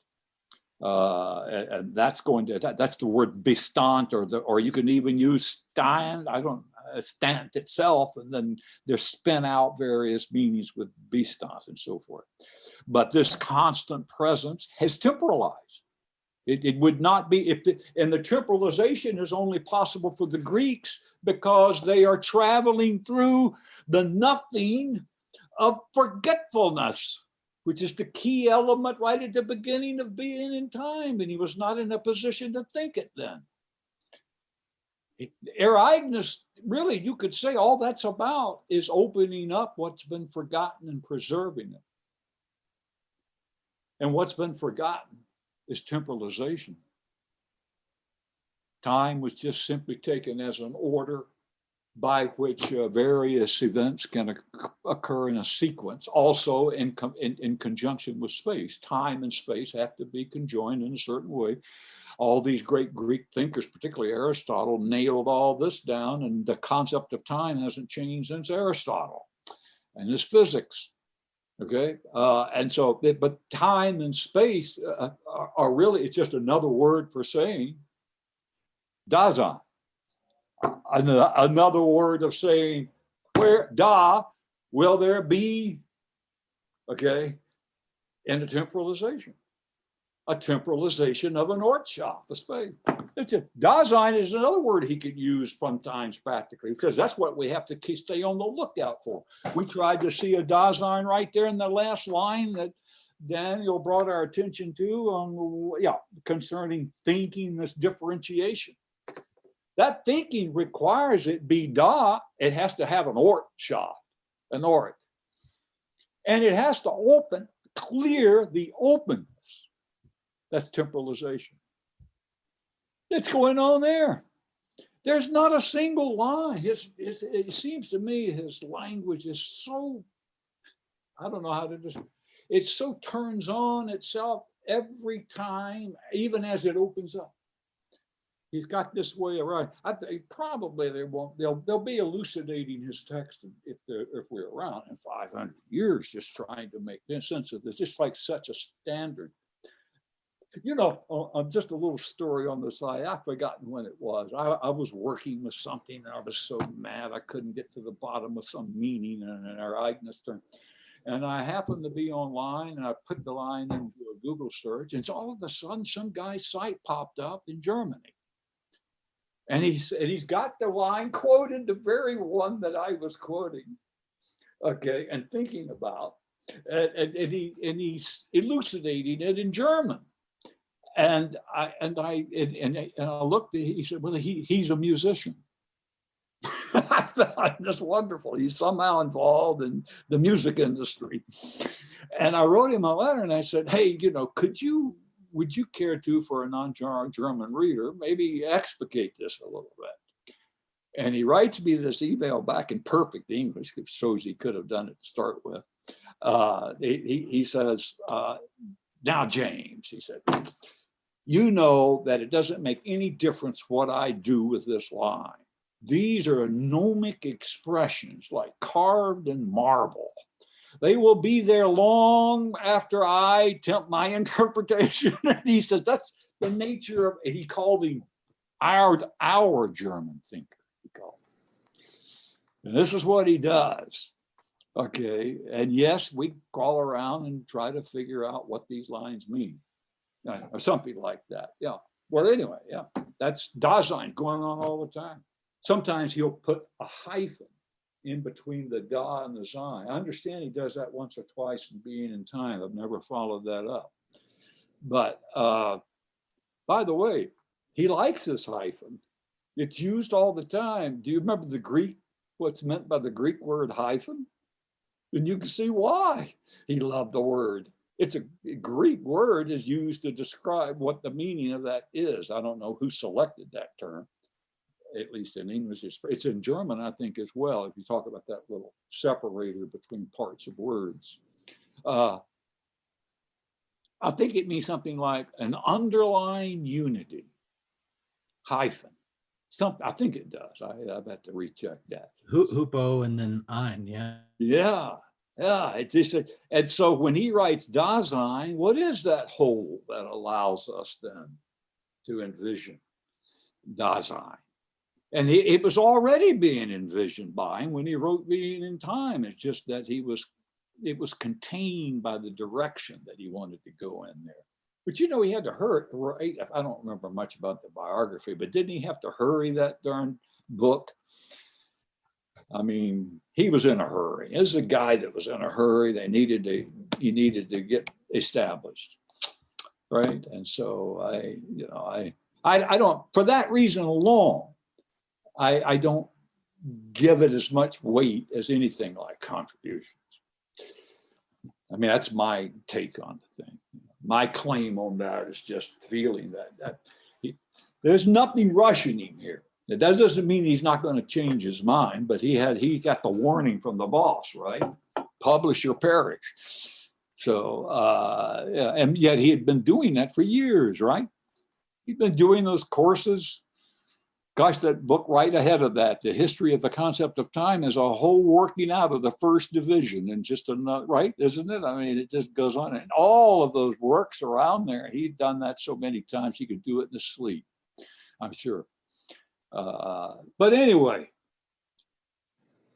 And that's that's the word bestand, or you can even use stand. Stand itself, and then there's spin out various meanings with bestand and so forth. But this constant presence has temporalized. It would not be and the temporalization is only possible for the Greeks because they are traveling through the nothing of forgetfulness, which is the key element right at the beginning of being in time, and he was not in a position to think it then. Ereignis, really, you could say all that's about is opening up what's been forgotten and preserving it. And what's been forgotten is temporalization. Time was just simply taken as an order by which various events can occur in a sequence, also in conjunction with space. Time and space have to be conjoined in a certain way. All these great Greek thinkers, particularly Aristotle, nailed all this down, and the concept of time hasn't changed since Aristotle and his physics. Okay, and so, but time and space are really, it's just another word for saying Dasein. Another word of saying, where will there be, okay, in a temporalization of an Ortschaft, a space. Dasein is another word he could use sometimes practically, because that's what we have to stay on the lookout for. We tried to see a Dasein right there in the last line that Daniel brought our attention to, concerning thinking, this differentiation. That thinking requires it be da, it has to have an Ortschaft, an Ort. And it has to clear the openness. That's temporalization. It's going on there. There's not a single line. It seems to me his language is so, I don't know how to describe it. It so turns on itself every time, even as it opens up. He's got this way around. I think probably they'll be elucidating his text if we're around in 500 years, just trying to make sense of this, just like such a standard. You know, just a little story on the side. I've forgotten when it was. I was working with something and I was so mad I couldn't get to the bottom of some meaning in an Ereignis term. And I happened to be online and I put the line into a Google search, and so all of a sudden some guy's site popped up in Germany. And he's got the line quoted, the very one that I was quoting, okay, and thinking about. and he's elucidating it in German. And I looked, he said, well, he's a musician. I thought that's wonderful. He's somehow involved in the music industry. And I wrote him a letter and I said, hey, would you care to, for a non-German reader, maybe explicate this a little bit? And he writes me this email back in perfect English, which shows he could have done it to start with. He says, now, James, he said, you know that it doesn't make any difference what I do with this line. These are gnomic expressions like carved in marble. They will be there long after I attempt my interpretation. And he says, that's the nature of, he called him our German thinker, he called him. And this is what he does. Okay, and yes, we crawl around and try to figure out what these lines mean, or something like that. Yeah. Well, anyway, yeah, that's Dasein going on all the time. Sometimes he'll put a hyphen in between the da and the sein. I understand he does that once or twice in Being and Time. I've never followed that up. But by the way, he likes this hyphen. It's used all the time. Do you remember the Greek, what's meant by the Greek word hyphen? And you can see why he loved the word. It's a Greek word is used to describe what the meaning of that is. I don't know who selected that term, at least in English. It's in German, I think, as well, if you talk about that little separator between parts of words. I think it means something like an underlying unity, hyphen. I think it does. I've had to recheck that. Hupo and then ein, yeah. Yeah. It's just, and so when he writes Dasein, what is that whole that allows us then to envision Dasein? And it was already being envisioned by him when he wrote Being in Time. It's just that it was contained by the direction that he wanted to go in there. But he had to hurry. I don't remember much about the biography, but didn't he have to hurry that darn book? I mean, he was in a hurry. This is a guy that was in a hurry. He needed to get established, right? And so I don't, for that reason alone, I don't give it as much weight as anything like contributions. I mean, that's my take on the thing. My claim on that is just feeling that there's nothing rushing him here. That doesn't mean he's not going to change his mind, but he got the warning from the boss, right? Publish or perish. So, yeah, and yet he had been doing that for years, right? He'd been doing those courses. Gosh, that book right ahead of that, The History of the Concept of Time, is a whole working out of the first division and just another, right? Isn't it? I mean, it just goes on. And all of those works around there, he'd done that so many times, he could do it in his sleep, I'm sure. But anyway,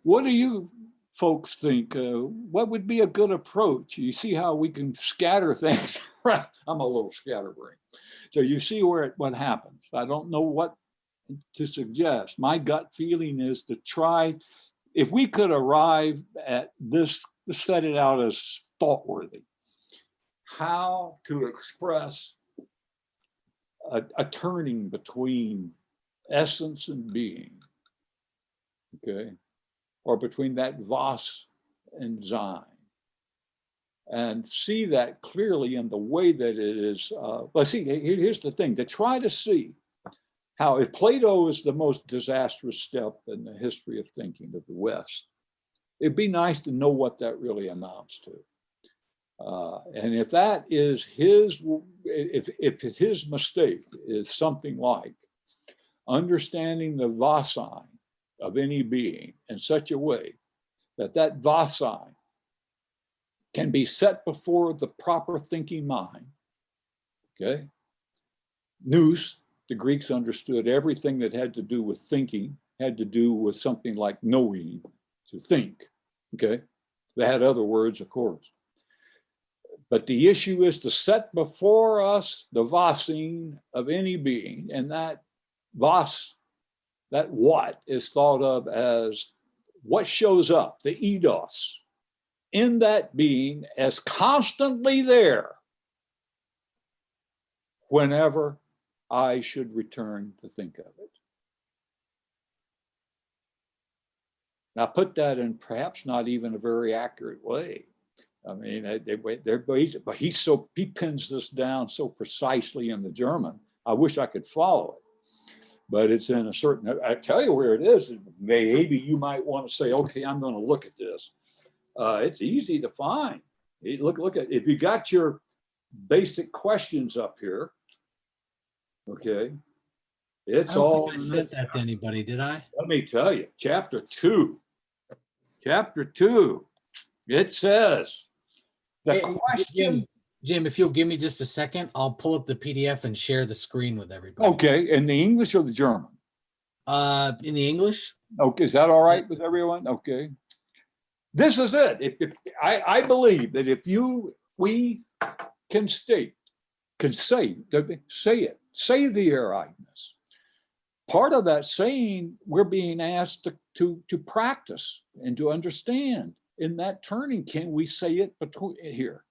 what do you folks think? What would be a good approach? You see how we can scatter things, right? I'm a little scatterbrained. So you see what happens. I don't know what to suggest. My gut feeling is to try, if we could arrive at this, set it out as thought-worthy, how to express a turning between essence and being, okay, or between that was and sein, and see that clearly in the way that it is. But see, here's the thing: to try to see how, if Plato is the most disastrous step in the history of thinking of the West, it'd be nice to know what that really amounts to. And if that is if his mistake is something like understanding the Vasein of any being in such a way that that Vasein can be set before the proper thinking mind, okay? Nous, the Greeks understood everything that had to do with thinking, had to do with something like knowing, to think, okay? They had other words, of course. But the issue is to set before us the Vasein of any being, and that was, that what is thought of as what shows up, the eidos, in that being as constantly there whenever I should return to think of it. Now, put that in perhaps not even a very accurate way. I mean, but he pins this down so precisely in the German. I wish I could follow it, but it's in a certain, I tell you where it is. Maybe you might want to say, okay, I'm going to look at this. It's easy to find. Look at, if you got your basic questions up here, okay, it's I don't all think I sent that to anybody, did I? Let me tell you, chapter 2, it says the Hey, question. Jim, if you'll give me just a second, I'll pull up the PDF and share the screen with everybody. Okay, in the English or the German? In the English. Okay, is that all right with everyone? Okay. This is it. I believe that if we can say the Ereignis. Part of that saying, we're being asked to practice and to understand. In that turning, can we say it between here?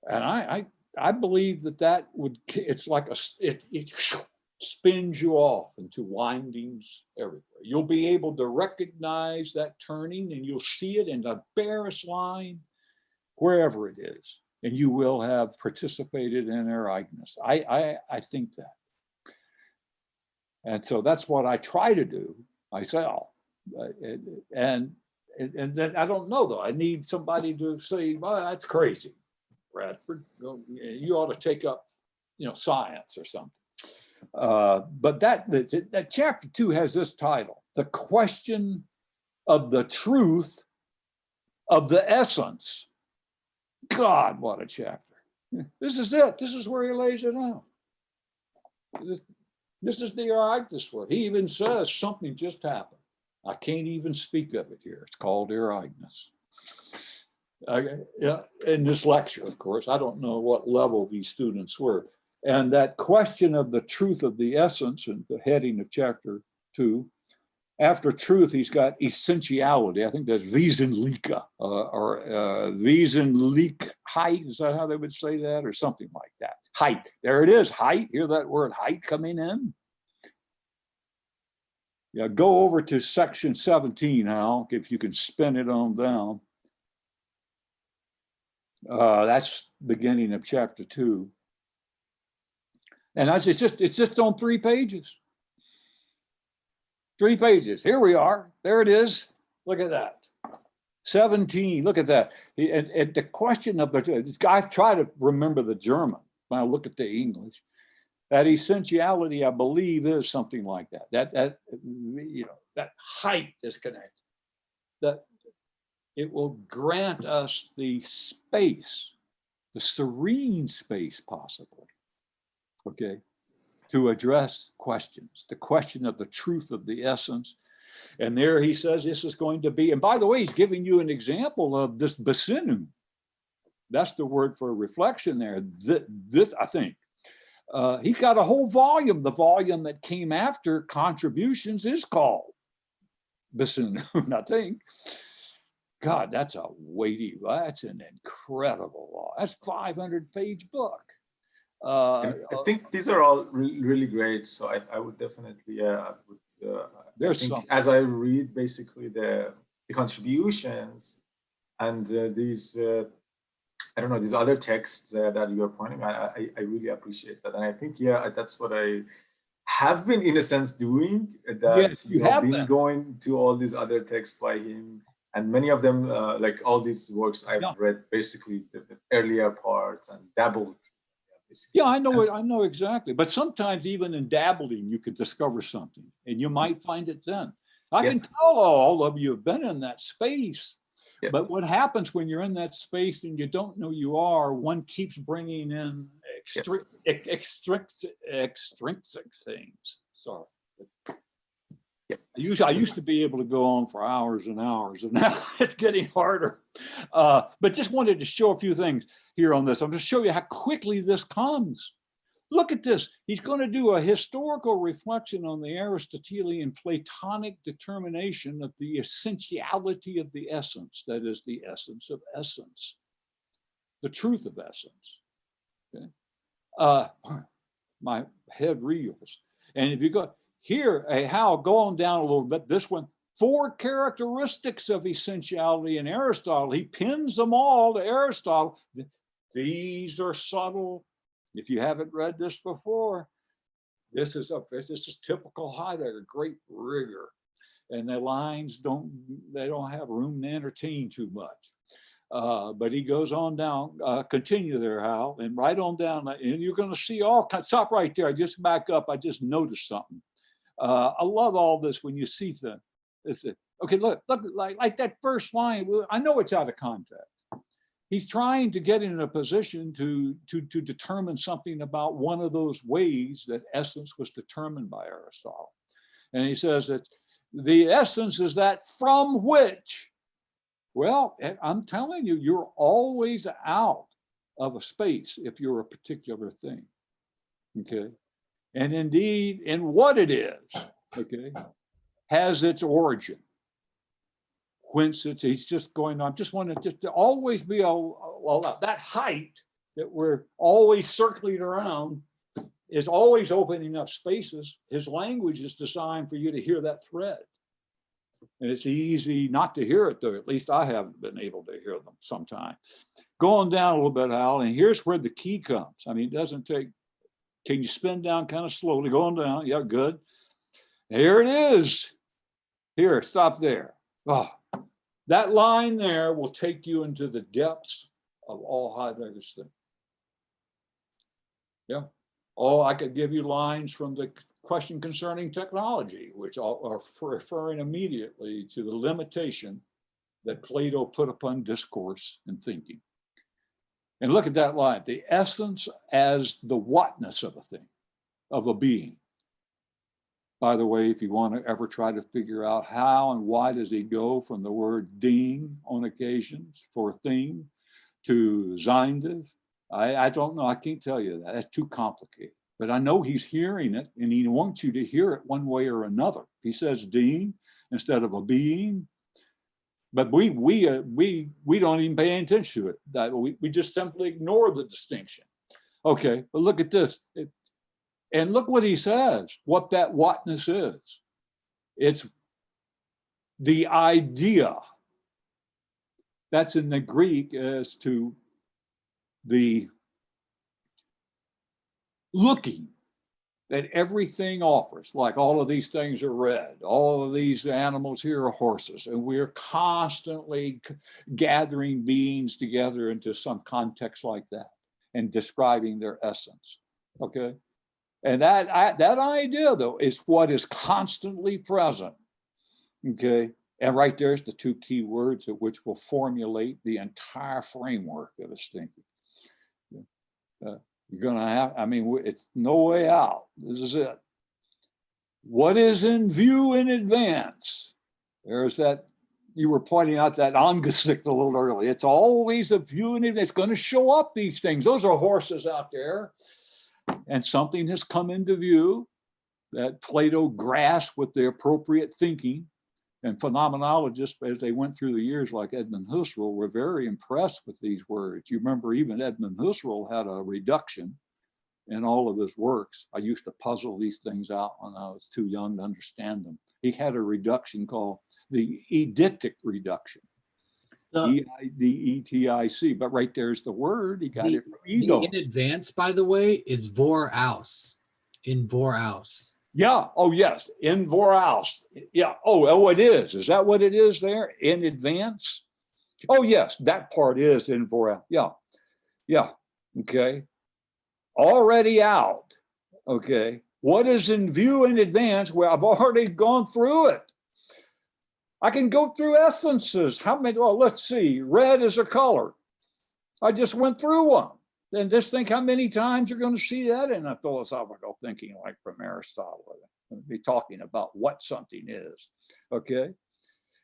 And I believe that would, it's like it spins you off into windings everywhere. You'll be able to recognize that turning, and you'll see it in the barest line, wherever it is, and you will have participated in Ereignis. I think that. And so that's what I try to do myself. And then I don't know, though. I need somebody to say, well, that's crazy, Bradford. You ought to take up, science or something. But that chapter 2 has this title: The Question of the Truth of the Essence. God, what a chapter. This is it. This is where he lays it out. This is the Ereignis word. He even says something just happened. I can't even speak of it here. It's called Ereignis. In this lecture, of course, I don't know what level these students were. And that question of the truth of the essence, and the heading of chapter 2, after truth, he's got essentiality. I think that's Wesentliche, or Wesentlichkeit. Is that how they would say that? Or something like that. Height. There it is, height. Hear that word height coming in? Yeah, go over to section 17 now, if you can spin it on down. That's beginning of chapter 2. And it's just on 3 pages. 3 pages. Here we are. There it is. Look at that. 17. Look at that. And the question of I try to remember the German when I look at the English. That essentiality, I believe, is something like that. That height is connected. That it will grant us the space, the serene space, possibly. Okay. To address questions, the question of the truth of the essence. And there he says this is going to be, and by the way, he's giving you an example of this Besinnung. That's the word for reflection there. This I think. He's got a whole volume. The volume that came after Contributions is called Besinnung, I think. God, that's an incredible, that's 500-page book. I think these are all really great. So I would definitely, there's some. As I read basically the contributions and these, I don't know, these other texts that you're pointing, I really appreciate that. And I think, that's what I have been, in a sense, doing. That yes, you have been going to all these other texts by him. And many of them, like all these works, I've read basically the earlier parts and dabbled. Yeah, I know exactly. But sometimes even in dabbling, you could discover something, and you might find it then. I can tell all of you have been in that space. Yeah. But what happens when you're in that space and you don't know you are, one keeps bringing in extrinsic things. Sorry. I used to be able to go on for hours and hours, and now it's getting harder. But just wanted to show a few things here on this. I'm going to show you how quickly this comes. Look at this. He's going to do a historical reflection on the Aristotelian Platonic determination of the essentiality of the essence, that is, the essence of essence, the truth of essence. Okay? My head reels. And if you go here, Hal, go on down a little bit, this one, 4 characteristics of essentiality in Aristotle. He pins them all to Aristotle. These are subtle. If you haven't read this before, this is typical Heidegger, great rigor. And the lines don't have room to entertain too much. But he goes on down, continue there, Hal, and right on down, and you're going to see all kinds. Stop right there. I just back up. I just noticed something. I love all this when you see the. Okay, look like that first line. I know it's out of context. He's trying to get in a position to determine something about one of those ways that essence was determined by Aristotle, and he says that the essence is that from which. Well, I'm telling you, you're always out of a space if you're a particular thing, okay? And indeed, in what it is, okay, has its origin. Whence he's just going on, just want to always be that height that we're always circling around is always opening up spaces. His language is designed for you to hear that thread. And it's easy not to hear it, though. At least I haven't been able to hear them sometimes. Going down a little bit, Al, and here's where the key comes. I mean, it doesn't take, can you spin down kind of slowly, going down? Yeah, good. Here it is. Here, stop there. Oh, that line there will take you into the depths of all Heidegger's things. Yeah. Oh, I could give you lines from the question concerning technology, which are referring immediately to the limitation that Plato put upon discourse and thinking. And look at that line, the essence as the whatness of a thing, of a being. By the way, if you want to ever try to figure out how and why does he go from the word ding on occasions for thing to Zeindev, I don't know, I can't tell you that, that's too complicated. But I know he's hearing it and he wants you to hear it one way or another. He says ding instead of a being, but we don't even pay attention to it. That we just simply ignore the distinction. Okay, but look at this. And look what he says, what that whatness is. It's the idea. That's in the Greek as to the looking that everything offers, like all of these things are red, all of these animals here are horses, and we're constantly gathering beings together into some context like that and describing their essence, okay? And that idea, though, is what is constantly present, okay? And right there's the 2 key words at which will formulate the entire framework of his thinking. You're gonna have, I mean, it's no way out. This is it. What is in view in advance? There's that, you were pointing out that Angesicht a little early. It's always a view in advance. It's gonna show up these things. Those are horses out there. And something has come into view that Plato grasped with the appropriate thinking. And phenomenologists, as they went through the years, like Edmund Husserl, were very impressed with these words. You remember even Edmund Husserl had a reduction in all of his works. I used to puzzle these things out when I was too young to understand them. He had a reduction called the eidetic reduction. E-I-D-E-T-I-C, but right there's the word. He got it from eidos. The in advance, by the way, is voraus. In voraus. Yeah. Oh, yes. In voraus. Yeah. Oh, it is. Is that what it is there? In advance? Oh, yes. That part is in voraus. Yeah. Yeah. Okay. Already out. Okay. What is in view in advance? Well, I've already gone through it. I can go through essences. How many? Well, let's see. Red is a color. I just went through one. Then just think how many times you're going to see that in a philosophical thinking, like from Aristotle. Be talking about what something is. Okay.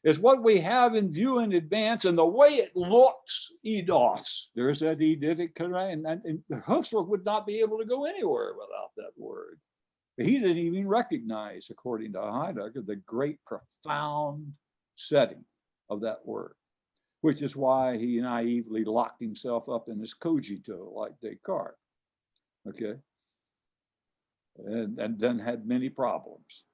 is what we have in view in advance and the way it looks, eidos. There's that eidetic, and Husserl would not be able to go anywhere without that word. But he didn't even recognize, according to Heidegger, the great profound setting of that word, which is why he naively locked himself up in his cogito like Descartes, okay? And then had many problems.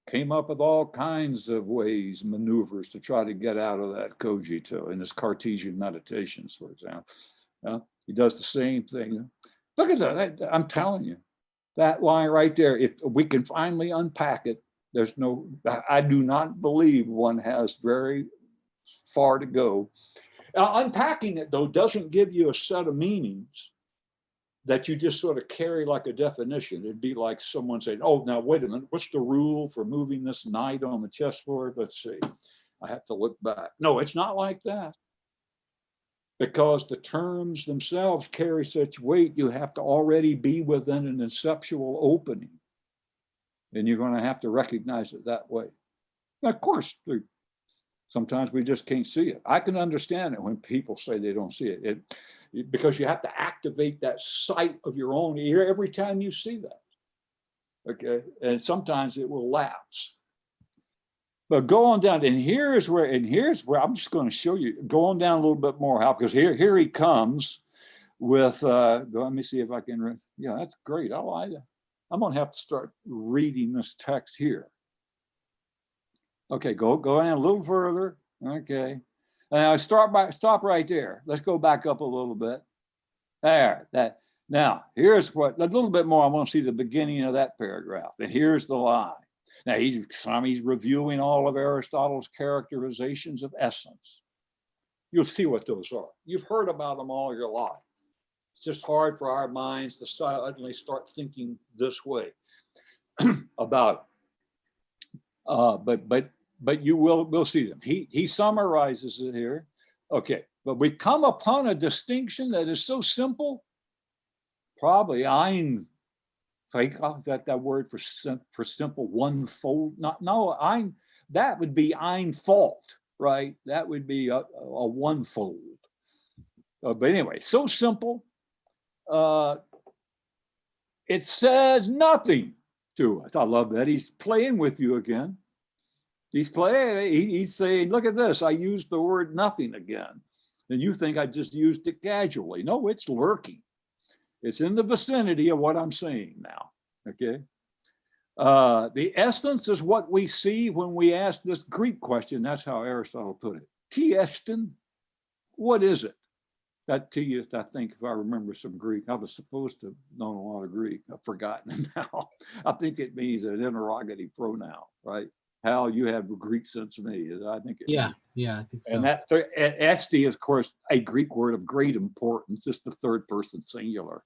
Came up with all kinds of ways, maneuvers to try to get out of that cogito in his Cartesian meditations, for example. He does the same thing. Look at that, I'm telling you, that line right there, if we can finally unpack it, there's no, I do not believe one has very far to go. Unpacking it though doesn't give you a set of meanings that you just sort of carry like a definition. It'd be like someone saying, oh, now wait a minute, what's the rule for moving this knight on the chessboard? Let's see, I have to look back. No, it's not like that. Because the terms themselves carry such weight, you have to already be within an conceptual opening. And you're going to have to recognize it that way. Now, of course, sometimes we just can't see it. I can understand it when people say they don't see it. Because you have to activate that sight of your own ear every time you see that. Okay, and sometimes it will lapse. But go on down, and here's where I'm just going to show you. Go on down a little bit more, Hal, because here he comes with. Let me see if I can. Yeah, that's great. I'm going to have to start reading this text here. Okay, go down a little further. Okay. Stop right there. Let's go back up a little bit. There, that. Now, here's what, a little bit more, I want to see the beginning of that paragraph. And here's the line. Now, he's reviewing all of Aristotle's characterizations of essence. You'll see what those are. You've heard about them all your life. It's just hard for our minds to suddenly start thinking this way about it. But you will see them. He summarizes it here. Okay, but we come upon a distinction that is so simple. Probably that word for simple, one fold. That would be einfalt, right? That would be a one fold. But anyway, so simple. It says nothing to us. I love that. He's playing with you again. He's saying, look at this. I used the word nothing again. And you think I just used it casually. No, it's lurking. It's in the vicinity of what I'm saying now, okay? The essence is what we see when we ask this Greek question. That's how Aristotle put it. T estin, what is it? That T is, I think, if I remember some Greek, I was supposed to know a lot of Greek. I've forgotten it now. I think it means an interrogative pronoun, right? Hal, you have a Greek sense of me. I think it yeah, I think so. And that esti is, of course, a Greek word of great importance. It's the third person singular.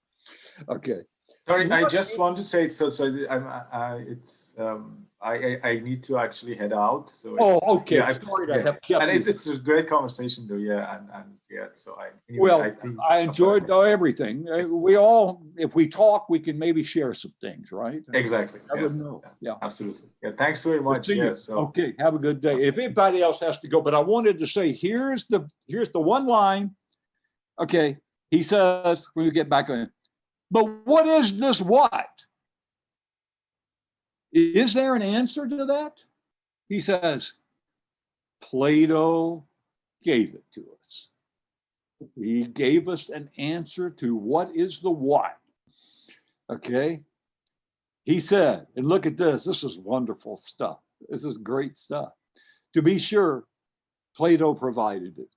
Okay. Sorry, I just want to say I need to actually head out. So okay. Yeah, sorry to have kept and it's a great conversation though. Yeah, and yeah. So I enjoyed everything. We all, if we talk, we can maybe share some things, right? Exactly. I would know. Yeah, absolutely. Yeah, thanks very much. Yeah. So okay, have a good day. If anybody else has to go, but I wanted to say, here's the one line. Okay, he says when we get back on. But what is this what? Is there an answer to that? He says, Plato gave it to us. He gave us an answer to what is the what. Okay? He said, and look at this, this is wonderful stuff. This is great stuff. To be sure, Plato provided it.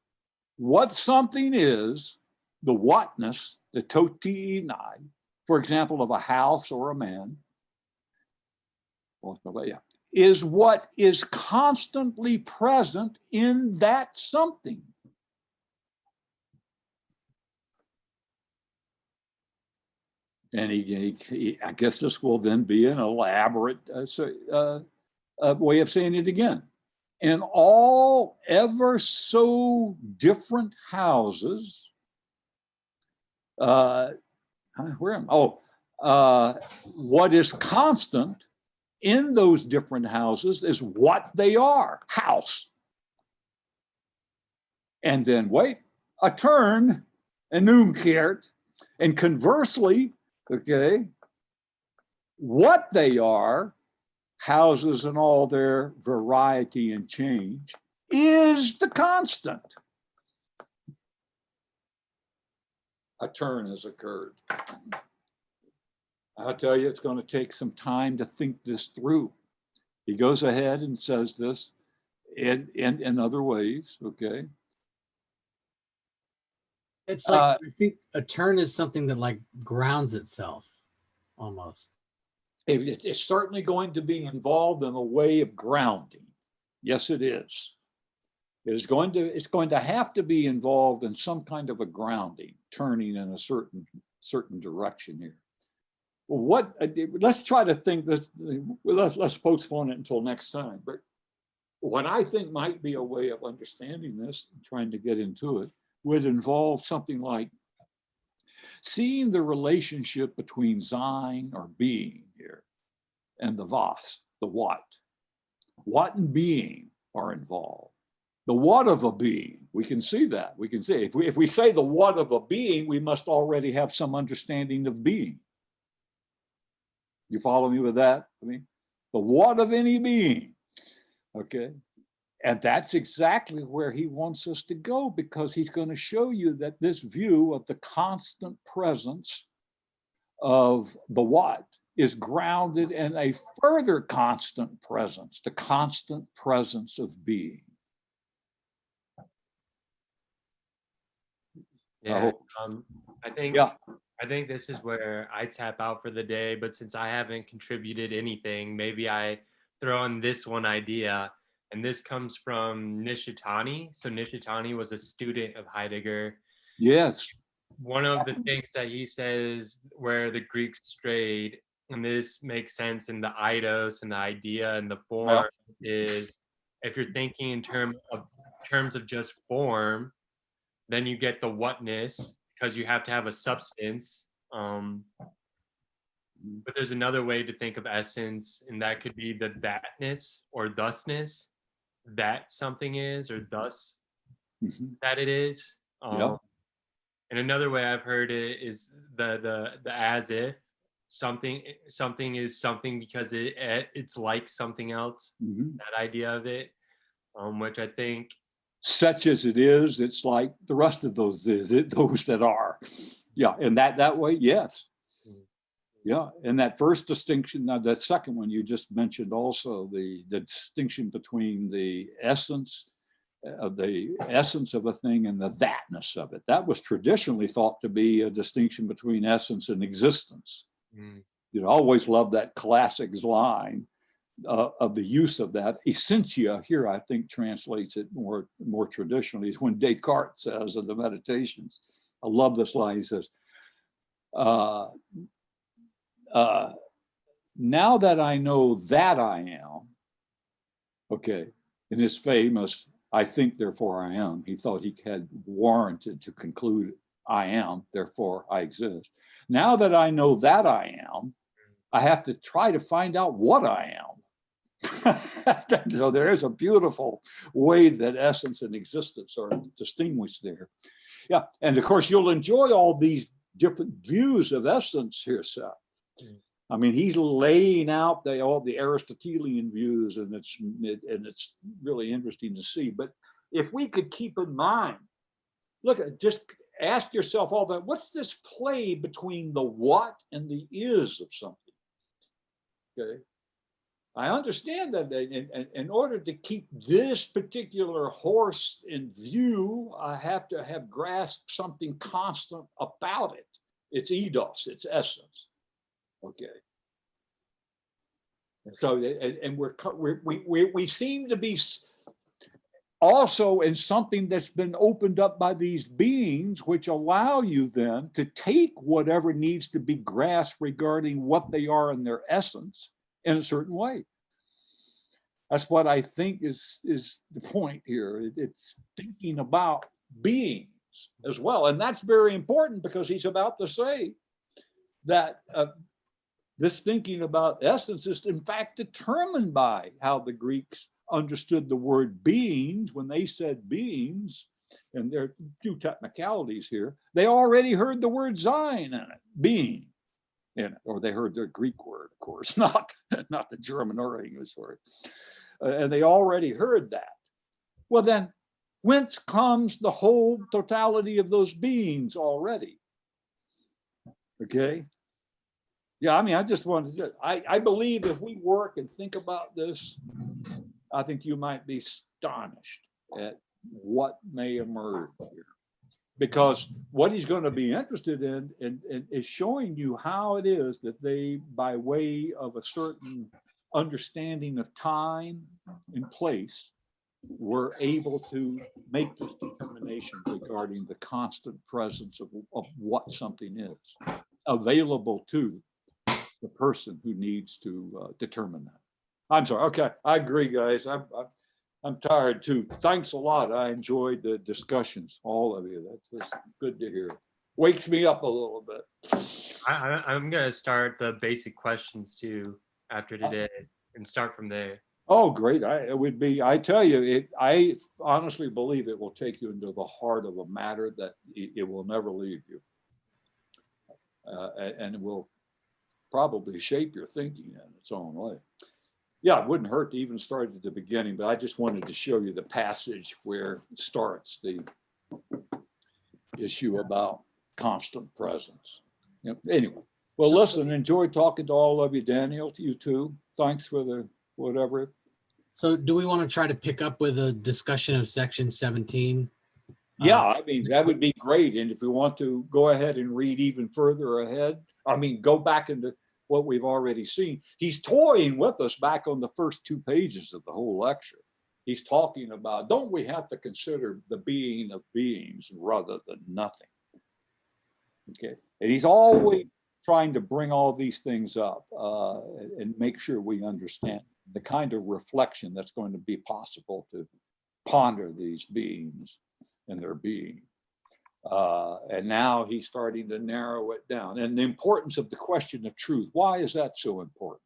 What something is, the whatness, the totiinai, for example, of a house or a man, is what is constantly present in that something. And he I guess this will then be an elaborate way of saying it again. In all ever so different houses, what is constant in those different houses is what they are. House, And then wait, a turn, an umkehrt. And conversely, okay, what they are, houses and all their variety and change, is the constant. A turn has occurred. I'll tell you, it's going to take some time to think this through. He goes ahead and says this in other ways, okay? It's like, I think a turn is something that like grounds itself almost. It's certainly going to be involved in a way of grounding. Yes, it is. It's going to have to be involved in some kind of a grounding, turning in a certain direction here. Well, let's try to think this, let's postpone it until next time. But what I think might be a way of understanding this, and trying to get into it, would involve something like seeing the relationship between sein or being here and the was, the what. What and being are involved. The what of a being, we can see that. We can see if we say the what of a being, we must already have some understanding of being. You follow me with that? I mean, the what of any being, okay? And that's exactly where he wants us to go, because he's going to show you that this view of the constant presence of the what is grounded in a further constant presence, the constant presence of being. Yeah, I think Yeah. I think this is where I tap out for the day, but since I haven't contributed anything, maybe I throw in this one idea, and this comes from Nishitani. So Nishitani was a student of Heidegger. Yes. One of the things that he says where the Greeks strayed, and this makes sense in the eidos and the idea and the form, is if you're thinking in terms of just form, then you get the whatness because you have to have a substance. But there's another way to think of essence, and that could be the thatness or thusness, that something is, or thus that it is. And another way I've heard it is the as if something is something because it's like something else. That idea of it, which I think, such as it is, it's like the rest of those that are. Yeah, and that way, yes. Yeah, and that first distinction, now that second one you just mentioned also, the distinction between the essence of a thing and the thatness of it. That was traditionally thought to be a distinction between essence and existence. You know, I always love that classic line of the use of that. Essentia here, I think, translates it more traditionally, is when Descartes says in the Meditations. I love this line. He says, now that I know that I am, okay, in his famous, I think, therefore I am, he thought he had warranted to conclude, I am, therefore I exist. Now that I know that I am, I have to try to find out what I am. So there is a beautiful way that essence and existence are distinguished there. Yeah, and of course you'll enjoy all these different views of essence here, Seth. I mean, he's laying out all the Aristotelian views, and it's really interesting to see. But if we could keep in mind, look, just ask yourself all that, what's this play between the what and the is of something? Okay. I understand that in order to keep this particular horse in view, I have to have grasped something constant about it. It's eidos, its essence. Okay. And so, and we seem to be also in something that's been opened up by these beings, which allow you then to take whatever needs to be grasped regarding what they are in their essence in a certain way. That's what I think is the point here. It's thinking about beings as well. And that's very important, because he's about to say that this thinking about essence is in fact determined by how the Greeks understood the word beings when they said beings. and there are a few technicalities here, they already heard the word sein in it, being in it, or they heard the Greek word, of course, not the German or English word. And they already heard that. Well, then, whence comes the whole totality of those beings already? Okay. Yeah, I mean, I just wanted to, I believe if we work and think about this, I think you might be astonished at what may emerge here. Because what he's going to be interested in is showing you how it is that they, by way of a certain understanding of time and place, were able to make this determination regarding the constant presence of what something is available to the person who needs to determine that. I'm sorry. Okay, I agree, guys. I'm tired too. Thanks a lot. I enjoyed the discussions, all of you. That's good to hear. Wakes me up a little bit. I'm gonna start the basic questions too after today and start from there. Oh, great. I tell you, I honestly believe it will take you into the heart of a matter that it will never leave you. And it will probably shape your thinking in its own way. Yeah, it wouldn't hurt to even start at the beginning, but I just wanted to show you the passage where it starts the issue about constant presence. Anyway, well, listen, enjoy talking to all of you, Daniel, to you too. Thanks for the whatever. So do we want to try to pick up with a discussion of section 17? Yeah, I mean, that would be great. And if we want to go ahead and read even further ahead, I mean, go back into what we've already seen. He's toying with us back on the first 2 pages of the whole lecture. He's talking about, don't we have to consider the being of beings rather than nothing? Okay, and he's always trying to bring all these things up and make sure we understand the kind of reflection that's going to be possible to ponder these beings and their being. And now he's starting to narrow it down. And the importance of the question of truth. Why is that so important?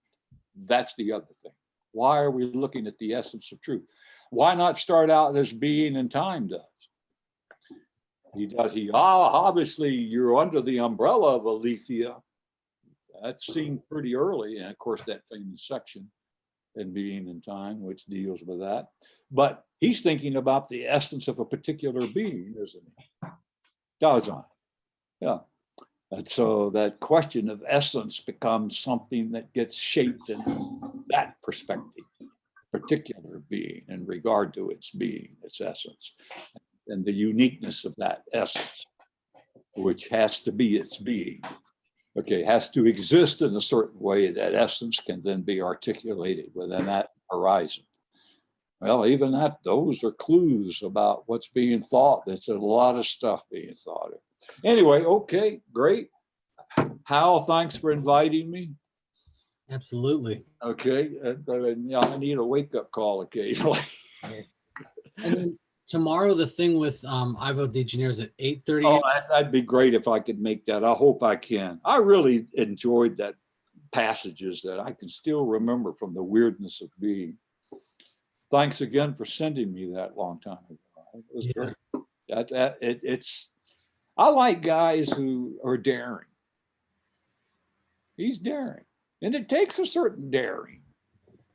That's the other thing. Why are we looking at the essence of truth? Why not start out as being and time does? Obviously, you're under the umbrella of aletheia. That's seen pretty early. And of course, that famous section in Being and Time, which deals with that. But he's thinking about the essence of a particular being, isn't he? Dasein. Yeah. And so that question of essence becomes something that gets shaped in that perspective, particular being in regard to its being, its essence, and the uniqueness of that essence, which has to be its being. Okay, has to exist in a certain way that essence can then be articulated within that horizon. Well, even that, those are clues about what's being thought. There's a lot of stuff being thought of. Anyway, okay, great. Hal, thanks for inviting me. Absolutely. Okay, I need a wake-up call occasionally. And then tomorrow, the thing with Ivo DeGeneres is at 8:30. Oh, that'd be great if I could make that. I hope I can. I really enjoyed that passages that I can still remember from the weirdness of being. Thanks again for sending me that long time ago. It was great. I like guys who are daring. He's daring. And it takes a certain daring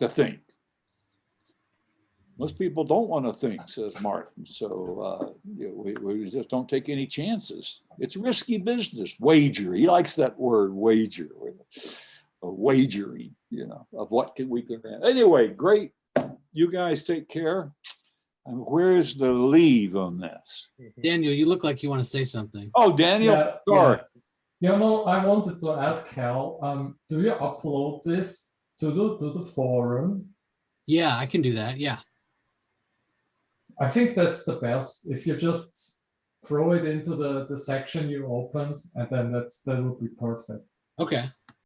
to think. Most people don't want to think, says Martin. So we just don't take any chances. It's risky business. Wager. He likes that word, wager. Wagering, of what we can. Anyway, great. You guys take care. And where's the leave on this? Daniel, you look like you want to say something. Oh, Daniel, sorry. Yeah. I wanted to ask Hal, do you upload this to the forum? Yeah, I can do that. Yeah. I think that's the best. If you just throw it into the section you opened, and then that would be perfect. Okay.